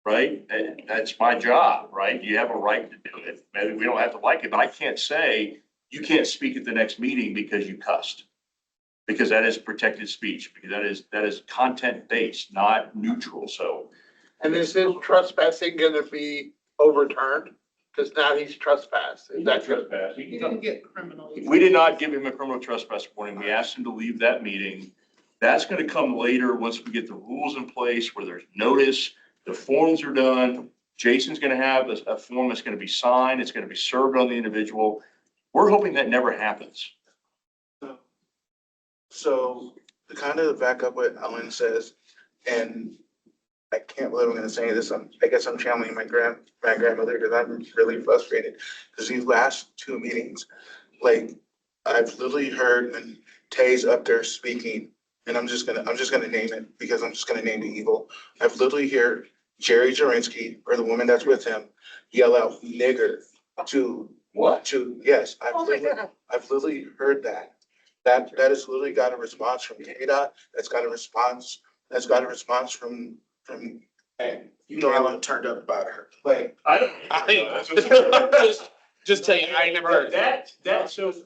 [SPEAKER 2] right? And that's my job, right? You have a right to do it. Maybe we don't have to like it, but I can't say you can't speak at the next meeting because you cussed. Because that is protected speech, because that is content based, not neutral. So.
[SPEAKER 14] And is his trespassing gonna be overturned? Because now he's trespassed. Is that
[SPEAKER 2] trespass?
[SPEAKER 1] He didn't get criminal.
[SPEAKER 2] We did not give him a criminal trespass warning. We asked him to leave that meeting. That's going to come later once we get the rules in place where there's notice, the forms are done. Jason's going to have a form that's going to be signed. It's going to be served on the individual. We're hoping that never happens.
[SPEAKER 11] So to kind of back up what Ellen says, and I can't believe I'm gonna say this, I guess I'm channeling my grandmother because I'm really frustrated. Because these last 2 meetings, like, I've literally heard when Tay's up there speaking, and I'm just gonna name it because I'm just gonna name the evil. I've literally heard Jerry Jurinsky or the woman that's with him yell out nigger to
[SPEAKER 2] What?
[SPEAKER 11] yes,
[SPEAKER 12] Oh my God.
[SPEAKER 11] I've literally heard that. That has literally got a response from KDOT. That's got a response from
[SPEAKER 7] Hey, you know how I'm turned up about her.
[SPEAKER 11] like
[SPEAKER 2] I don't.
[SPEAKER 7] Just tell you, I ain't never heard that.
[SPEAKER 2] That shows.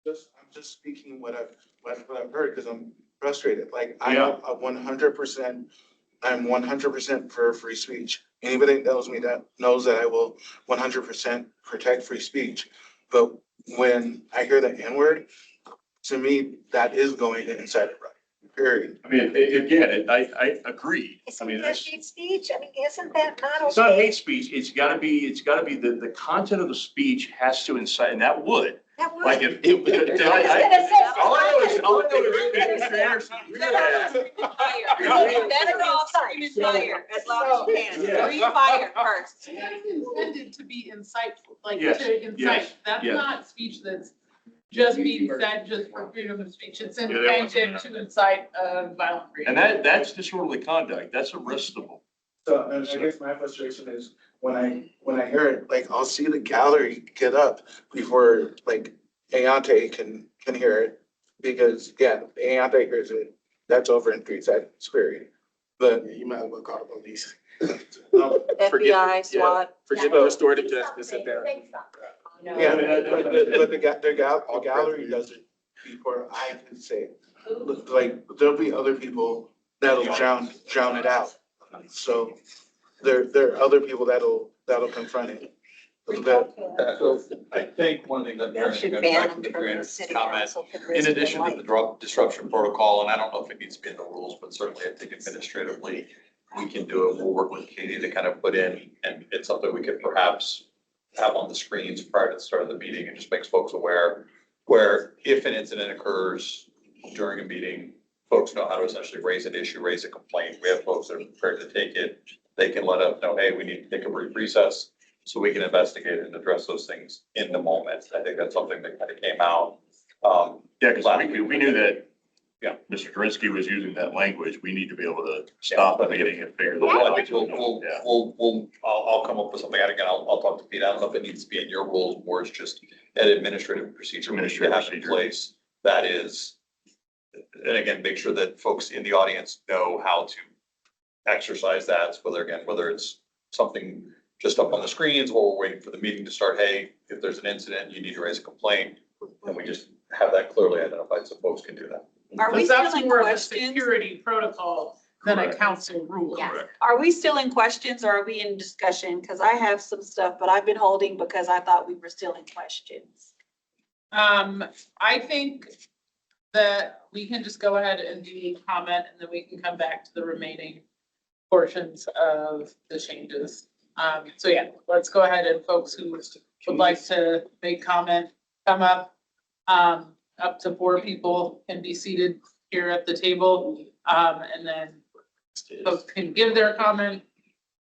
[SPEAKER 11] I'm just speaking what I've heard because I'm frustrated. Like
[SPEAKER 2] Yeah.
[SPEAKER 11] I'm 100%. I'm 100% for free speech. Anybody that knows me that knows that I will 100% protect free speech. But when I hear the N word, to me, that is going to incite a riot. Period.
[SPEAKER 2] I mean, again, I agree. I
[SPEAKER 12] Isn't
[SPEAKER 2] mean,
[SPEAKER 12] that hate speech? I mean, isn't that not?
[SPEAKER 2] it's not
[SPEAKER 12] okay?
[SPEAKER 2] hate speech. It's gotta be the content of the speech has to incite, and that would.
[SPEAKER 12] That would.
[SPEAKER 2] Like if.
[SPEAKER 12] I was gonna say.
[SPEAKER 2] All I know is Mr. Anderson realized.
[SPEAKER 10] You're better off screaming fire as loud as you can.
[SPEAKER 2] Yeah.
[SPEAKER 10] Scream fire first.
[SPEAKER 1] That's intended to be insightful, like
[SPEAKER 2] Yes,
[SPEAKER 1] to incite.
[SPEAKER 2] yes,
[SPEAKER 1] That's
[SPEAKER 2] yes.
[SPEAKER 1] not speech that's just being said just for freedom of speech. It's
[SPEAKER 2] Yeah, that was-
[SPEAKER 1] intended to incite violent
[SPEAKER 2] And
[SPEAKER 1] reaction.
[SPEAKER 2] that's disorderly conduct. That's arrestable.
[SPEAKER 11] So and I guess my frustration is when I hear it, like I'll see the gallery get up before like Ayante can hear it. Because Ayante hears it, that's over in 3 seconds, period. But
[SPEAKER 7] You might as well call the police.
[SPEAKER 10] FBI, SWAT.
[SPEAKER 7] Forget the restorative justice at that.
[SPEAKER 11] yeah, but the gallery does it before I can say it. Like there'll be other people that'll drown it out. So there are other people that'll confront it.
[SPEAKER 6] So I think one thing that.
[SPEAKER 12] That should
[SPEAKER 6] Aaron-
[SPEAKER 12] ban
[SPEAKER 6] back to
[SPEAKER 12] them from the
[SPEAKER 6] Aaron's
[SPEAKER 12] city
[SPEAKER 6] comment,
[SPEAKER 12] council. for the
[SPEAKER 6] in
[SPEAKER 12] rest of their
[SPEAKER 6] addition to
[SPEAKER 12] life.
[SPEAKER 6] the disruption protocol, and I don't know if it needs to be in the rules, but certainly I think administratively, we can do it. We'll work with Katie to kind of put in, and it's something we could perhaps have on the screens prior to the start of the meeting and just makes folks aware, where if an incident occurs during a meeting, folks know how to essentially raise an issue, raise a complaint. We have folks that are prepared to take it. They can let us know, hey, we need to take a brief recess so we can investigate and address those things in the moment. I think that's something that kind of came out.
[SPEAKER 2] Yeah, because we knew that, yeah, Mr. Drinsky was using that language. We need to be able to stop the meeting and figure that
[SPEAKER 6] Well,
[SPEAKER 2] out. Yeah.
[SPEAKER 6] I'll come up with something. Again, I'll talk to Pete. I don't know if it needs to be in your rules or it's just an administrative procedure we need to have in place. That is, and again, make sure that folks in the audience know how to exercise that. Whether it's something just up on the screens or we're waiting for the meeting to start. Hey, if there's an incident, you need to raise a complaint. And we just have that clearly identified so folks can do that.
[SPEAKER 10] Are we
[SPEAKER 1] But that's
[SPEAKER 10] still in
[SPEAKER 1] more of a
[SPEAKER 10] questions?
[SPEAKER 1] security protocol than a
[SPEAKER 2] Correct.
[SPEAKER 1] council rule.
[SPEAKER 10] Yeah. Are we still in questions or are we in discussion? Because I have some stuff, but I've been holding because I thought we were still in questions.
[SPEAKER 1] I think that we can just go ahead and do comment and then we can come back to the remaining portions of the changes. So yeah, let's go ahead and folks who would like to make comment, come up. Up to 4 people can be seated here at the table. And then folks can give their comment.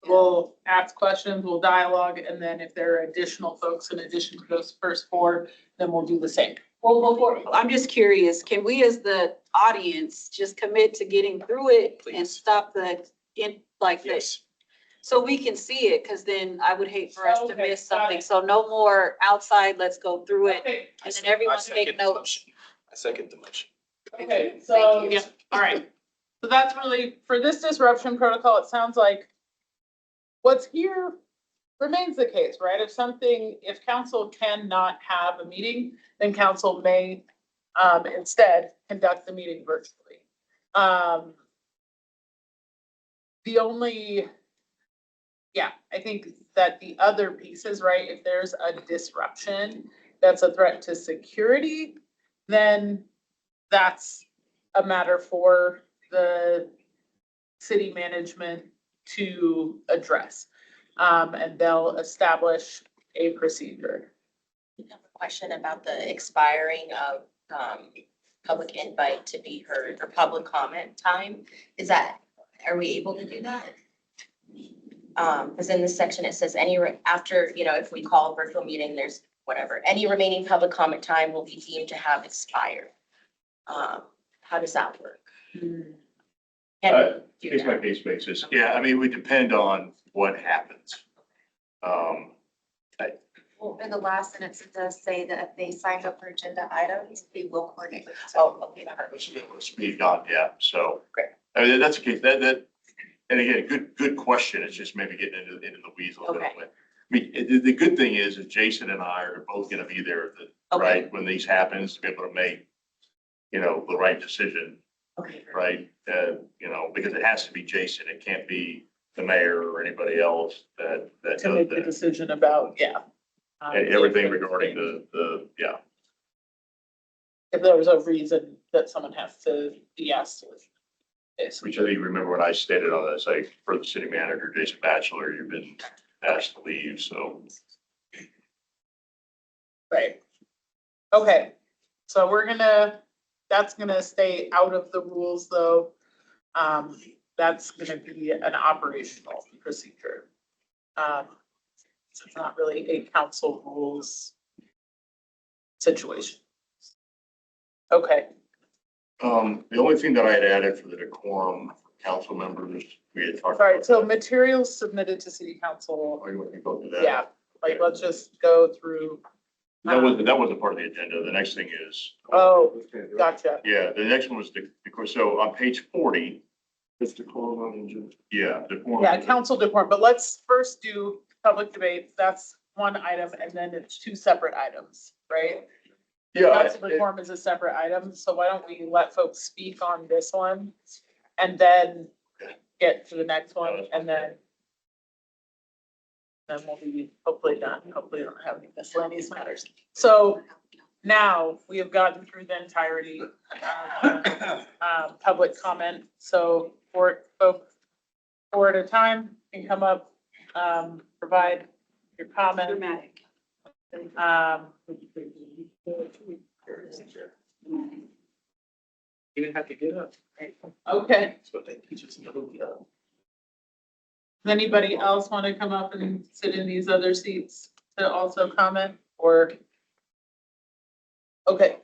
[SPEAKER 1] We'll ask questions, we'll dialogue, and then if there are additional folks in addition to those first 4, then we'll do the same.
[SPEAKER 10] Well, before, I'm just curious, can we as the audience just commit to getting through it and stop
[SPEAKER 7] Yes.
[SPEAKER 10] so we can see it? Because then I would hate for us to
[SPEAKER 1] Okay,
[SPEAKER 10] miss
[SPEAKER 1] got
[SPEAKER 10] something.
[SPEAKER 1] it.
[SPEAKER 10] So no more outside, let's go through it.
[SPEAKER 1] Okay,
[SPEAKER 10] And then everyone
[SPEAKER 7] I second
[SPEAKER 10] take
[SPEAKER 7] the
[SPEAKER 10] notes.
[SPEAKER 7] motion. I second the motion.
[SPEAKER 1] okay, so,
[SPEAKER 10] Thank you.
[SPEAKER 1] yeah, all right. So that's really, for this disruption protocol, it sounds like what's here remains the case, right? If council cannot have a meeting, then council may instead conduct the meeting virtually. I think that the other pieces, right, if there's a disruption that's a threat to security, then that's a matter for the city management to address. And they'll establish a procedure.
[SPEAKER 8] I have a question about the expiring of public invite to be heard or public comment time. Are we able to do that? Because in this section, it says after, if we call a virtual meeting, there's whatever, any remaining public comment time will be deemed to have expired. How does that work? Can we do
[SPEAKER 2] Case by
[SPEAKER 8] that?
[SPEAKER 2] case basis. Yeah, I mean, it would depend on what happens.
[SPEAKER 13] Well, in the last sentence, it does say that if they signed up for agenda items, they will coordinate with.
[SPEAKER 8] Oh, okay, that hurt.
[SPEAKER 2] Speed on, yeah, so.
[SPEAKER 8] Great.
[SPEAKER 2] I mean, that's the case, and again, good question, it's just maybe getting into the weeds a little bit.
[SPEAKER 8] Okay.
[SPEAKER 2] I mean, the good thing is Jason and I are both gonna be there,
[SPEAKER 8] Okay.
[SPEAKER 2] right, when these happens, to be able to make, the right decision,
[SPEAKER 8] Okay.
[SPEAKER 2] right? Because it has to be Jason, it can't be the mayor or anybody else that
[SPEAKER 1] To
[SPEAKER 2] does
[SPEAKER 1] make the
[SPEAKER 2] that.
[SPEAKER 1] decision about, yeah.
[SPEAKER 2] Everything regarding yeah.
[SPEAKER 1] If there was a reason that someone has to be asked to. Basically.
[SPEAKER 2] Which I think, remember when I stated on this, like, for the city manager, Jason Batchelor, you've been asked to leave, so.
[SPEAKER 1] Right. Okay, so that's gonna stay out of the rules though. That's gonna be an operational procedure. So it's not really a council rules situation. Okay,
[SPEAKER 2] The only thing that I had added for the decorum for council members, we had talked.
[SPEAKER 1] sorry,
[SPEAKER 2] about
[SPEAKER 1] so
[SPEAKER 2] that.
[SPEAKER 1] materials submitted to city council,
[SPEAKER 2] Oh, you want to go through that?
[SPEAKER 1] yeah, like, let's just go through.
[SPEAKER 2] That wasn't part of the agenda. The next thing is.
[SPEAKER 1] Oh, gotcha.
[SPEAKER 2] Yeah, the next one was so on page 40.
[SPEAKER 4] It's the quorum on the agenda.
[SPEAKER 2] Yeah, decorum.
[SPEAKER 1] Yeah, council decorum, but let's first do public debates. That's one item, and then it's two separate items, right?
[SPEAKER 2] Yeah.
[SPEAKER 1] Council decorum is a separate item, so why don't we let folks speak on this one? And then get to the next one, and then we'll be hopefully done. Hopefully, we don't have any miscellaneous matters. So now we have gotten through the entirety of public comment. So folks, four at a time can come up, provide your comment.
[SPEAKER 10] Dramatic.
[SPEAKER 1] You didn't have to get up. Okay.
[SPEAKER 4] That's what they teach us in the movie.
[SPEAKER 1] Does anybody else want to come up and sit in these other seats to also comment or? Okay,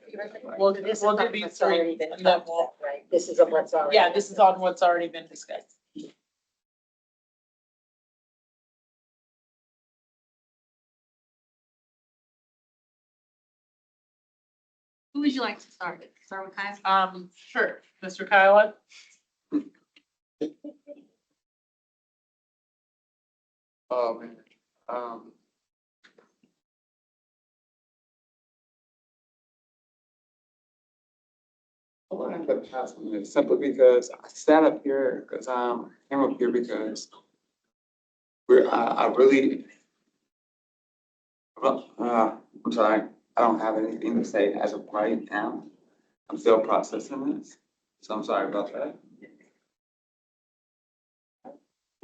[SPEAKER 1] we'll do these three. And then we'll,
[SPEAKER 12] Right, this is a what's already.
[SPEAKER 1] yeah, this is on what's already been discussed.
[SPEAKER 13] Who would you like to start? Start with Kyle?
[SPEAKER 1] Sure, Mr. Kiowa.
[SPEAKER 15] Oh, man. I wanted to pass on this simply because I sat up here because came up here because I really, I'm sorry, I don't have anything to say as of right now. I'm still processing this, so I'm sorry about that.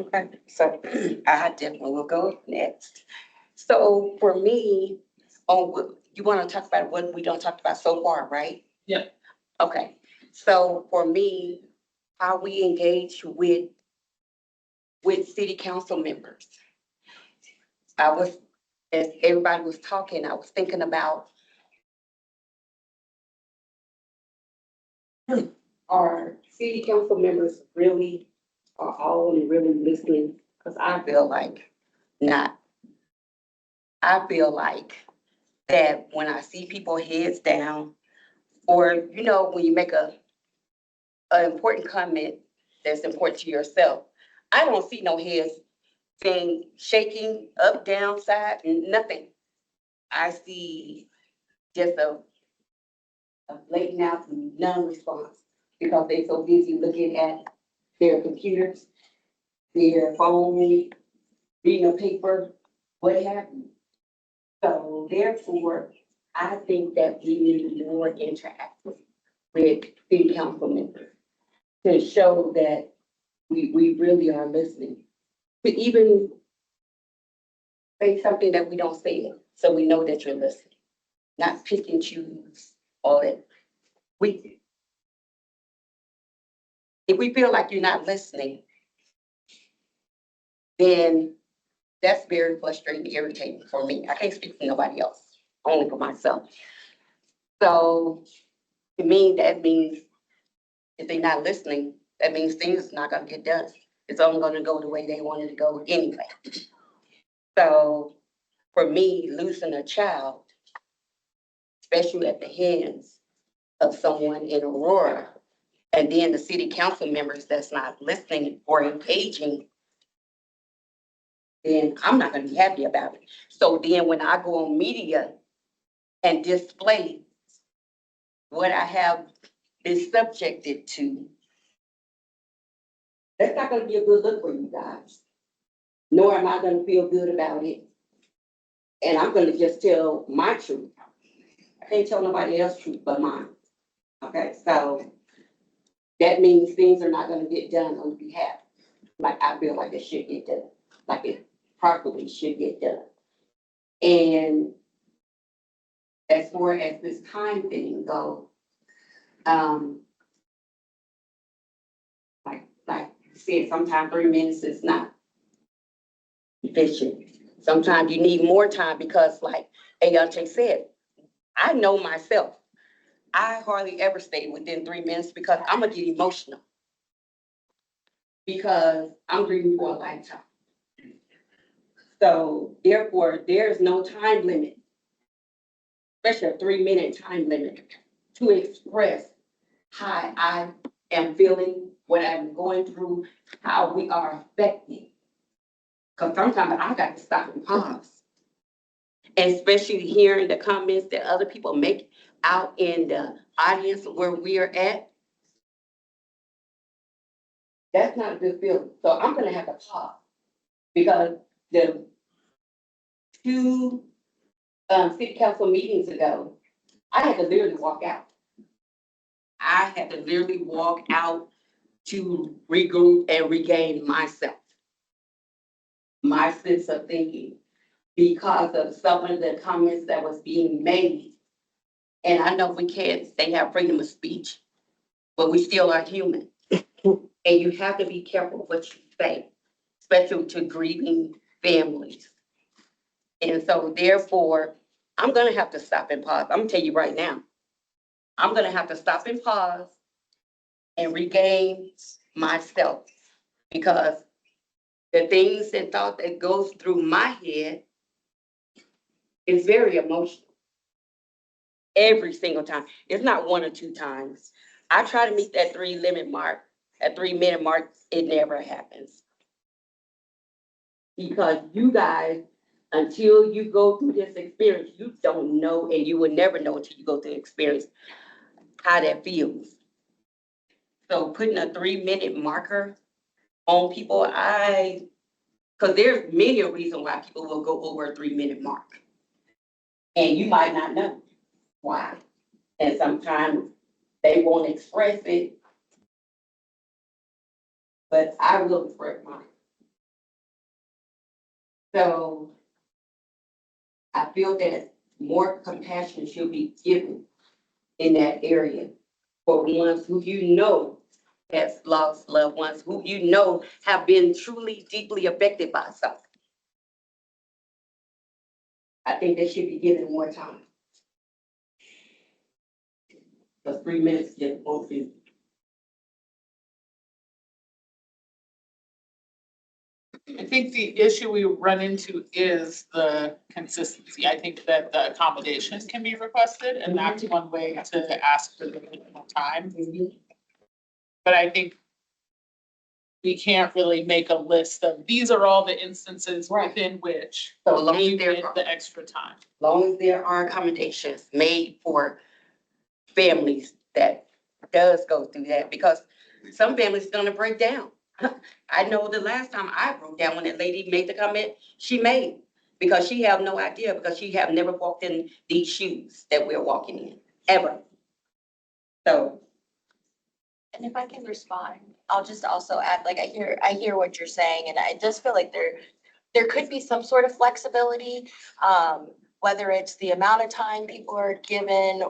[SPEAKER 16] Okay, so I definitely will go next. So for me, you want to talk about what we don't talk about so far, right?
[SPEAKER 1] Yep.
[SPEAKER 16] Okay, so for me, how we engage with city council members. As everybody was talking, I was thinking about are city council members really are all really listening? Because I feel like not. I feel like that when I see people heads down, or, when you make an important comment that's important to yourself, I don't see no heads saying shaking up, down, side, nothing. I see just a blatant out non-response because they're so busy looking at their computers, their phone, reading a paper, what have you. So therefore, I think that we need to be more interactive with city council members to show that we really are listening. To even say something that we don't say, so we know that you're listening, not pick and choose all that. If we feel like you're not listening, then that's very frustrating, irritating for me. I can't speak for nobody else. only for myself. So to me, that means if they're not listening, that means things is not gonna get done. It's only gonna go the way they wanted to go anyway. So for me, losing a child, especially at the hands of someone in Aurora, and then the city council members that's not listening or engaging, then I'm not gonna be happy about it. So then when I go on media and display what I have been subjected to, that's not gonna be a good look for you guys. Nor am I gonna feel good about it. And I'm gonna just tell my truth. I can't tell nobody else's truth but mine. Okay, so that means things are not gonna get done on behalf. Like I feel like it should get done, like it properly should get done. And as far as this time thing goes, like you said, sometimes 3 minutes is not efficient. Sometimes you need more time because like Ayante said, I know myself. I hardly ever stay within 3 minutes because I'm gonna get emotional. Because I'm grieving for a lifetime. So therefore, there's no time limit, especially a 3-minute time limit, to express how I am feeling, what I'm going through, how we are affected. Because sometimes I got to stop and pause. And especially hearing the comments that other people make out in the audience where we are at. That's not a good feeling. So I'm gonna have to pause. Because the 2 city council meetings ago, I had to literally walk out. I had to literally walk out to regroup and regain myself. My sense of thinking because of some of the comments that was being made. And I know we can't, they have freedom of speech, but we still are human. And you have to be careful what you say, especially to grieving families. And so therefore, I'm gonna have to stop and pause. I'm gonna tell you right now, I'm gonna have to stop and pause and regain myself because the things and thought that goes through my head is very emotional. Every single time. It's not 1 or 2 times. I try to meet that 3-minute mark, it never happens. Because you guys, until you go through this experience, you don't know, and you will never know until you go through the experience how that feels. So putting a 3-minute marker on people, because there's many a reason why people will go over a 3-minute mark. And you might not know why. And sometimes they won't express it, but I will express mine. So I feel that more compassion should be given in that area for ones who you know has lost loved ones, who you know have been truly deeply affected by something. I think they should be given more time. Because 3 minutes just won't do.
[SPEAKER 1] I think the issue we run into is the consistency. I think that the accommodations can be requested, and that's one way to ask for the additional time. But I think we can't really make a list of, these are all the instances within which
[SPEAKER 16] So
[SPEAKER 1] you get the extra time.
[SPEAKER 16] Long as there are accommodations made for families that does go through that, because some families gonna break down. I know the last time I broke down when that lady made the comment she made, because she have no idea, because she have never walked in these shoes that we're walking in, ever. So.
[SPEAKER 8] And if I can respond, I'll just also add, like, I hear what you're saying, and I just feel like there could be some sort of flexibility, whether it's the amount of time people are given,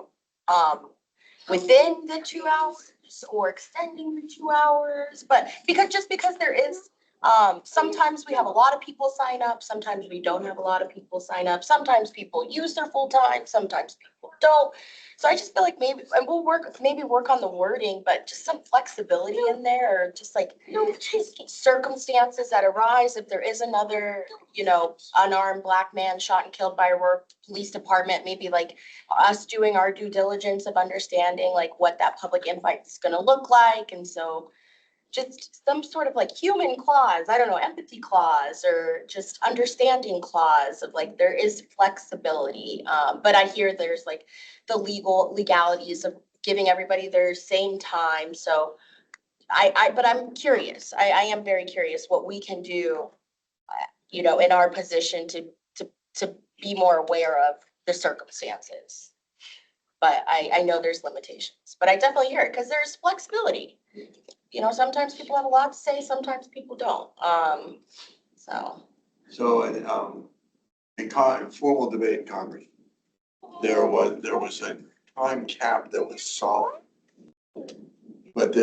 [SPEAKER 8] within the 2 hours or extending the 2 hours, but because there is Sometimes we have a lot of people sign up, sometimes we don't have a lot of people sign up, sometimes people use their full time, sometimes people don't. So I just feel like maybe, and we'll maybe work on the wording, but just some flexibility in there, or just like, circumstances that arise if there is another, unarmed black man shot and killed by Aurora Police Department, maybe like us doing our due diligence of understanding like what that public invite is gonna look like, and so just some sort of like human clause, I don't know, empathy clause, or just understanding clause of like, there is flexibility. But I hear there's like the legalities of giving everybody their same time. So but I'm curious. I am very curious what we can do, in our position to be more aware of the circumstances. But I know there's limitations, but I definitely hear it because there's flexibility. Sometimes people have a lot to say, sometimes people don't.
[SPEAKER 4] So, in formal debate in Congress, there was a time cap that was solid. But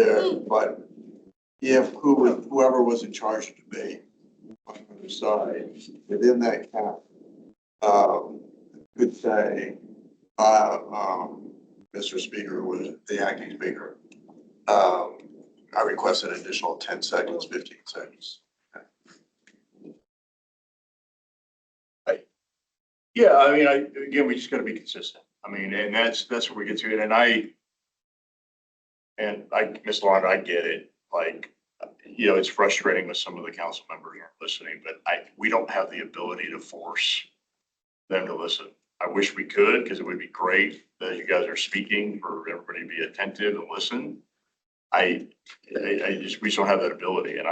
[SPEAKER 4] if whoever was in charge of debate on the other side, within that cap, could say, Mr. Speaker, was the acting speaker, I request an additional 10 seconds, 15 seconds.
[SPEAKER 2] Yeah, I mean, again, we just gotta be consistent. I mean, and that's where we get to it. Ms. Londa, I get it. Like, it's frustrating with some of the council members aren't listening, but we don't have the ability to force them to listen. I wish we could, because it would be great that you guys are speaking for everybody to be attentive and listen. We just don't have that ability, and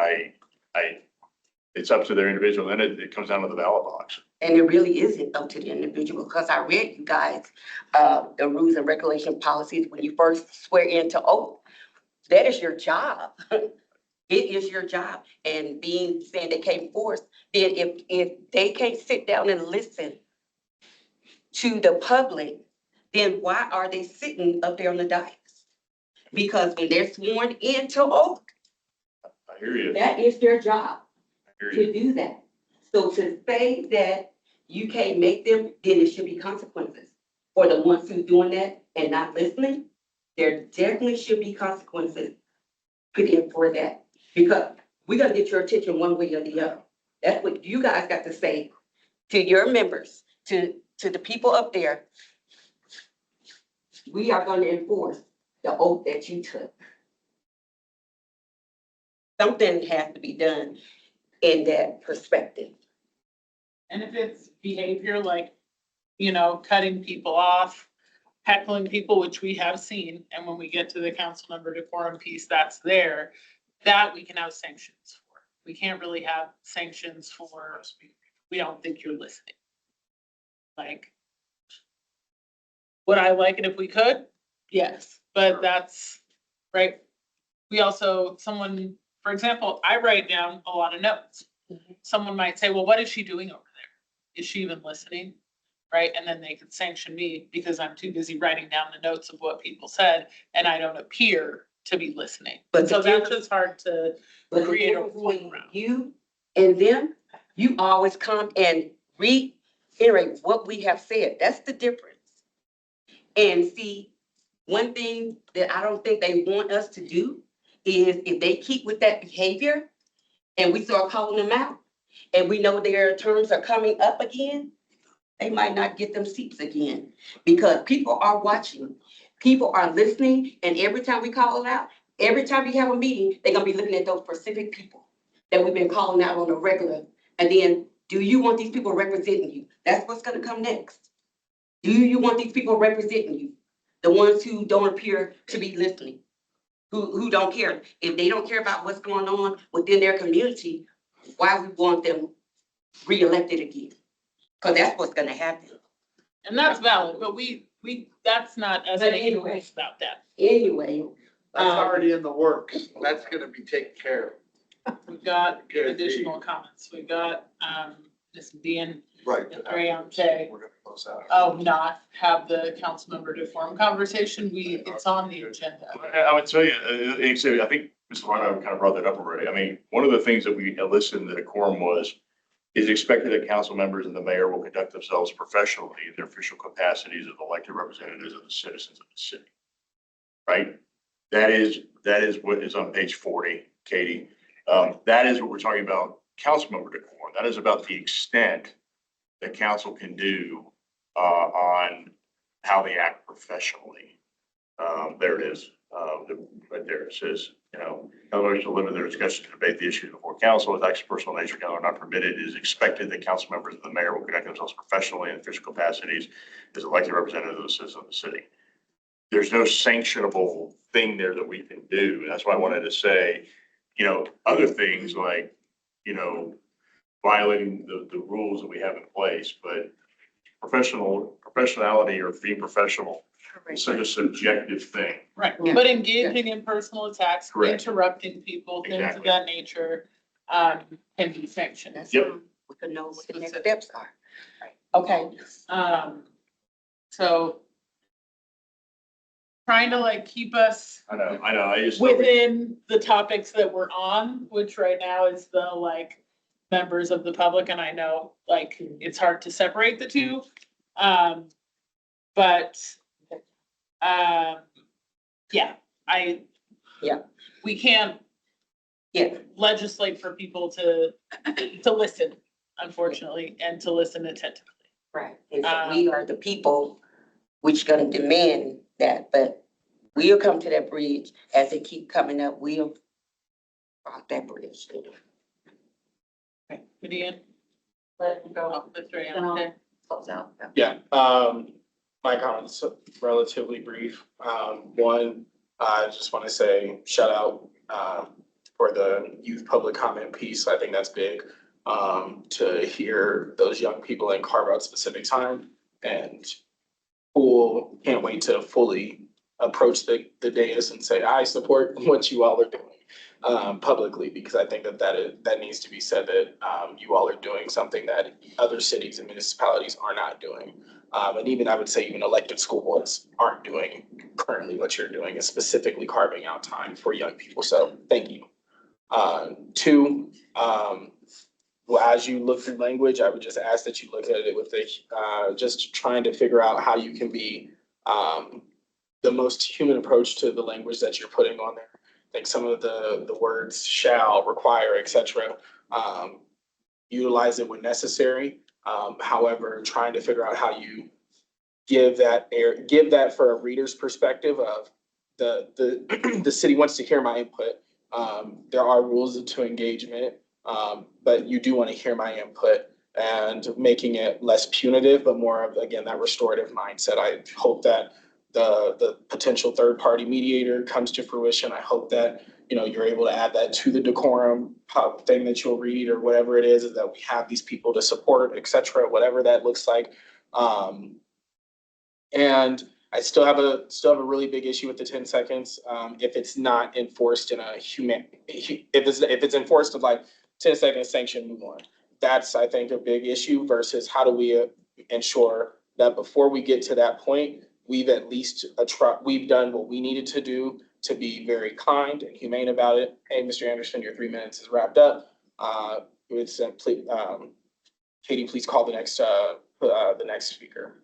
[SPEAKER 2] it's up to their individual, then it comes down to the ballot box.
[SPEAKER 16] And it really isn't up to the individual, because I read you guys, the rules and regulation policies when you first swear into oath. That is your job. It is your job. And saying they can't force, then if they can't sit down and listen to the public, then why are they sitting up there on the dais? Because when they're sworn into oath,
[SPEAKER 2] I hear you.
[SPEAKER 16] that is their job
[SPEAKER 2] I hear
[SPEAKER 16] to
[SPEAKER 2] you.
[SPEAKER 16] do that. So to say that you can't make them, then it should be consequences for the ones who's doing that and not listening. There definitely should be consequences put in for that, because we're gonna get your attention one way or the other. That's what you guys got to say to your members, to the people up there. We are gonna enforce the oath that you took. Something has to be done in that perspective.
[SPEAKER 1] And if it's behavior like, cutting people off, heckling people, which we have seen, and when we get to the council member decorum piece, that's there, that we can have sanctions for. We can't really have sanctions for, we don't think you're listening. Like, would I like it if we could? Yes, but that's, right. We also, someone, for example, I write down a lot of notes. Someone might say, well, what is she doing over there? Is she even listening? Right? And then they could sanction me because I'm too busy writing down the notes of what people said and I don't appear to be listening.
[SPEAKER 16] But
[SPEAKER 1] so that's just hard to create a point around.
[SPEAKER 16] You and them, you always come and reiterate what we have said. That's the difference. And see, one thing that I don't think they want us to do is if they keep with that behavior and we start calling them out and we know their terms are coming up again, they might not get them seats again, because people are watching, people are listening, and every time we call it out, every time we have a meeting, they're gonna be looking at those specific people that we've been calling out on a regular. And then, do you want these people representing you? That's what's gonna come next. Do you want these people representing you? The ones who don't appear to be listening, who don't care. If they don't care about what's going on within their community, why we want them reelected again? Because that's what's gonna happen.
[SPEAKER 1] And that's valid, but that's not us making rules about that.
[SPEAKER 16] Anyway.
[SPEAKER 14] That's already in the works. That's gonna be taken care of.
[SPEAKER 1] We've got additional comments. We've got, Ms. Dean.
[SPEAKER 4] Right.
[SPEAKER 1] Ariante.
[SPEAKER 4] We're gonna close out.
[SPEAKER 1] Oh, not have the council member decorum conversation. It's on the agenda.
[SPEAKER 2] I would tell you, I think Mr. Ryan kind of brought that up already. I mean, one of the things that we elicited in the decorum was, is expected that council members and the mayor will conduct themselves professionally in their official capacities as elected representatives of the citizens of the city. Right? That is what is on page 40, Katie. That is what we're talking about, council member decorum. That is about the extent that council can do on how they act professionally. There it is. Right there. It says, otherwise to limit their discussion to debate the issue before council with acts of personal nature are not permitted. It is expected that council members and the mayor will conduct themselves professionally in official capacities as elected representatives of the citizens of the city. There's no sanctionable thing there that we can do. And that's why I wanted to say, other things like, violating the rules that we have in place, but professionality or being professional is such a subjective thing.
[SPEAKER 1] Right, but engaging in personal attacks,
[SPEAKER 2] Correct.
[SPEAKER 1] interrupting people, things of
[SPEAKER 2] Exactly.
[SPEAKER 1] that nature, can be sanctioned.
[SPEAKER 2] Yep.
[SPEAKER 16] We can know what the next steps are. Okay.
[SPEAKER 1] So trying to keep us
[SPEAKER 2] I know. I just.
[SPEAKER 1] within the topics that we're on, which right now is the members of the public, and I know it's hard to separate the two. But we can't legislate for people to listen, unfortunately, and to listen attentively.
[SPEAKER 16] Right. And so we are the people which gonna demand that, but we'll come to that bridge as they keep coming up. We'll cross that bridge.
[SPEAKER 1] Okay, Medina?
[SPEAKER 16] Let them go.
[SPEAKER 1] Mr. Anderson?
[SPEAKER 16] Close out.
[SPEAKER 7] Yeah, my comments are relatively brief. One, I just want to say shout out for the youth public comment piece. I think that's big to hear those young people and carve out specific time. And can't wait to fully approach the dais and say, I support what you all are doing publicly, because I think that needs to be said, that you all are doing something that other cities and municipalities are not doing. And even I would say even elected school boards aren't doing currently what you're doing, is specifically carving out time for young people. So thank you. Two, well, as you look through language, I would just ask that you look at it with just trying to figure out how you can be the most human approach to the language that you're putting on there. I think some of the words shall, require, etc. Utilize it when necessary. However, trying to figure out how you give that for a reader's perspective of the city wants to hear my input. There are rules to engagement, but you do want to hear my input, and making it less punitive, but more of, again, that restorative mindset. I hope that the potential third-party mediator comes to fruition. I hope that, you're able to add that to the decorum thing that you'll read, or whatever it is that we have these people to support, et cetera, whatever that looks like. And I still have a really big issue with the 10 seconds. If it's not enforced in if it's enforced of 10 seconds sanction, move on. That's, I think, a big issue, versus how do we ensure that before we get to that point, we've at least we've done what we needed to do to be very kind and humane about it. Hey, Mr. Anderson, your 3 minutes is wrapped up. Katie, please call the next speaker.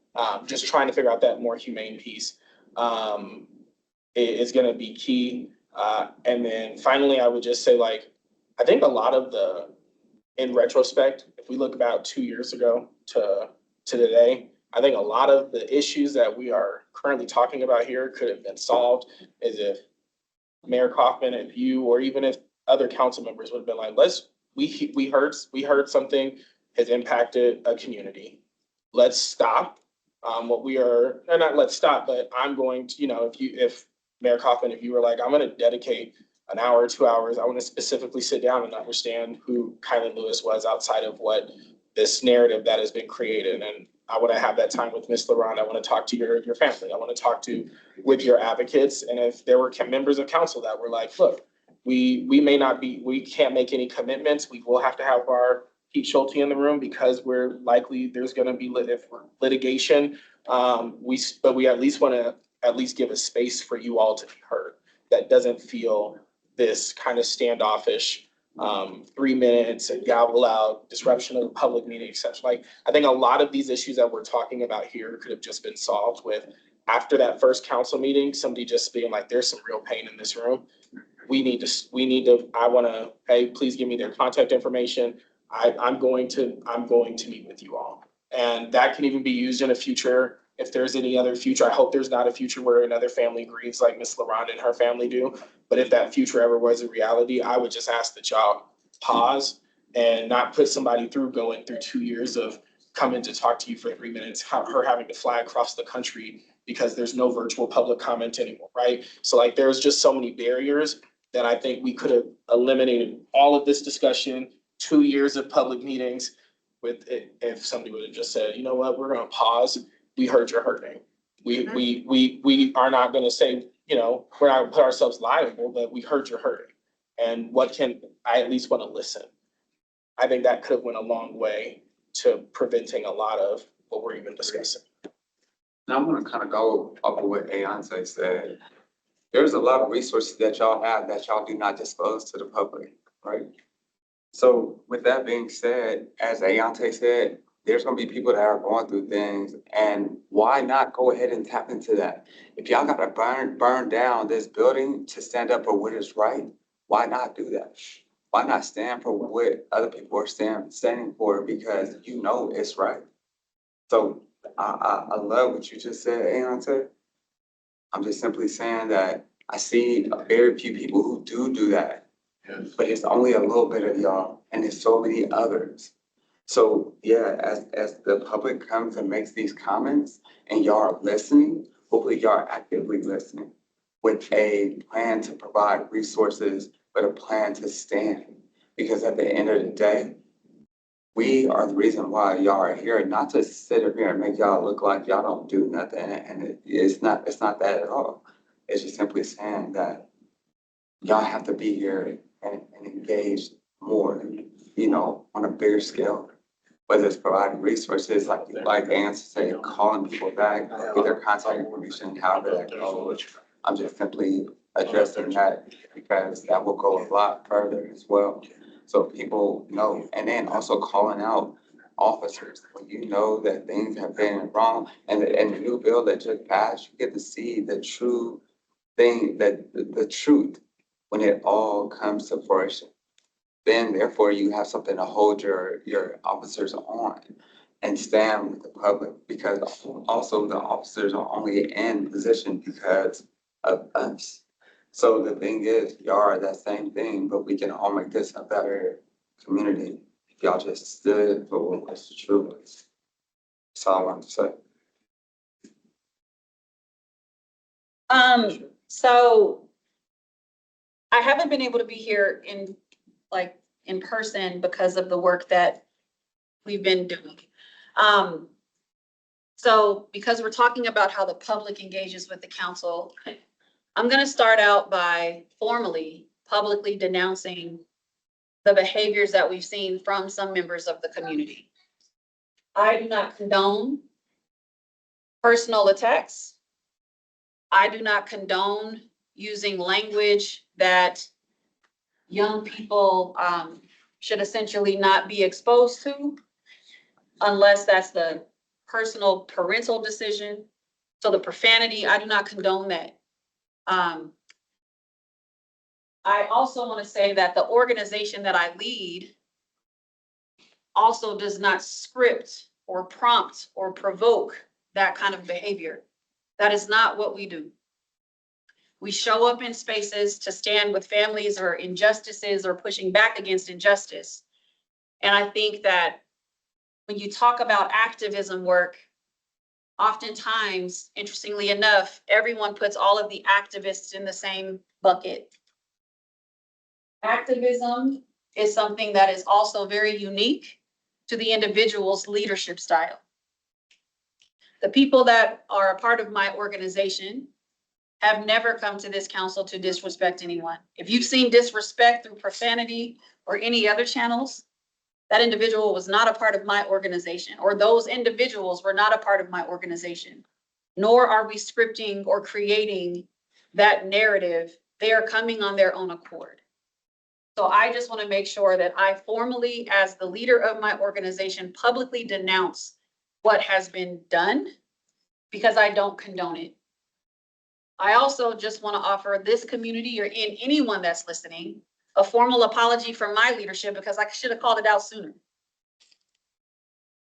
[SPEAKER 7] Just trying to figure out that more humane piece is going to be key. And then finally, I would just say, I think a lot of in retrospect, if we look about 2 years ago to today, I think a lot of the issues that we are currently talking about here could have been solved as if Mayor Coffman, if you, or even if other council members would have been like, we heard something has impacted a community. Let's stop what we are, or not let's stop, but I'm going to, if Mayor Coffman, if you were like, I'm going to dedicate an hour, 2 hours, I want to specifically sit down and understand who Kylie Lewis was outside of what this narrative that has been created. And I want to have that time with Ms. LaRonde. I want to talk to your family. I want to talk with your advocates. And if there were members of council that were like, look, we can't make any commitments. We will have to have our Pete Schulte in the room, because we're likely there's going to be litigation. But we at least want to give a space for you all to be heard. That doesn't feel this kind of standoffish 3 minutes and gavel out, disruption of the public meeting, et cetera. Like, I think a lot of these issues that we're talking about here could have just been solved with, after that first council meeting, somebody just being like, there's some real pain in this room. We need to, I wanna, hey, please give me their contact information. I'm going to meet with you all. And that can even be used in a future, if there's any other future. I hope there's not a future where another family grieves like Miss LaRonda and her family do. But if that future ever was a reality, I would just ask that y'all pause and not put somebody through going through 2 years of coming to talk to you for 3 minutes, her having to fly across the country because there's no virtual public comment anymore, right? So like, there's just so many barriers that I think we could have eliminated all of this discussion, 2 years of public meetings with it, if somebody would have just said, you know what, we're gonna pause. We heard you're hurting. We are not gonna say, you know, we're not gonna put ourselves liable, but we heard you're hurting. And what can, I at least wanna listen. I think that could have went a long way to preventing a lot of what we're even discussing.
[SPEAKER 15] Now I'm gonna kind of go up with what Ayante said. There's a lot of resources that y'all have that y'all do not disclose to the public, right? So with that being said, as Ayante said, there's gonna be people that are going through things, and why not go ahead and tap into that? If y'all gotta burn down this building to stand up for what is right, why not do that? Why not stand for what other people are standing for, because you know it's right? So I love what you just said, Ayante. I'm just simply saying that I see very few people who do that. But it's only a little bit of y'all, and there's so many others. So yeah, as the public comes and makes these comments and y'all are listening, hopefully y'all are actively listening with a plan to provide resources, but a plan to stand. Because at the end of the day, we are the reason why y'all are here, not to sit up here and make y'all look like y'all don't do nothing. And it's not that at all. It's just simply saying that y'all have to be here and engage more, you know, on a bigger scale. Whether it's providing resources, like Ann said, calling people back, get their contact information, however that goes. I'm just simply addressing that because that will go a lot further as well. So people know, and then also calling out officers when you know that things have been wrong. And the new bill that just passed, you get to see the true thing, that the truth when it all comes to fruition. Then therefore you have something to hold your officers on and stand with the public, because also the officers are only in position because of us. So the thing is, y'all are that same thing, but we can all make this a better community if y'all just stood for what was the truth. That's all I wanted to say.
[SPEAKER 10] So I haven't been able to be here in person because of the work that we've been doing. So because we're talking about how the public engages with the council, I'm gonna start out by formally, publicly denouncing the behaviors that we've seen from some members of the community. I do not condone personal attacks. I do not condone using language that young people should essentially not be exposed to unless that's the personal parental decision. So the profanity, I do not condone that. I also want to say that the organization that I lead also does not script or prompt or provoke that kind of behavior. That is not what we do. We show up in spaces to stand with families or injustices or pushing back against injustice. And I think that when you talk about activism work, oftentimes, interestingly enough, everyone puts all of the activists in the same bucket. Activism is something that is also very unique to the individual's leadership style. The people that are a part of my organization have never come to this council to disrespect anyone. If you've seen disrespect through profanity or any other channels, that individual was not a part of my organization, or those individuals were not a part of my organization, nor are we scripting or creating that narrative They are coming on their own accord. So I just want to make sure that I formally, as the leader of my organization, publicly denounce what has been done because I don't condone it. I also just want to offer this community or in anyone that's listening, a formal apology from my leadership because I should have called it out sooner.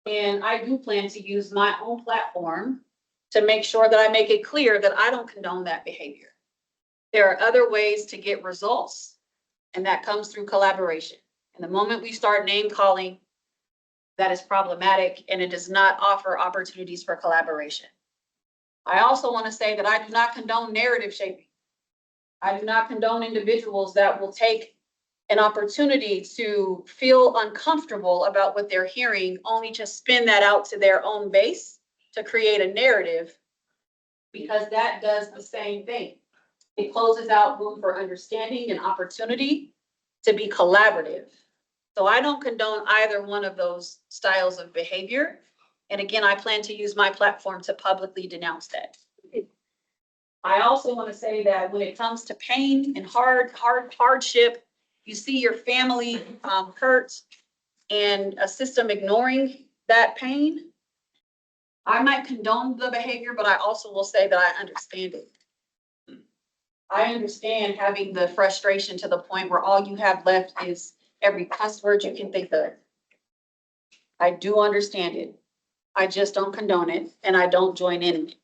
[SPEAKER 10] And I do plan to use my own platform to make sure that I make it clear that I don't condone that behavior. There are other ways to get results, and that comes through collaboration. And the moment we start name calling, that is problematic and it does not offer opportunities for collaboration. I also want to say that I do not condone narrative shaping. I do not condone individuals that will take an opportunity to feel uncomfortable about what they're hearing, only to spin that out to their own base to create a narrative, because that does the same thing. It closes out room for understanding and opportunity to be collaborative. So I don't condone either one of those styles of behavior. And again, I plan to use my platform to publicly denounce that. I also want to say that when it comes to pain and hardship, you see your family hurt and a system ignoring that pain. I might condone the behavior, but I also will say that I understand it. I understand having the frustration to the point where all you have left is every cuss word you can think of. I do understand it. I just don't condone it and I don't join in it.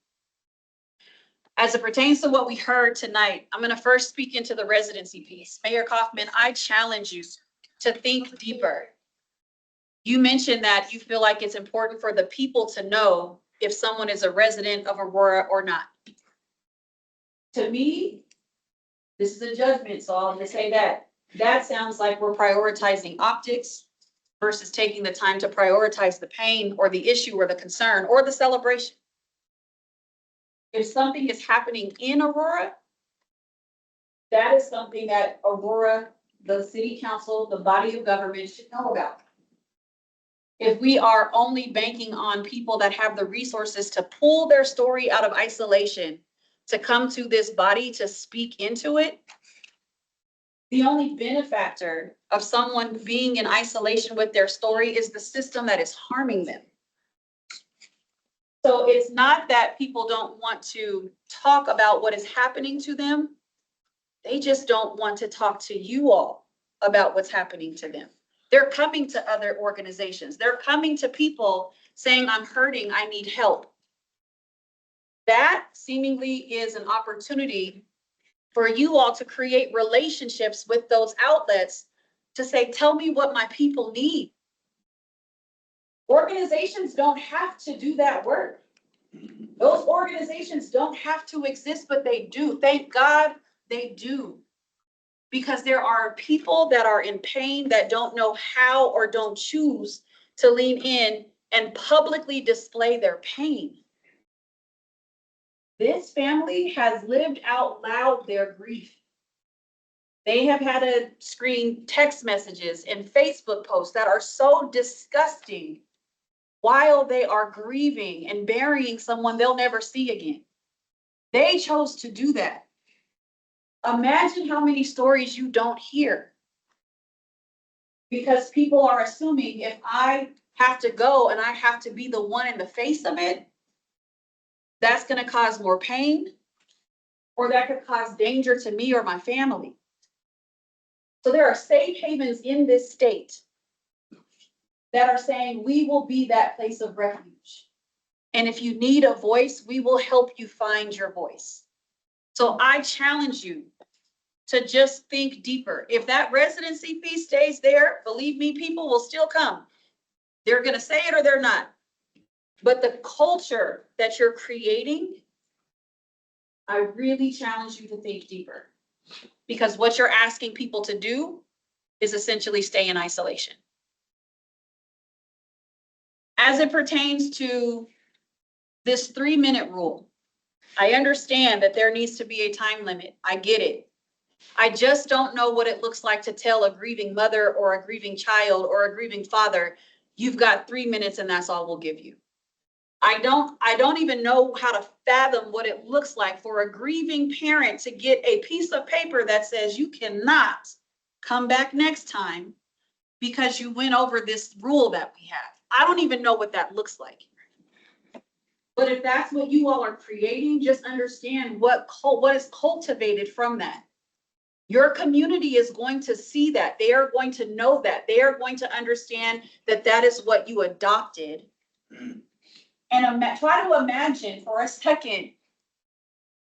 [SPEAKER 10] As it pertains to what we heard tonight, I'm going to first speak into the residency piece. Mayor Coffman, I challenge you to think deeper. You mentioned that you feel like it's important for the people to know if someone is a resident of Aurora or not. To me, this is a judgment, so I'm going to say that. That sounds like we're prioritizing optics versus taking the time to prioritize the pain or the issue or the concern or the celebration. If something is happening in Aurora, that is something that Aurora, the city council, the body of government should know about. If we are only banking on people that have the resources to pull their story out of isolation, to come to this body to speak into it, the only benefactor of someone being in isolation with their story is the system that is harming them. So it's not that people don't want to talk about what is happening to them. They just don't want to talk to you all about what's happening to them. They're coming to other organizations. They're coming to people saying, I'm hurting, I need help. That seemingly is an opportunity for you all to create relationships with those outlets to say, tell me what my people need. Organizations don't have to do that work. Those organizations don't have to exist, but they do. Thank God they do. Because there are people that are in pain that don't know how or don't choose to lean in and publicly display their pain. This family has lived out loud their grief. They have had to screen text messages and Facebook posts that are so disgusting while they are grieving and burying someone they'll never see again. They chose to do that. Imagine how many stories you don't hear. Because people are assuming if I have to go and I have to be the one in the face of it, that's going to cause more pain, or that could cause danger to me or my family. So there are safe havens in this state that are saying we will be that place of refuge. And if you need a voice, we will help you find your voice. So I challenge you to just think deeper. If that residency fee stays there, believe me, people will still come. They're going to say it or they're not. But the culture that you're creating, I really challenge you to think deeper. Because what you're asking people to do is essentially stay in isolation. As it pertains to this 3-minute rule, I understand that there needs to be a time limit. I get it. I just don't know what it looks like to tell a grieving mother or a grieving child or a grieving father, you've got 3 minutes and that's all we'll give you. I don't even know how to fathom what it looks like for a grieving parent to get a piece of paper that says you cannot come back next time because you went over this rule that we have. I don't even know what that looks like. But if that's what you all are creating, just understand what is cultivated from that. Your community is going to see that. They are going to know that. They are going to understand that that is what you adopted. And try to imagine for a second,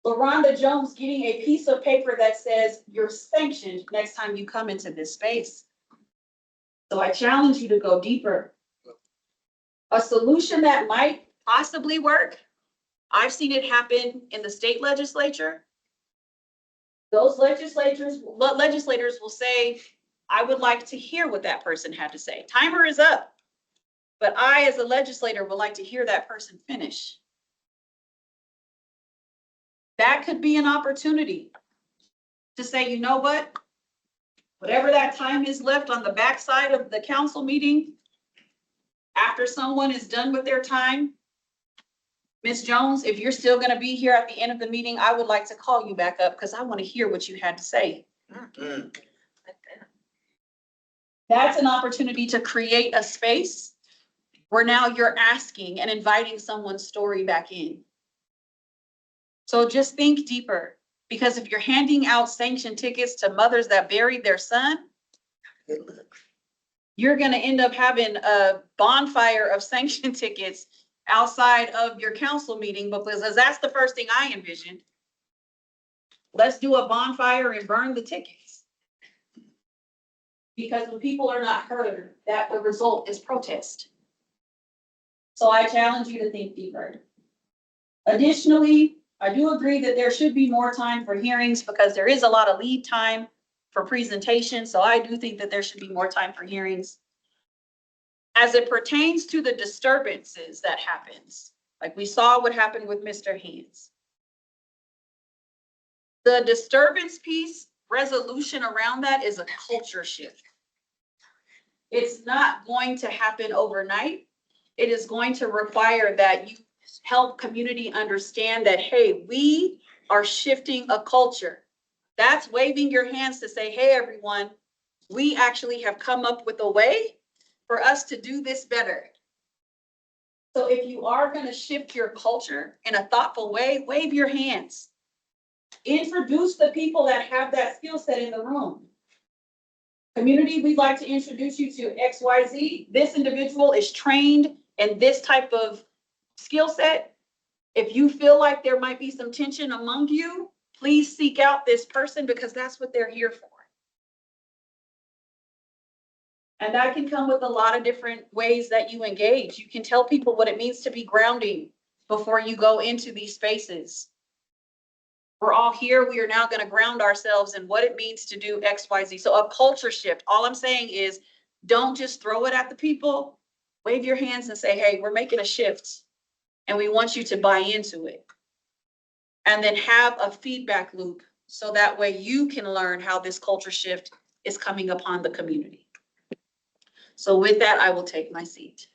[SPEAKER 10] LaRonda Jones getting a piece of paper that says you're sanctioned next time you come into this space. So I challenge you to go deeper. A solution that might possibly work. I've seen it happen in the state legislature. Those legislators will say, I would like to hear what that person had to say. Timer is up. But I, as a legislator, would like to hear that person finish. That could be an opportunity to say, you know what? Whatever that time is left on the backside of the council meeting, after someone is done with their time, Ms. Jones, if you're still going to be here at the end of the meeting, I would like to call you back up because I want to hear what you had to say. That's an opportunity to create a space where now you're asking and inviting someone's story back in. So just think deeper, because if you're handing out sanction tickets to mothers that buried their son, you're going to end up having a bonfire of sanction tickets outside of your council meeting, because that's the first thing I envisioned. Let's do a bonfire and burn the tickets. Because when people are not heard, that the result is protest. So I challenge you to think deeper. Additionally, I do agree that there should be more time for hearings because there is a lot of lead time for presentation. So I do think that there should be more time for hearings. As it pertains to the disturbances that happens, like we saw what happened with Mr. Haynes. The disturbance piece, resolution around that is a culture shift. It's not going to happen overnight. It is going to require that you help community understand that, hey, we are shifting a culture. That's waving your hands to say, hey, everyone, we actually have come up with a way for us to do this better. So if you are going to shift your culture in a thoughtful way, wave your hands. Introduce the people that have that skill set in the room. Community, we'd like to introduce you to XYZ. This individual is trained in this type of skill set. If you feel like there might be some tension among you, please seek out this person because that's what they're here for. And that can come with a lot of different ways that you engage. You can tell people what it means to be grounding before you go into these spaces. We're all here. We are now going to ground ourselves in what it means to do X, Y, Z. So a culture shift. All I'm saying is don't just throw it at the people. Wave your hands and say, hey, we're making a shift and we want you to buy into it. And then have a feedback loop so that way you can learn how this culture shift is coming upon the community. So with that, I will take my seat.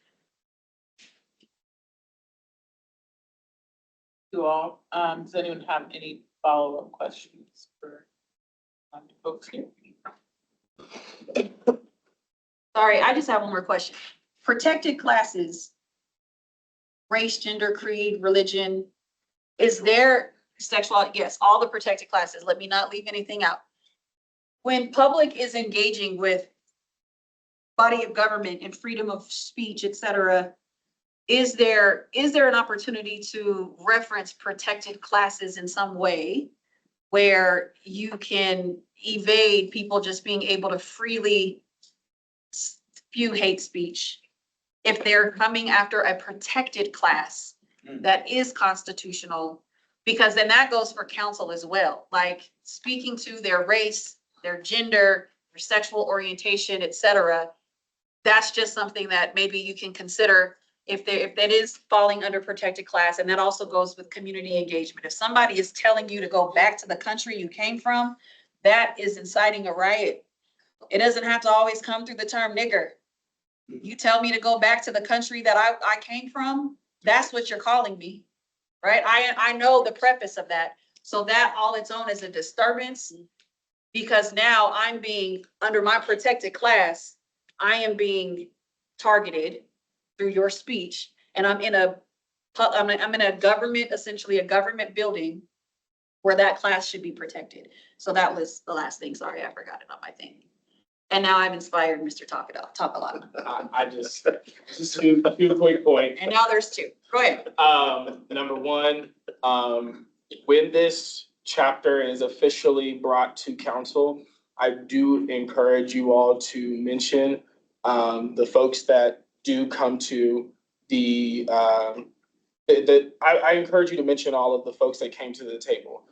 [SPEAKER 1] You all, does anyone have any follow-up questions for folks here?
[SPEAKER 10] Sorry, I just have one more question. Protected classes, race, gender, creed, religion, is there sexuality? Yes, all the protected classes. Let me not leave anything out. When public is engaging with body of government and freedom of speech, et cetera, is there an opportunity to reference protected classes in some way where you can evade people just being able to freely spew hate speech if they're coming after a protected class that is constitutional? Because then that goes for counsel as well, like speaking to their race, their gender, their sexual orientation, et cetera. That's just something that maybe you can consider if that is falling under protected class. And that also goes with community engagement. If somebody is telling you to go back to the country you came from, that is inciting a riot. It doesn't have to always come through the term nigger. You tell me to go back to the country that I came from, that's what you're calling me, right? I know the preface of that. So that all its own is a disturbance because now I'm being, under my protected class, I am being targeted through your speech. And I'm in a government, essentially a government building where that class should be protected. So that was the last thing. Sorry, I forgot it on my thing. And now I've inspired Mr. Talk a lot.
[SPEAKER 17] I just two quick points.
[SPEAKER 10] And now there's two. Go ahead.
[SPEAKER 17] Number one, when this chapter is officially brought to council, I do encourage you all to mention the folks that do come to I encourage you to mention all of the folks that came to the table.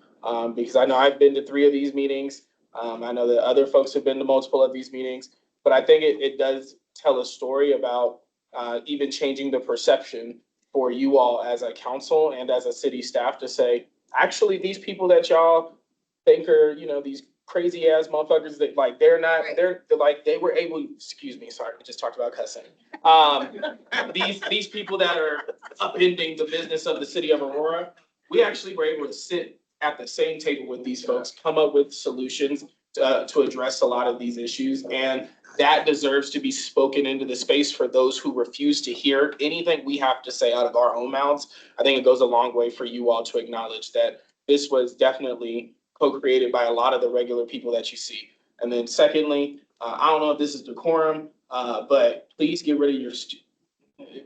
[SPEAKER 17] Because I know I've been to 3 of these meetings. I know that other folks have been to multiple of these meetings, but I think it does tell a story about even changing the perception for you all as a council and as a city staff to say, actually, these people that y'all think are, these crazy ass motherfuckers that like, they're not, they're like, they were able, excuse me, sorry, we just talked about cussing. These people that are upending the business of the city of Aurora, we actually were able to sit at the same table with these folks, come up with solutions to address a lot of these issues. And that deserves to be spoken into the space for those who refuse to hear anything we have to say out of our own mouths. I think it goes a long way for you all to acknowledge that this was definitely co-created by a lot of the regular people that you see. And then secondly, I don't know if this is decorum, but please get rid of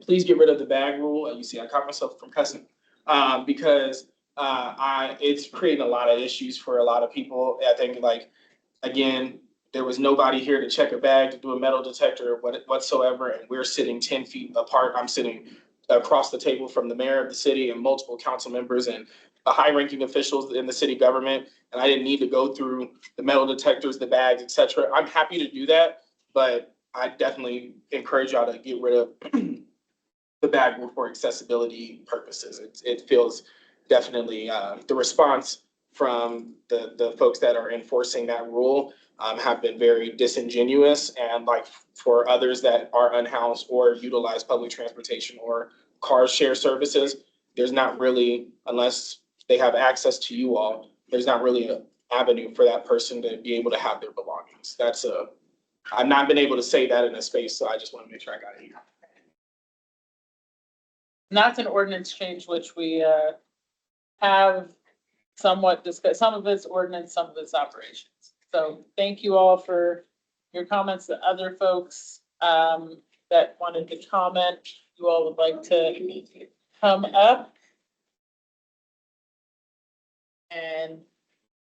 [SPEAKER 17] please get rid of the bag rule. You see, I caught myself from cussing because it's creating a lot of issues for a lot of people. I think, like, again, there was nobody here to check a bag, to do a metal detector whatsoever, and we're sitting 10 feet apart. I'm sitting across the table from the mayor of the city and multiple council members and high-ranking officials in the city government, and I didn't need to go through the metal detectors, the bags, et cetera. I'm happy to do that, but I definitely encourage y'all to get rid of the bag rule for accessibility purposes. It feels definitely the response from the folks that are enforcing that rule have been very disingenuous, and like for others that are unhoused or utilize public transportation or car share services, there's not really, unless they have access to you all, there's not really an avenue for that person to be able to have their belongings. I've not been able to say that in a space, so I just want to make sure I got it here.
[SPEAKER 1] And that's an ordinance change, which we have somewhat discussed. Some of it's ordinance, some of it's operations. So thank you all for your comments. The other folks that wanted to comment, you all would like to come up. And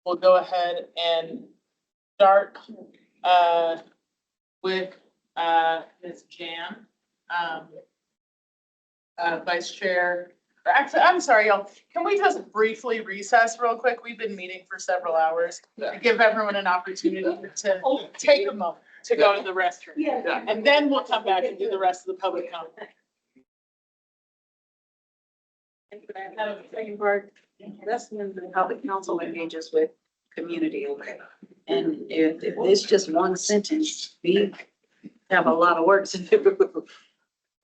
[SPEAKER 1] we'll go ahead and start with Ms. Jan, Vice Chair. Actually, I'm sorry, y'all. Can we just briefly recess real quick? We've been meeting for several hours to give everyone an opportunity to take a moment to go to the restroom.
[SPEAKER 9] Yeah.
[SPEAKER 1] And then we'll come back and do the rest of the public comment.
[SPEAKER 10] Second part, that's when the public council engages with community. And if it's just one sentence, we have a lot of work to do.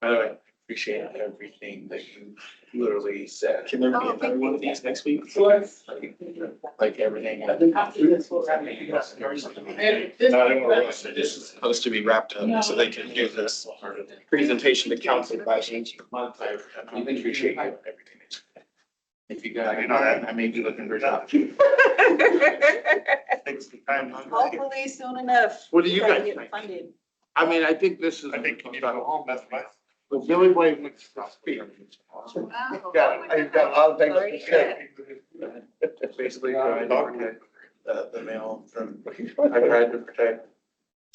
[SPEAKER 11] By the way, appreciate everything that you literally said.
[SPEAKER 17] Can there be another one of these next week?
[SPEAKER 11] Like everything.
[SPEAKER 17] This is supposed to be wrapped up so they can give this presentation to council by each month.
[SPEAKER 11] I appreciate you, everything. If you got, I may be looking for a job.
[SPEAKER 10] Hopefully soon enough.
[SPEAKER 14] What do you
[SPEAKER 10] Gotta
[SPEAKER 14] guys
[SPEAKER 10] get
[SPEAKER 14] think?
[SPEAKER 10] funded.
[SPEAKER 14] I mean, I think this is.
[SPEAKER 11] I think you need to go home, that's fine.
[SPEAKER 14] But Billy Wayne wants to speak.
[SPEAKER 10] Wow.
[SPEAKER 14] I've got a lot of things to say.
[SPEAKER 11] Basically, I protect the mail from, I tried to protect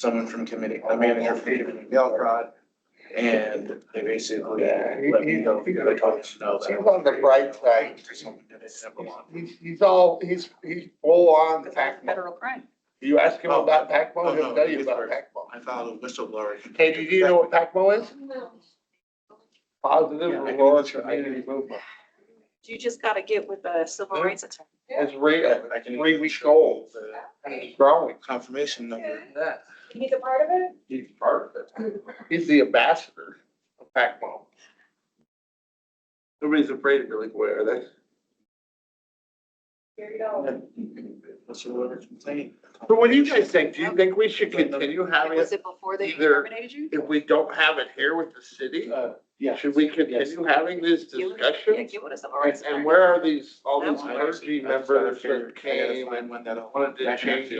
[SPEAKER 11] someone from committing, a manager from committing mail fraud. And they basically let me go, they told us no.
[SPEAKER 14] He's on the bright side. He's full on PACMO.
[SPEAKER 10] Federal crime.
[SPEAKER 14] You ask him about PACMO, he'll tell you about PACMO.
[SPEAKER 11] I filed a whistleblower.
[SPEAKER 14] Hey, do you know what PACMO is? Positive Aurora Community Movement.
[SPEAKER 10] You just gotta get with the civil rights attorney.
[SPEAKER 14] It's real, 3 weeks old, and it's growing.
[SPEAKER 11] Confirmation number.
[SPEAKER 3] He's a part of it?
[SPEAKER 14] He's part of it. He's the ambassador of PACMO. Nobody's afraid to really wear that. But what do you guys think? Do you think we should continue having,
[SPEAKER 10] Was it before they
[SPEAKER 14] either-
[SPEAKER 10] terminated you?
[SPEAKER 14] if we don't have it here with the city?
[SPEAKER 17] Yeah.
[SPEAKER 14] Should we continue having these
[SPEAKER 10] Yeah,
[SPEAKER 14] discussions?
[SPEAKER 10] give us a
[SPEAKER 14] And where are these, all these
[SPEAKER 10] That one.
[SPEAKER 14] clergy members that came and
[SPEAKER 7] When that.
[SPEAKER 14] wanted to change?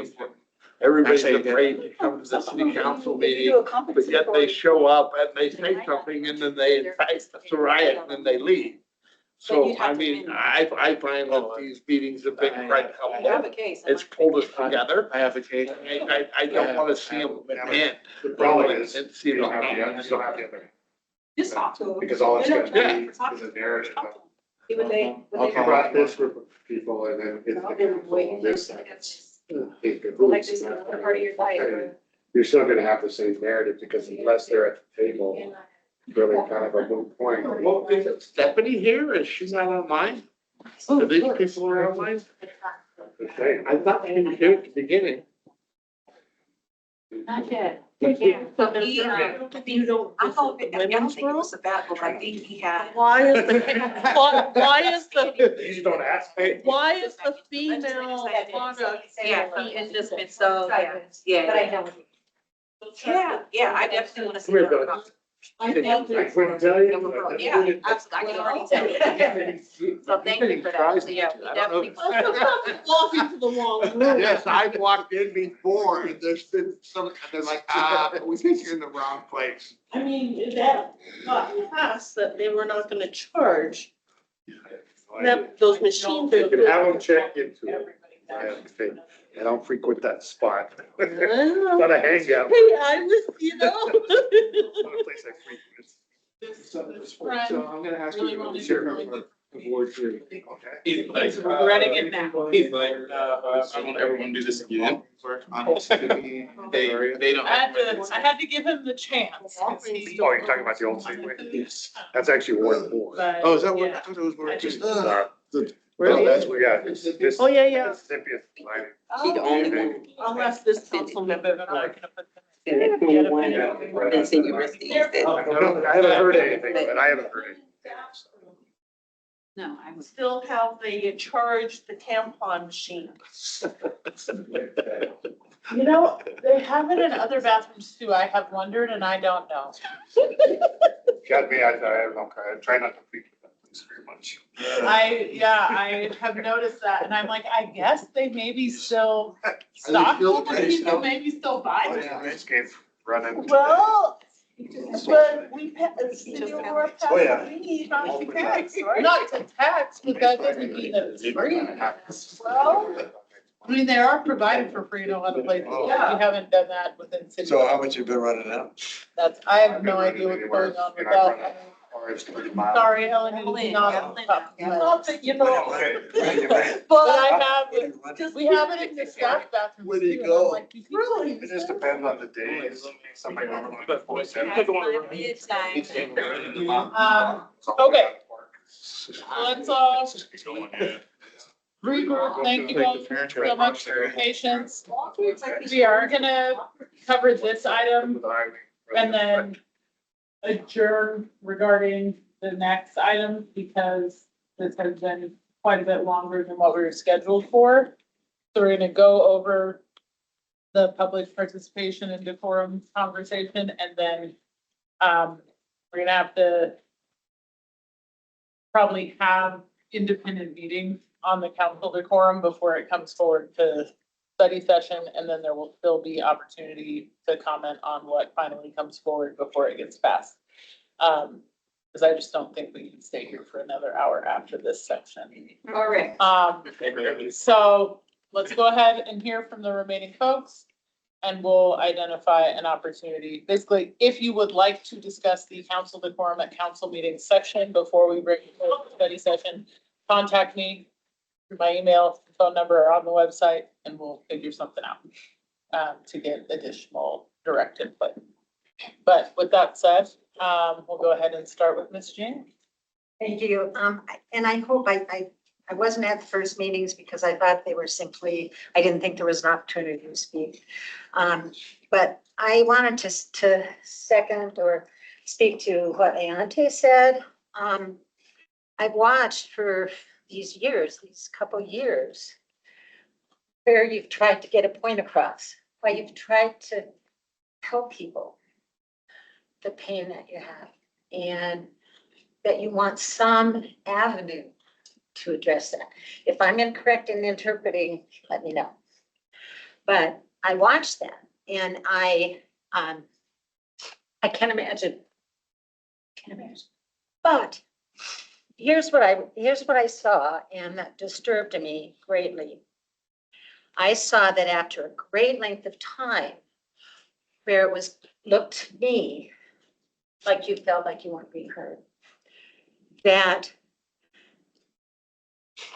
[SPEAKER 14] Everybody's afraid to come to the city council meeting, but yet they show up and they say something and then they incite us to riot and then they leave. So, I mean, I find that these meetings have been quite
[SPEAKER 10] You have a
[SPEAKER 14] helpful.
[SPEAKER 10] case.
[SPEAKER 14] It's pulled us together.
[SPEAKER 17] I have a case.
[SPEAKER 14] I don't wanna see them end.
[SPEAKER 11] The problem is,
[SPEAKER 14] And see
[SPEAKER 11] you
[SPEAKER 14] them
[SPEAKER 11] don't have the,
[SPEAKER 14] end.
[SPEAKER 11] you don't have the other,
[SPEAKER 10] Just talk to them.
[SPEAKER 11] because all it's gonna
[SPEAKER 14] Yeah.
[SPEAKER 11] be is a narrative.
[SPEAKER 10] See what they. what
[SPEAKER 11] You
[SPEAKER 10] they-
[SPEAKER 11] brought this group of people and then it's the council on this side. Hey, good rules.
[SPEAKER 10] Like this is part of your life.
[SPEAKER 11] You're still gonna have the same narrative because unless they're at the table, it's really kind of a moot point.
[SPEAKER 14] Well, is Stephanie here? Is she not online? Are these people are online?
[SPEAKER 11] Okay.
[SPEAKER 14] I thought she was here at the beginning.
[SPEAKER 9] Not yet.
[SPEAKER 10] So he,
[SPEAKER 9] You don't.
[SPEAKER 10] I don't think it was a bad book. I think he had.
[SPEAKER 9] Why is the, why is the,
[SPEAKER 11] You just don't ask me.
[SPEAKER 9] why is the female product?
[SPEAKER 10] Yeah, it's just been so, yeah.
[SPEAKER 12] But I don't.
[SPEAKER 10] Yeah, I definitely want to see.
[SPEAKER 14] Come here,
[SPEAKER 10] her.
[SPEAKER 14] Billy.
[SPEAKER 9] I think
[SPEAKER 11] I couldn't tell you.
[SPEAKER 10] Yeah, absolutely. I can already tell you. So thank you for that. So yeah, we definitely.
[SPEAKER 9] walking to the wrong room.
[SPEAKER 14] Yes, I've walked in before and there's been some, and they're like, we think you're in the wrong place.
[SPEAKER 9] I mean, that got passed that they were not gonna charge that, those machines.
[SPEAKER 11] You can have them check into it. I have to say, I don't frequent that spot. Not a hangout.
[SPEAKER 9] Hey, I was,
[SPEAKER 11] Not a place I frequent.
[SPEAKER 1] This friend
[SPEAKER 17] So I'm gonna ask
[SPEAKER 1] really
[SPEAKER 17] you.
[SPEAKER 1] wanted to
[SPEAKER 11] Sure.
[SPEAKER 1] join the-
[SPEAKER 11] Avoid you. Okay.
[SPEAKER 17] He's like,
[SPEAKER 1] He's regretting it now.
[SPEAKER 17] He's like, I won't ever want to do this again. Honestly, they don't.
[SPEAKER 1] I had to give him the chance. 'cause he's-
[SPEAKER 11] Oh, you're talking about the old Safeway? That's actually Ward 4.
[SPEAKER 1] But,
[SPEAKER 17] Oh, is that what,
[SPEAKER 1] yeah.
[SPEAKER 17] I thought it was where it just.
[SPEAKER 11] Well, that's what, yeah, this.
[SPEAKER 9] Oh, yeah.
[SPEAKER 11] Recipient line.
[SPEAKER 16] She the only one.
[SPEAKER 9] I'll ask this council member.
[SPEAKER 1] I'm not gonna put them
[SPEAKER 16] And if you want to, then send you receipts.
[SPEAKER 11] I haven't heard anything, but I haven't heard anything.
[SPEAKER 10] No, I was.
[SPEAKER 9] Still have they charged the tampon machine.
[SPEAKER 1] You know, they have it in other bathrooms too. I have wondered and I don't know.
[SPEAKER 11] Got me, I try not to frequent that place very much.
[SPEAKER 1] I have noticed that and I'm like, I guess they maybe still stock
[SPEAKER 14] still
[SPEAKER 1] them and people maybe still buy them.
[SPEAKER 11] Landscape running.
[SPEAKER 9] Well, but we, they were
[SPEAKER 11] Oh, yeah.
[SPEAKER 9] passing me, not to tax, right?
[SPEAKER 1] Not to tax, but that doesn't mean that it's free.
[SPEAKER 9] Well,
[SPEAKER 1] I mean, they are provided for free in a lot of places. We
[SPEAKER 9] Yeah.
[SPEAKER 1] haven't done that within city.
[SPEAKER 4] So how much you been running out?
[SPEAKER 1] That's, I have no idea what's going on with that. Sorry, Ellen, it is not on the top of my head.
[SPEAKER 9] not that, you know.
[SPEAKER 1] But
[SPEAKER 9] But
[SPEAKER 1] I have, we have it in the staff bathroom.
[SPEAKER 4] Where do you go?
[SPEAKER 9] really,
[SPEAKER 11] It just depends on the days. Somebody might want to go to
[SPEAKER 1] Okay. Let's all regroup. Thank you both so much for your patience. We are gonna cover this item and then adjourn regarding the next item because this has been quite a bit longer than what we were scheduled for. So we're gonna go over the public participation and decorum conversation and then we're gonna have to probably have independent meetings on the council decorum before it comes forward to study session, and then there will still be opportunity to comment on what finally comes forward before it gets passed. Because I just don't think we can stay here for another hour after this section.
[SPEAKER 10] All right.
[SPEAKER 1] So let's go ahead and hear from the remaining folks. And we'll identify an opportunity. Basically, if you would like to discuss the council decorum at council meeting section before we bring it to the study session, contact me through my email, phone number, or on the website, and we'll figure something out to get additional direct input. But with that said, we'll go ahead and start with Ms. Jane.
[SPEAKER 12] Thank you. And I hope I wasn't at the first meetings because I thought they were simply, I didn't think there was an opportunity to speak. But I wanted to second or speak to what Ayante said. I've watched for these years, these couple years, where you've tried to get a point across, where you've tried to tell people the pain that you have and that you want some avenue to address that. If I'm incorrect in interpreting, let me know. But I watched that and I can't imagine. Can't imagine. But here's what I saw, and that disturbed me greatly. I saw that after a great length of time, where it was looked to me like you felt like you weren't being heard, that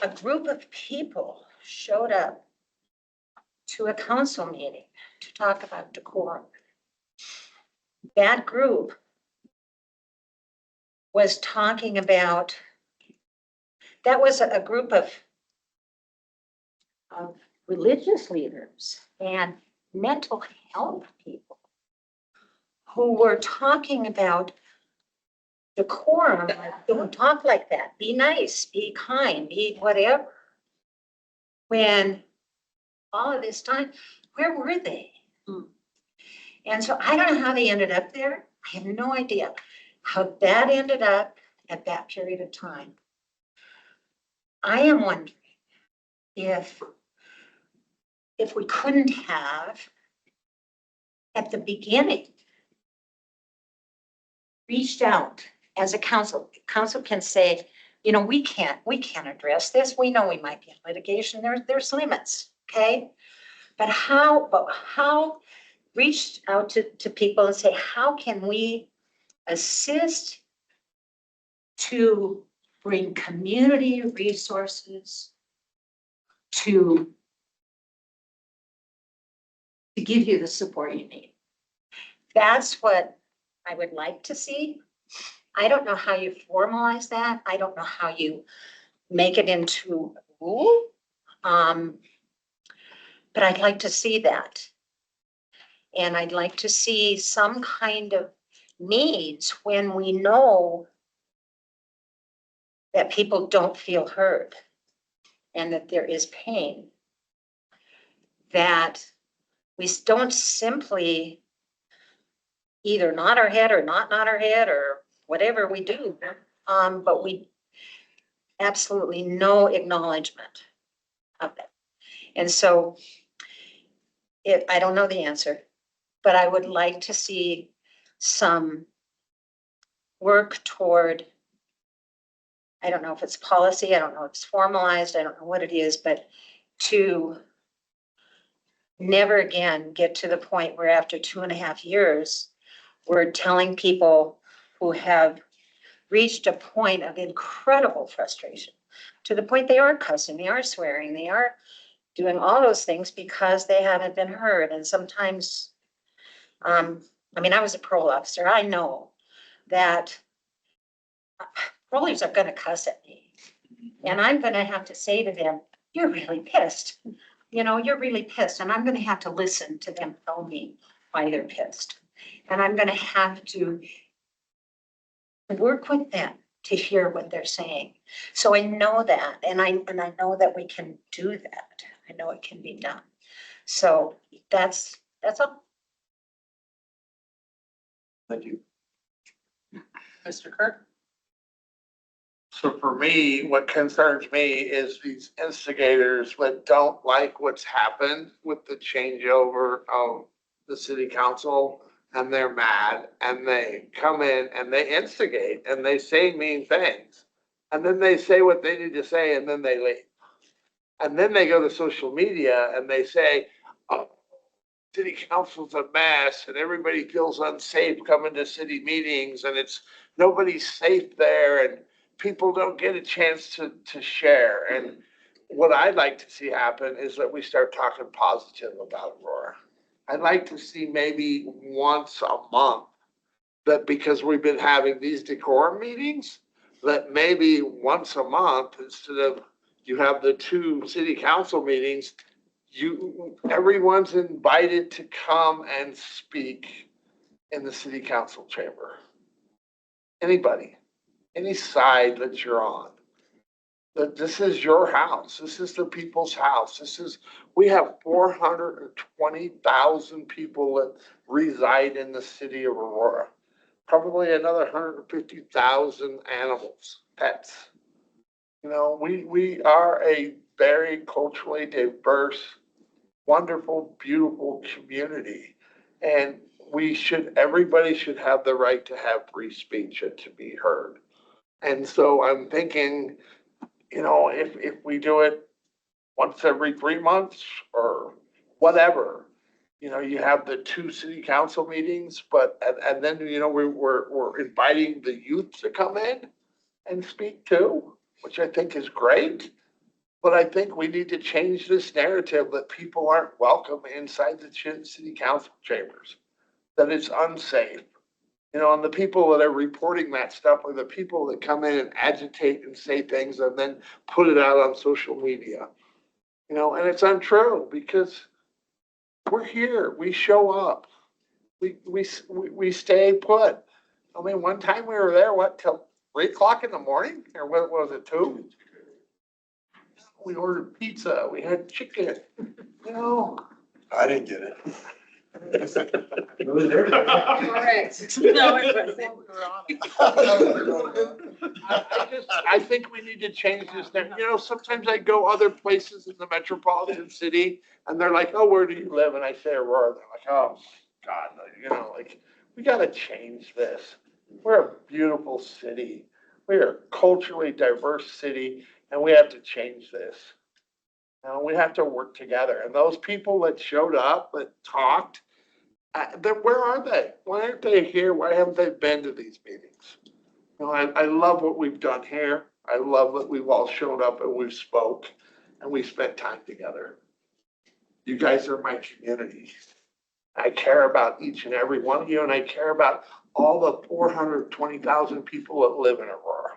[SPEAKER 12] a group of people showed up to a council meeting to talk about decorum. That group was talking about, that was a group of religious leaders and mental health people who were talking about decorum, like, don't talk like that, be nice, be kind, be whatever. When all of this time, where were they? And so I don't know how they ended up there. I have no idea how that ended up at that period of time. I am wondering if we couldn't have at the beginning reached out as a council. Council can say, you know, we can't address this. We know we might be in litigation. There's limits, okay? But how reached out to people and say, how can we assist to bring community resources to give you the support you need? That's what I would like to see. I don't know how you formalize that. I don't know how you make it into a rule. But I'd like to see that. And I'd like to see some kind of needs when we know that people don't feel heard and that there is pain, that we don't simply either nod our head or not nod our head or whatever we do, but we absolutely no acknowledgement of it. And so I don't know the answer, but I would like to see some work toward, I don't know if it's policy, I don't know if it's formalized, I don't know what it is, but to never again get to the point where after 2.5 years, we're telling people who have reached a point of incredible frustration, to the point they are cussing, they are swearing, they are doing all those things because they haven't been heard. And sometimes, I mean, I was a parole officer. I know that parolees are going to cuss at me. And I'm going to have to say to them, you're really pissed. You know, you're really pissed. And I'm going to have to listen to them tell me why they're pissed. And I'm going to have to work with them to hear what they're saying. So I know that, and I know that we can do that. I know it can be done. So that's all.
[SPEAKER 14] Thank you.
[SPEAKER 1] Mr. Kirk?
[SPEAKER 14] So for me, what concerns me is these instigators that don't like what's happened with the changeover of the city council, and they're mad and they come in and they instigate and they say mean things. And then they say what they need to say and then they leave. And then they go to social media and they say, oh, city council's a mess and everybody feels unsafe coming to city meetings and nobody's safe there and people don't get a chance to share. And what I'd like to see happen is that we start talking positive about Aurora. I'd like to see maybe once a month that, because we've been having these decorum meetings, that maybe once a month, instead of you have the 2 city council meetings, everyone's invited to come and speak in the city council chamber. Anybody. any side that you're on. That this is your house. This is the people's house. We have 420,000 people that reside in the city of Aurora. Probably another 150,000 animals, pets. You know, we are a very culturally diverse, wonderful, beautiful community. And everybody should have the right to have free speech and to be heard. And so I'm thinking, you know, if we do it once every 3 months or whatever, you know, you have the 2 city council meetings, and then, you know, we're inviting the youth to come in and speak too, which I think is great. But I think we need to change this narrative that people aren't welcome inside the city council chambers, that it's unsafe. You know, and the people that are reporting that stuff are the people that come in and agitate and say things and then put it out on social media. You know, and it's untrue because we're here, we show up, we stay put. I mean, one time we were there, till 3 o'clock in the morning, or what was it, 2? We ordered pizza, we had chicken, you know.
[SPEAKER 4] I didn't get it.
[SPEAKER 14] I think we need to change this. You know, sometimes I go other places in the metropolitan city and they're like, oh, where do you live? And I say Aurora. They're like, oh, God, you know, like, we got to change this. We're a beautiful city. We're a culturally diverse city and we have to change this. We have to work together. And those people that showed up, that talked, where are they? Why aren't they here? Why haven't they been to these meetings? You know, I love what we've done here. I love that we've all showed up and we've spoke and we spent time together. You guys are my community. I care about each and every one of you, and I care about all the 420,000 people that live in Aurora.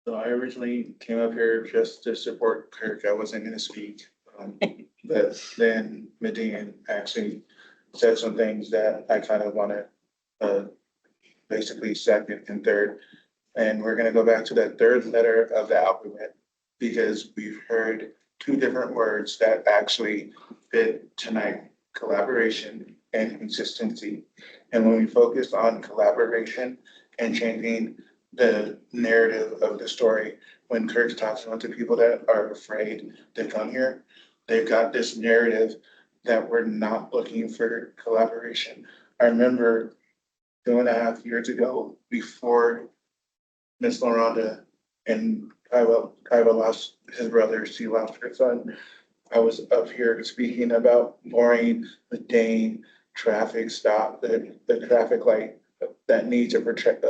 [SPEAKER 11] So I originally came up here just to support Kirk. I wasn't gonna speak. But then Medina actually said some things that I kind of wanna, basically second and third. And we're gonna go back to that third letter of the alphabet because we've heard 2 different words that actually fit tonight: collaboration and consistency. And when we focus on collaboration and changing the narrative of the story, when Kirk's talking to people that are afraid to come here, they've got this narrative that we're not looking for collaboration. I remember 2.5 years ago, before Miss Loranda and Kaiwa lost his brother, she lost her son, I was up here speaking about boring the Dane traffic stop, the traffic light that needs a protect,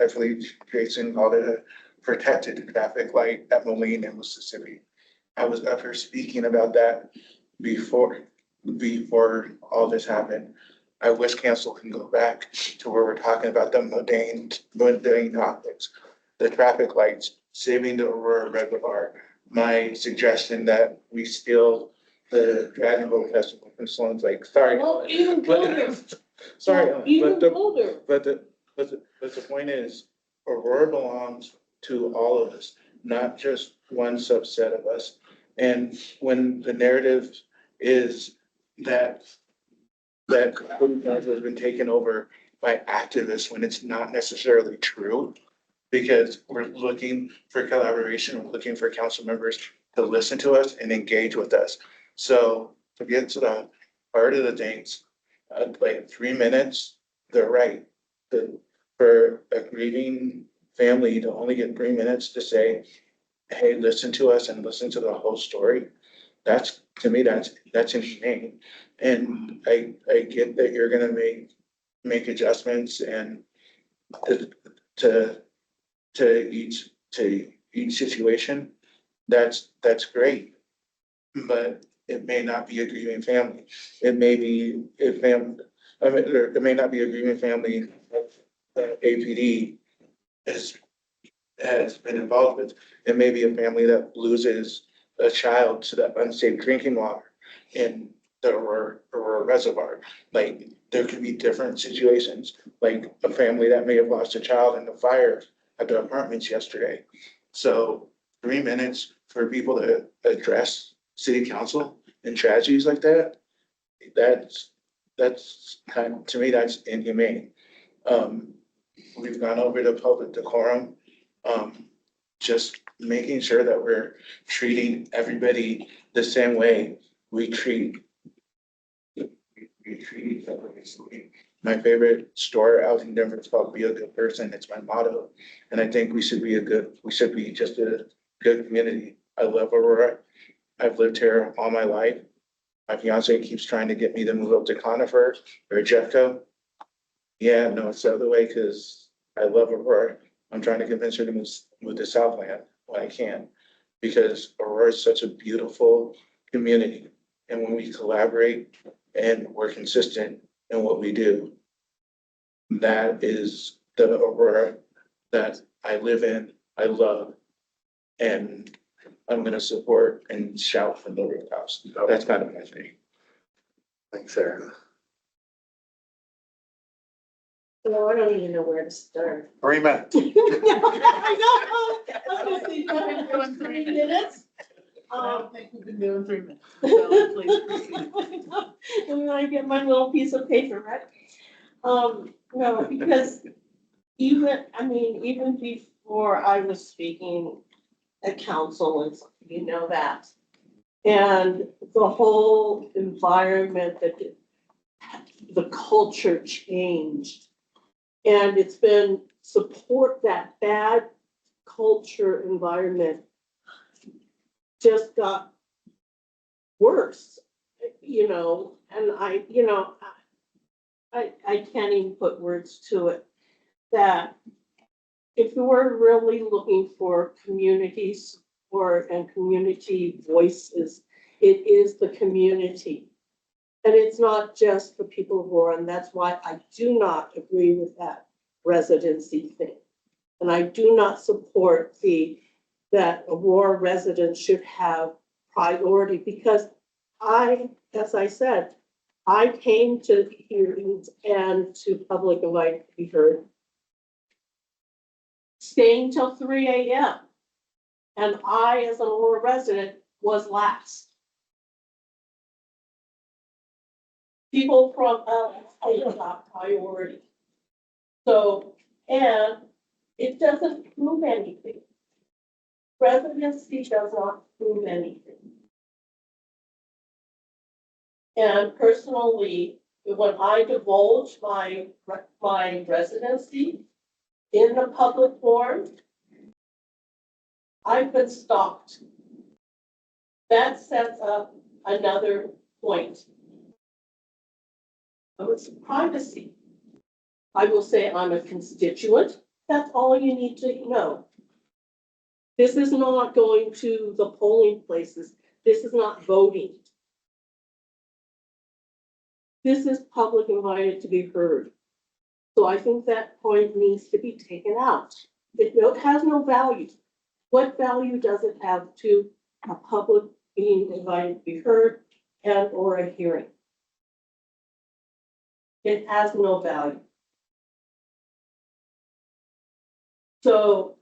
[SPEAKER 11] actually Jason called it a protected traffic light at Moline in Mississippi. I was up here speaking about that before all this happened. I wish council can go back to where we're talking about the mundane topics, the traffic lights, saving the Aurora Reservoir. My suggestion that we steal the Dragon Boat Festival from Sloan's Lake. Sorry.
[SPEAKER 9] Well, even colder.
[SPEAKER 11] Sorry,
[SPEAKER 9] Even colder.
[SPEAKER 11] but the point is, Aurora belongs to all of us, not just one subset of us. And when the narrative is that Coombs has been taken over by activists, when it's not necessarily true, because we're looking for collaboration, we're looking for council members to listen to us and engage with us. So to get to the heart of the things, like 3 minutes, they're right. For a grieving family to only get 3 minutes to say, hey, listen to us and listen to the whole story. That's, to me, that's inhumane. And I get that you're gonna make adjustments and to each situation. That's great. But it may not be a grieving family. It may be a family, it may not be a grieving family that APD has been involved with. It may be a family that loses a child to that unsafe drinking water. And the Aurora Reservoir. Like, there could be different situations, like a family that may have lost a child in the fire at the apartments yesterday. So 3 minutes for people to address city council and tragedies like that, that's kind, to me, that's inhumane. We've gone over the public decorum, just making sure that we're treating everybody the same way we treat each other. My favorite store out in Denver is called Be a Good Person. It's my motto. And I think we should be just a good community. I love Aurora. I've lived here all my life. My fiance keeps trying to get me to move up to Conifer or Jeffco. Yeah, no, it's the other way because I love Aurora. I'm trying to convince her to move to Southland when I can, because Aurora is such a beautiful community. And when we collaborate and we're consistent in what we do, that is the Aurora that I live in, I love, and I'm gonna support and shout from the rooftops. That's kind of my thing.
[SPEAKER 14] Thanks, Sarah.
[SPEAKER 9] Well, I don't even know where to start.
[SPEAKER 14] 3 minutes.
[SPEAKER 9] I know. I was thinking I've been doing 3 minutes.
[SPEAKER 1] I don't think we've been doing 3 minutes. So please proceed.
[SPEAKER 9] And then I get my little piece of paper, right? No, because even before I was speaking at council, and you know that. And the whole environment the culture changed. And it's been support that bad culture environment just got worse, and I can't even put words to it, that if we're really looking for community support and community voices, it is the community. And it's not just the people of Aurora, and that's why I do not agree with that residency thing. And I do not support that Aurora residents should have priority, because as I said, I came to hearings and to public invited to be heard, staying till 3 a.m. And I, as an Aurora resident, was last. People from got priority. So, and it doesn't prove anything. Residency does not prove anything. And personally, when I divulge my residency in the public forum, I've been stopped. That sets up another point. So it's privacy. I will say I'm a constituent. That's all you need to know. This is not going to the polling places. This is not voting. This is public invited to be heard. So I think that point needs to be taken out. It has no value. What value does it have to a public being invited to be heard and or a hearing? It has no value. So,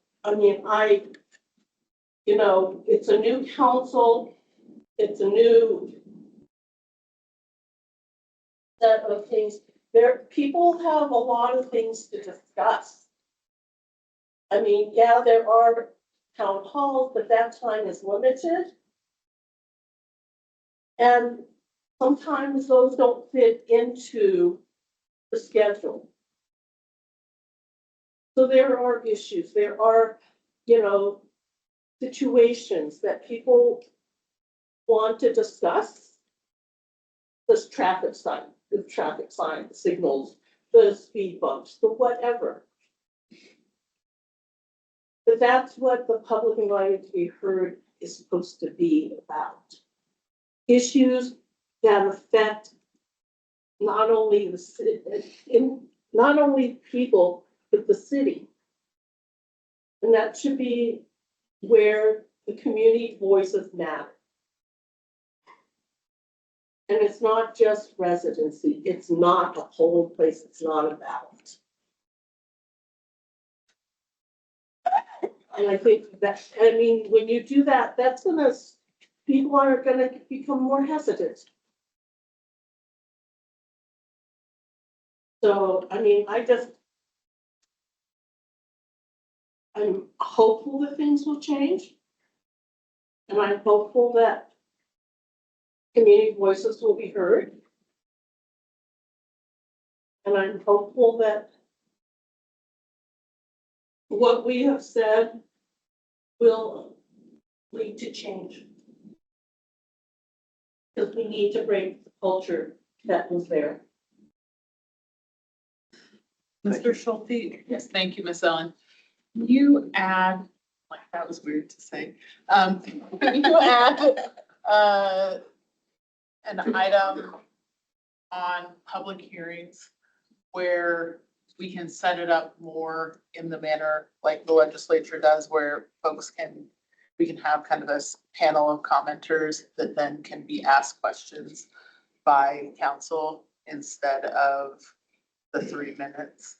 [SPEAKER 9] it's a new council. It's a new set of things. People have a lot of things to discuss. There are town halls, but that time is limited. And sometimes those don't fit into the schedule. So there are issues, there are, situations that people want to discuss. This traffic sign, the signals, the speed bumps, the whatever. But that's what the public invited to be heard is supposed to be about. Issues that affect not only the city, not only people, but the city. And that should be where the community voices matter. And it's it's not just residency. It's not a polling place. It's not a ballot. And I think that, I mean, when you do that, that's gonna, people are gonna become more hesitant. So, I mean, I'm hopeful that things will change. And I'm hopeful that community voices will be heard. And I'm hopeful that what we have said will lead to change. Because we need to break the culture that was there.
[SPEAKER 1] Mr. Schulte? Yes, thank you, Ms. Ellen. Can you add, like, that was weird to say. Can you add, an item on public hearings where we can set it up more in the manner like the legislature does, where we can have kind of this panel of commenters that then can be asked questions by council instead of the 3 minutes?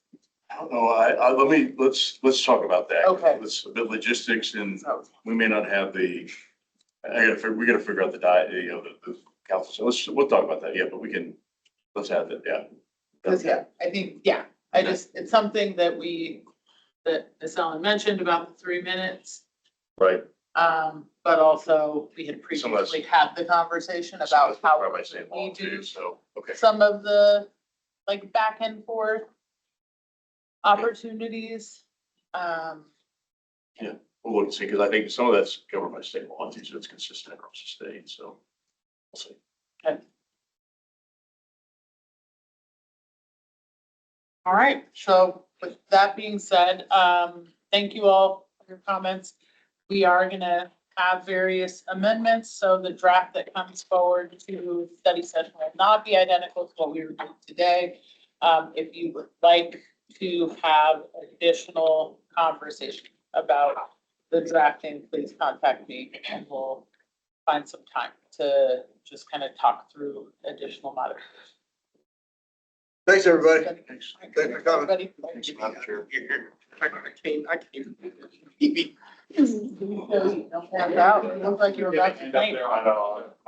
[SPEAKER 2] I don't know, let's talk about that.
[SPEAKER 1] Okay.
[SPEAKER 2] Let's, a bit logistics, and
[SPEAKER 1] So,
[SPEAKER 2] we may not have we gotta figure out the council, so we'll talk about that, yeah, but let's have that, yeah.
[SPEAKER 1] because I think, it's something that Ms. Ellen mentioned about the 3 minutes.
[SPEAKER 2] Right.
[SPEAKER 1] But also we had previously had the conversation about how we do
[SPEAKER 2] so, okay.
[SPEAKER 1] some of the like back and forth opportunities.
[SPEAKER 2] Yeah, we'll look and see, because I think some of that's covered by state law, so it's consistent across the state, so we'll see.
[SPEAKER 1] Okay. All right, so with that being said, thank you all for your comments. We are gonna have various amendments, so the draft that comes forward to study session will not be identical to what we were doing today. If you would like to have additional conversation about the drafting, please contact me and we'll find some time to just kind of talk through additional modifications.
[SPEAKER 4] Thanks, everybody.
[SPEAKER 2] Thanks.
[SPEAKER 4] Thanks for coming.
[SPEAKER 1] Everybody.
[SPEAKER 2] Thanks, Madam Chair.
[SPEAKER 17] I can't.
[SPEAKER 1] Don't pass out. It looked like you were about to faint.
[SPEAKER 2] I know.